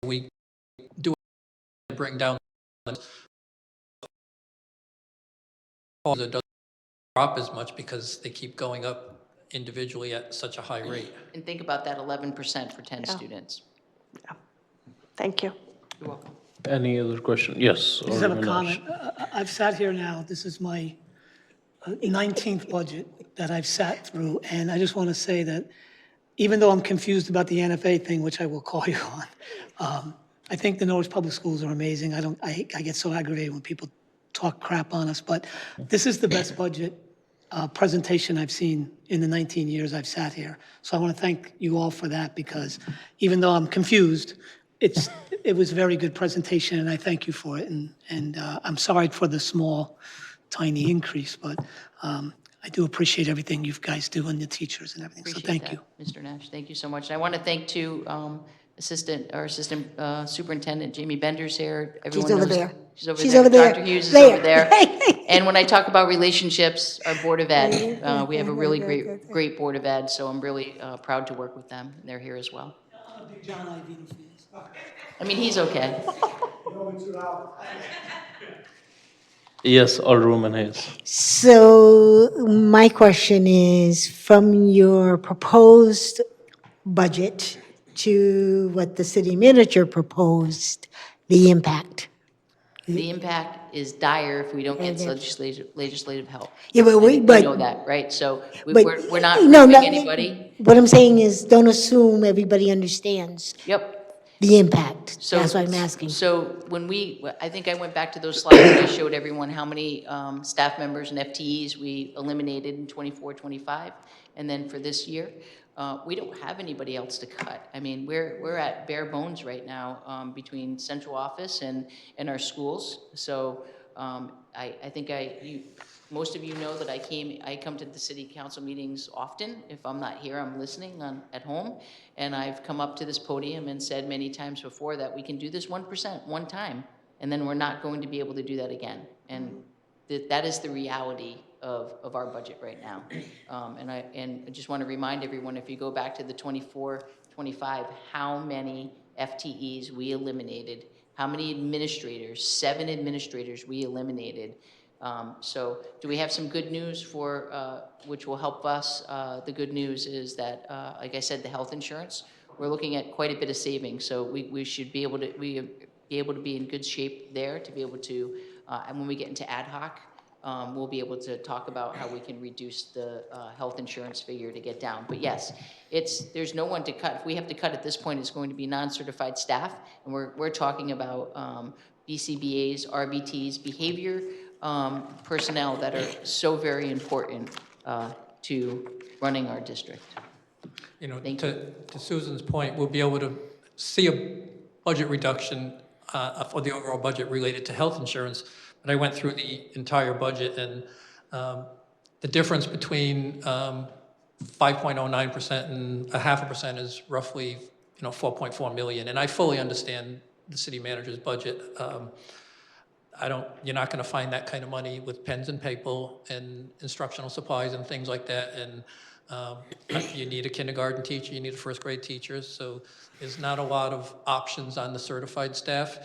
We do it, bring down the it doesn't drop as much because they keep going up individually at such a high rate. And think about that 11% for 10 students. Thank you. You're welcome. Any other question? Yes. I just have a Alderman Nash. comment. I've sat here now, this is my 19th budget that I've sat through, and I just want to say that even though I'm confused about the NFA thing, which I will call you on, I think the Norwich Public Schools are amazing. I get so aggravated when people talk crap on us, but this is the best budget presentation I've seen in the 19 years I've sat here. So I want to thank you all for that, because even though I'm confused, it was a very good presentation, and I thank you for it. And I'm sorry for the small, tiny increase, but I do appreciate everything you guys do and the teachers and everything. So thank you. Mr. Nash. Thank you so much. And I want to thank too Assistant Superintendent Jamie Bender's here. Everyone over knows- there. She's over there. Dr. Hughes is over there. There. And when I talk about relationships, our Board of Ed, we have a really great Board of Ed, so I'm really proud to work with them. They're here as well. I'm a big John Ivino fan. I mean, he's okay. Yes, Alderwoman Hayes. So my question is, from your proposed budget to what the city manager proposed, the impact? The impact is dire if we don't get legislative help. Yeah, but You know that, right? So but- we're not no, roofing no, anybody. What I'm saying is, don't assume everybody understands Yep. the impact. So- That's what I'm asking. So when I think I went back to those slides and I showed everyone how many staff members and FTEs we eliminated in 24, 25. And then for this year, we don't have anybody else to cut. I mean, we're at bare bones right now between central office and our schools. So I think most of you know that I come to the city council meetings often. If I'm not here, I'm listening at home. And I've come up to this podium and said many times before that we can do this 1% one time, and then we're not going to be able to do that again. And that is the reality of our budget right now. And I just want to remind everyone, if you go back to the 24, 25, how many FTEs we eliminated, how many administrators, 7 administrators we eliminated. So do we have some good news for, which will help us? The good news is that, like I said, the health insurance, we're looking at quite a bit of savings. So we should be able to, be in good shape there to be able to, and when we get into ad hoc, we'll be able to talk about how we can reduce the health insurance figure to get down. But yes, there's no one to cut. If we have to cut at this point, it's going to be non-certified staff, and we're talking about BCBAs, RBTs, behavior personnel that are so very important to running our district. You know, to Susan's point, we'll be able to see a budget reduction for the overall budget related to health insurance. But I went through the entire budget, and the difference between 5.09% and 0.5% is roughly, 4.4 million. And I fully understand the city manager's budget. You're not going to find that kind of money with pens and paper and instructional supplies and things like that. And you need a kindergarten teacher, you need a first grade teacher. So there's not a lot of options on the certified staff.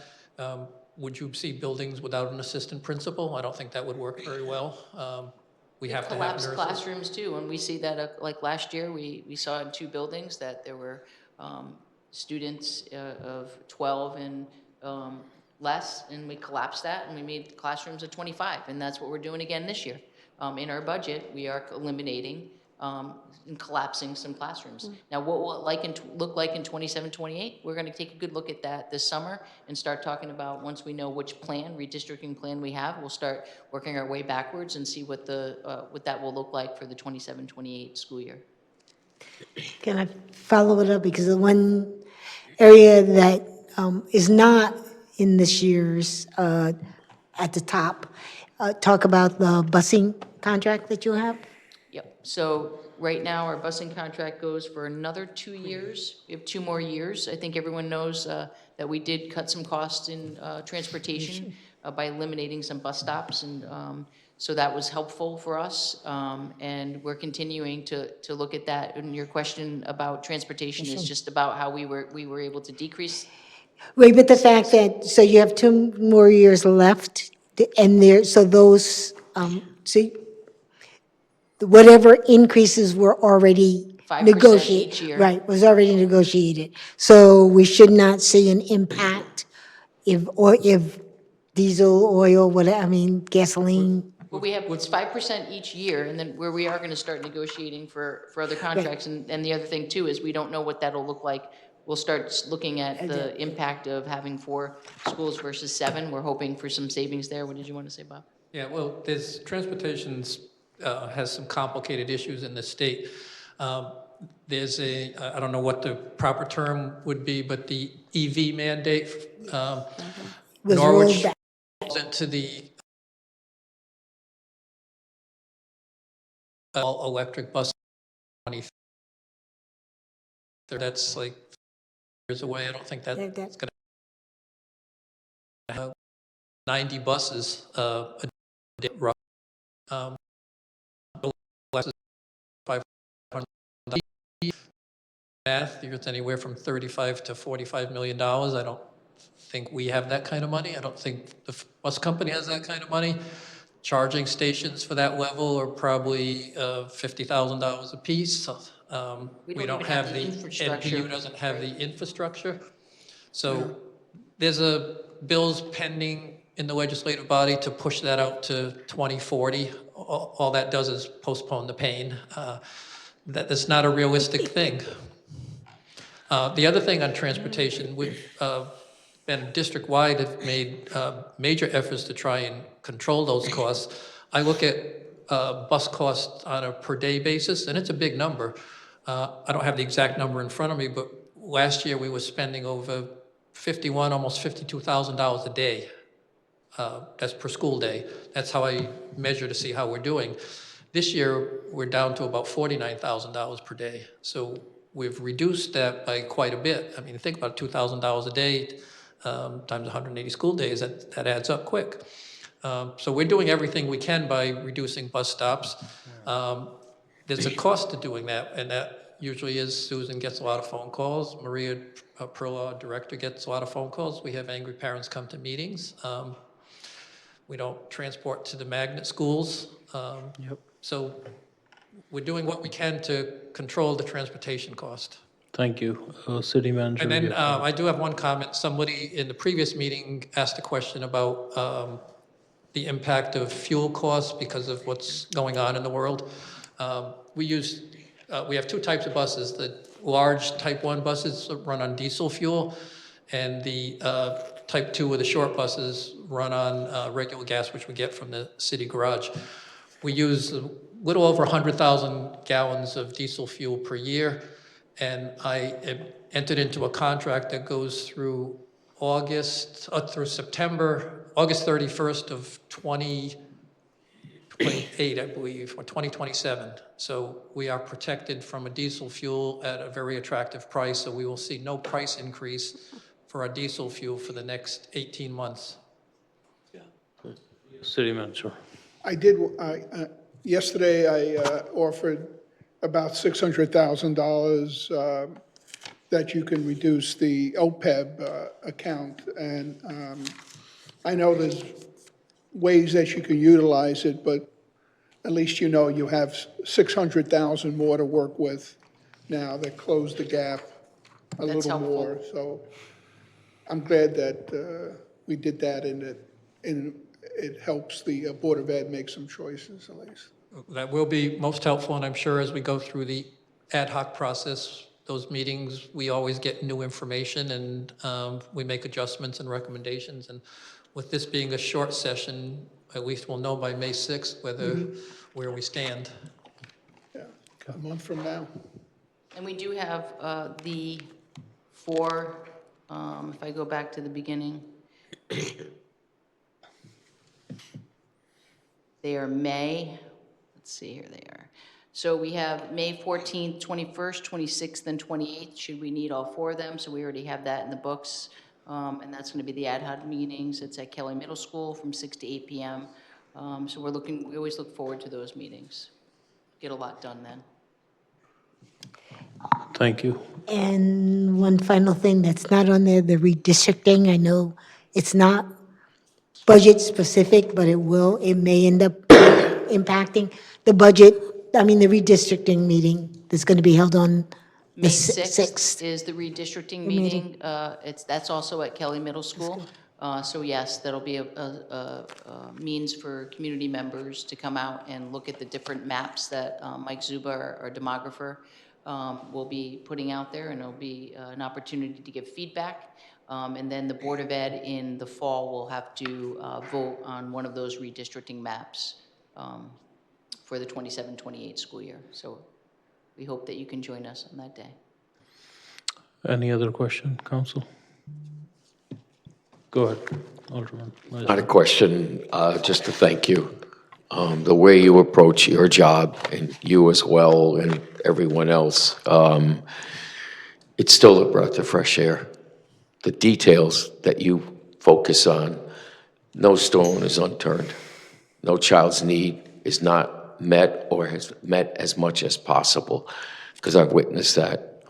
Would you see buildings without an assistant principal? I don't think that would work very well. we have to have Collapsed nurses. classrooms too, and we see that, like last year, we saw in 2 buildings that there were students of 12 and less, and we collapsed that, and we made classrooms of 25, and that's what we're doing again this year. In our budget, we are eliminating and collapsing some classrooms. Now, what will it look like in 27, 28? We're gonna take a good look at that this summer and start talking about, once we know which plan, redistricting plan we have, we'll start working our way backwards and see what what that will look like for the 27, 28 school year. Can I follow it up? Because the one area that is not in this year's, at the top, talk about the busing contract that you have? Yep, so right now, our busing contract goes for another 2 years. We have 2 more years. I think everyone knows that we did cut some costs in transportation by eliminating some bus stops, and so that was helpful for us. And we're continuing to look at that. And your question about transportation is just about how we were able to decrease. Right, but the fact that, so you have 2 more years left, and there, so those, so whatever increases were already 5% negotiated. each year. Right, was already negotiated. So we should not see an impact if diesel, oil, whatever, I mean, gasoline. Well, we have, it's 5% each year, and then where we are gonna start negotiating for other contracts. And the other thing too is we don't know what that'll look like. We'll start looking at the impact of having 4 schools versus 7. We're hoping for some savings there. What did you want to say, Bob? Yeah, well, transportation's has some complicated issues in the state. There's I don't know what the proper term would be, but the EV mandate, Was Norwich rolled back. falls into the all-electric bus. That's like years away. I don't think that's going to have 90 buses a day. Less 500 math, it's anywhere from $35 to $45 million. I don't think we have that kind of money. I don't think the bus company has that kind of money. Charging stations for that level are probably $50,000 a piece. We don't have the infrastructure. NPU doesn't have the infrastructure. So there's bills pending in the legislative body to push that out to 2040. All that does is postpone the pain. That's not a realistic thing. The other thing on transportation, we've been district-wide, have made major efforts to try and control those costs. I look at bus costs on a per-day basis, and it's a big number. I don't have the exact number in front of me, but last year we were spending over almost $52,000 a day. That's per school day. That's how I measure to see how we're doing. This year, we're down to about $49,000 per day. So we've reduced that by quite a bit. I mean, think about $2,000 a day times 180 school days, that adds up quick. So we're doing everything we can by reducing bus stops. There's a cost to doing that, and that usually is Susan gets a lot of phone calls. Maria Perla, director, gets a lot of phone calls. We have angry parents come to meetings. We don't transport to the magnet schools. So we're doing what we can to control the transportation cost. Thank you. City Manager. And then you have- I do have one comment. Somebody in the previous meeting asked a question about the impact of fuel costs because of what's going on in the world. We have 2 types of buses. The large Type 1 buses run on diesel fuel, and the Type 2 or the short buses run on regular gas, which we get from the city garage. We use a little over 100,000 gallons of diesel fuel per year, and I entered into a contract that goes through through September, August 31st of 2028, I believe, or 2027. So we are protected from a diesel fuel at a very attractive price, so we will see no price increase for our diesel fuel for the next 18 months. City Manager. Yesterday, I offered about $600,000 that you can reduce the OPEB account, and I know there's ways that you can utilize it, but at least you know you have 600,000 more to work with now that closed the gap a That's little helpful. more. So I'm glad that we did that and it helps the Board of Ed make some choices at least. That will be most helpful, and I'm sure as we go through the ad hoc process, those meetings, we always get new information, and we make adjustments and recommendations. And with this being a short session, at least we'll know by May 6th where we stand. Yeah, a month from now. And we do have the four, if I go back to the beginning. They are May, let's see, here they are. So we have May 14th, 21st, 26th, and 28th, should we need all four of them. So we already have that in the books. And that's going to be the ad hoc meetings. It's at Kelly Middle School from 6 to 8 p.m. So we always look forward to those meetings. Get a lot done then. Thank you. And one final thing that's not on there, the redistricting. I know it's not budget specific, but it may end up impacting the budget, the redistricting meeting that's going to be held on the May 6th. 6th is the redistricting meeting. That's also at Kelly Middle School. So yes, that'll be a means for community members to come out and look at the different maps that Mike Zuba, our demographer, will be putting out there, and it'll be an opportunity to give feedback. And then the Board of Ed in the fall will have to vote on one of those redistricting maps for the 27-28 school year. So we hope that you can join us on that day. Any other question, Council? Go ahead, Alderman. Not a question, just to thank you. The way you approach your job, and you as well, and everyone else, it's still a breath of fresh air. The details that you focus on, no stone is unturned. No child's need is not met or has met as much as possible, because I've witnessed that.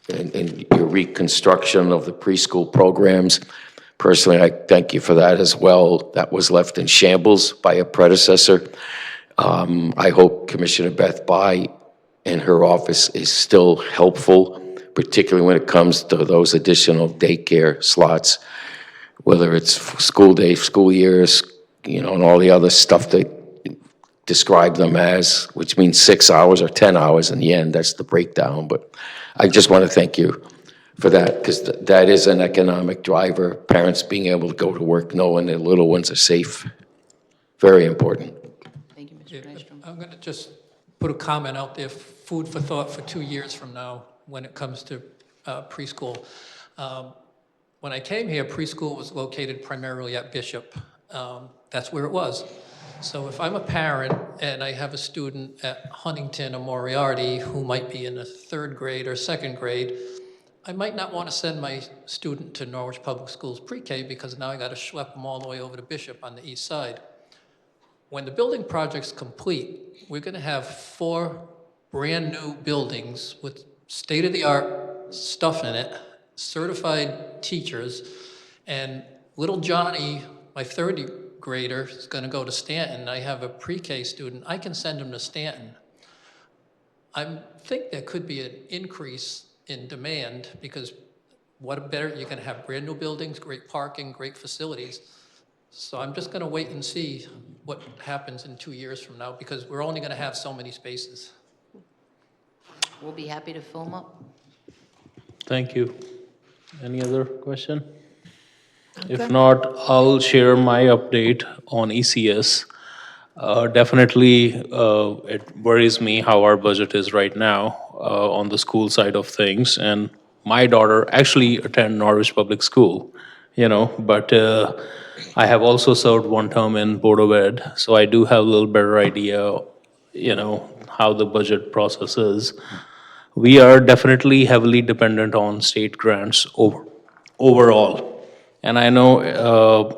And your reconstruction of the preschool programs, personally, I thank you for that as well. That was left in shambles by a predecessor. I hope Commissioner Beth Bai and her office is still helpful, particularly when it comes to those additional daycare slots, whether it's school day, school years, and all the other stuff they describe them as, which means 6 hours or 10 hours in the end. That's the breakdown. But I just want to thank you for that, because that is an economic driver. Parents being able to go to work knowing their little ones are safe. Very important. Thank you, Mr. Nystrom. I'm going to just put a comment out there, food for thought for 2 years from now when it comes to preschool. When I came here, preschool was located primarily at Bishop. That's where it was. So if I'm a parent and I have a student at Huntington or Moriarty who might be in the 3rd grade or 2nd grade, I might not want to send my student to Norwich Public Schools pre-K because now I got to schlep them all the way over to Bishop on the east side. When the building project's complete, we're going to have 4 brand-new buildings with state-of-the-art stuff in it, certified teachers, and little Johnny, my 3rd grader, is going to go to Stanton. I have a pre-K student. I can send him to Stanton. I think there could be an increase in demand because what better, you're going to have brand-new buildings, great parking, great facilities. So I'm just going to wait and see what happens in 2 years from now because we're only going to have so many spaces. We'll be happy to fill them up. Thank you. Any other question? If not, I'll share my update on ECS. Definitely, it worries me how our budget is right now on the school side of things. And my daughter actually attend Norwich Public School, but I have also served 1 term in Board of Ed, so I do have a little better idea, how the budget process is. We are definitely heavily dependent on state grants overall. And I know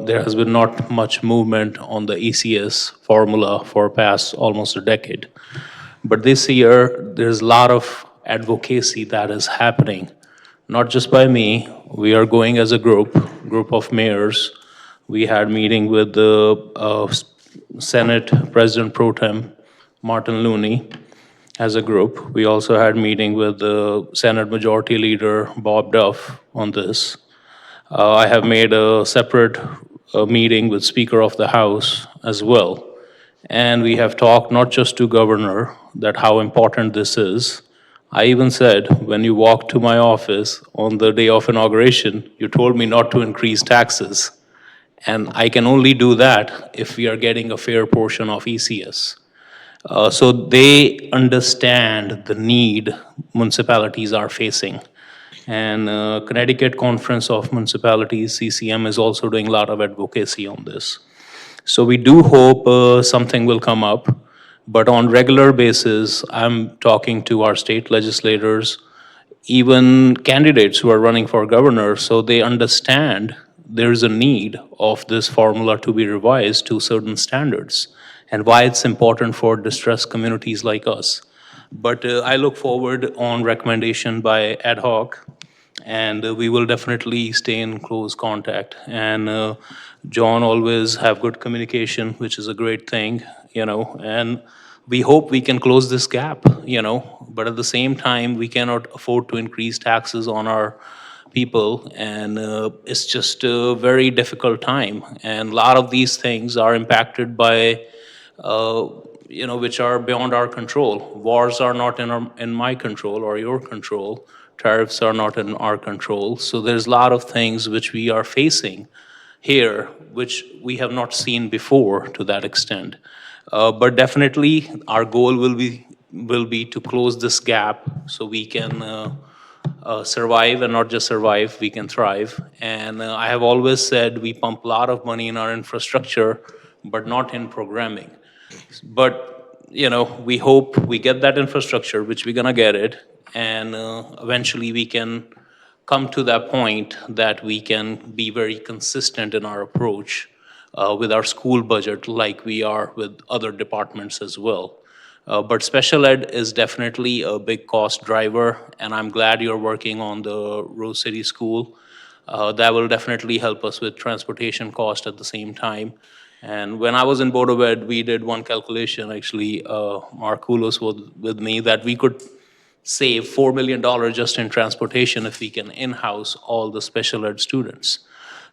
there has been not much movement on the ECS formula for past almost a decade. But this year, there's a lot of advocacy that is happening, not just by me. We are going as a group of mayors. We had meeting with the Senate President Pro Tem Martin Looney as a group. We also had meeting with the Senate Majority Leader Bob Duff on this. I have made a separate meeting with Speaker of the House as well. And we have talked not just to Governor that how important this is. I even said, when you walked to my office on the day of inauguration, you told me not to increase taxes. And I can only do that if we are getting a fair portion of ECS. So they understand the need municipalities are facing. And Connecticut Conference of Municipalities, CCM, is also doing a lot of advocacy on this. So we do hope something will come up, but on regular basis, I'm talking to our state legislators, even candidates who are running for governor, so they understand there's a need of this formula to be revised to certain standards and why it's important for distressed communities like us. But I look forward on recommendation by ad hoc, and we will definitely stay in close contact. And John always have good communication, which is a great thing, and we hope we can close this gap, but at the same time, we cannot afford to increase taxes on our people, and it's just a very difficult time. And a lot of these things are impacted by which are beyond our control. Wars are not in my control or your control. Tariffs are not in our control. So there's a lot of things which we are facing here, which we have not seen before to that extent. But definitely, our goal will be to close this gap so we can survive, and not just survive, we can thrive. And I have always said we pump a lot of money in our infrastructure, but not in programming. But, we hope we get that infrastructure, which we're gonna get it, and eventually we can come to that point that we can be very consistent in our approach with our school budget like we are with other departments as well. But special ed is definitely a big cost driver, and I'm glad you're working on the Rose City School. That will definitely help us with transportation cost at the same time. And when I was in Board of Ed, we did one calculation, actually, Mark Kulos was with me, that we could save $4 million just in transportation if we can in-house all the special ed students.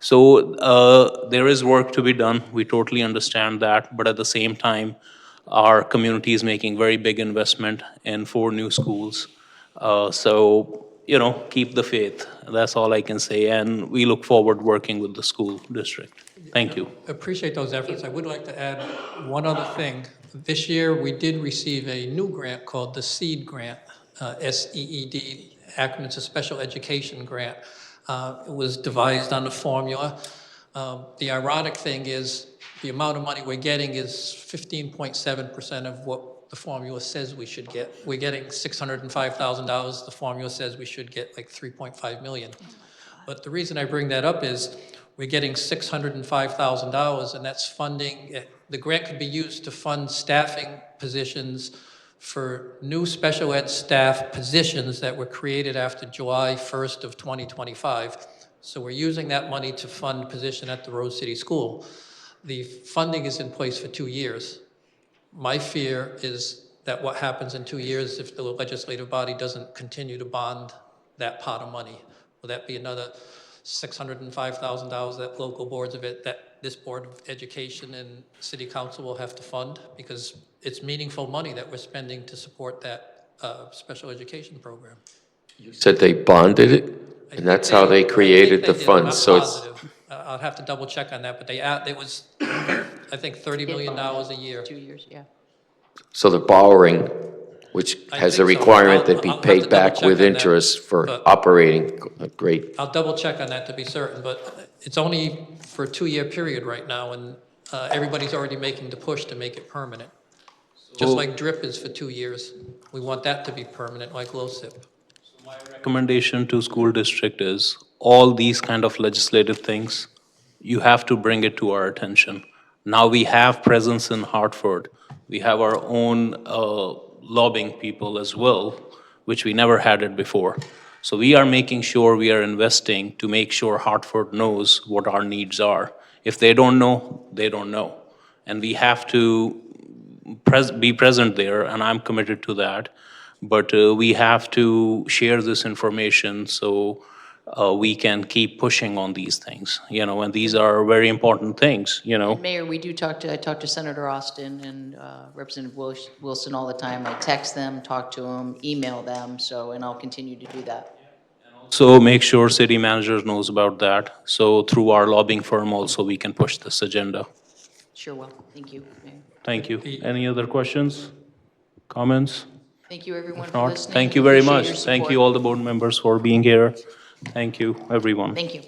So there is work to be done. We totally understand that. But at the same time, our community is making very big investment in 4 new schools. So, keep the faith. That's all I can say. And we look forward working with the school district. Thank you. Appreciate those efforts. I would like to add one other thing. This year, we did receive a new grant called the SEED grant, SEED, acronym, it's a special education grant. It was devised on the formula. The ironic thing is the amount of money we're getting is 15.7% of what the formula says we should get. We're getting $605,000. The formula says we should get like 3.5 million. But the reason I bring that up is we're getting $605,000, and that's funding. The grant could be used to fund staffing positions for new special ed staff positions that were created after July 1st of 2025. So we're using that money to fund position at the Rose City School. The funding is in place for 2 years. My fear is that what happens in 2 years if the legislative body doesn't continue to bond that pot of money? Will that be another $605,000 that local boards of it, that this Board of Education and City Council will have to fund? Because it's meaningful money that we're spending to support that special education program. You said they bonded it, and that's how they created the funds, so it's... I'll have to double check on that, but it was, I think, $30 million a year. 2 years, yeah. So the borrowing, which I has a think so. requirement that be I'll have to paid double back check with on that, interest for but- operating, great. I'll double check on that to be certain, but it's only for a 2-year period right now, and everybody's already making the push to make it permanent. Just like DRIP is for 2 years. We want that to be permanent, like LoCIP. Recommendation to school district is all these kind of legislative things, you have to bring it to our attention. Now we have presence in Hartford. We have our own lobbying people as well, which we never had it before. So we are making sure we are investing to make sure Hartford knows what our needs are. If they don't know, they don't know. and we have to be present there, and I'm committed to that. But we have to share this information so we can keep pushing on these things, and these are very important things, Mayor, I talk to Senator Austin and Representative Wilson all the time. I text them, talk to them, email them, and I'll continue to do that. So make sure city manager knows about that. So through our lobbying firm also, we can push this agenda. Sure will. Thank you, Mayor. Thank you. Any other questions, comments? Thank you, everyone, If for not, listening. thank We you very appreciate much. your Thank support. you all the board members for being here. Thank you, everyone. Thank you.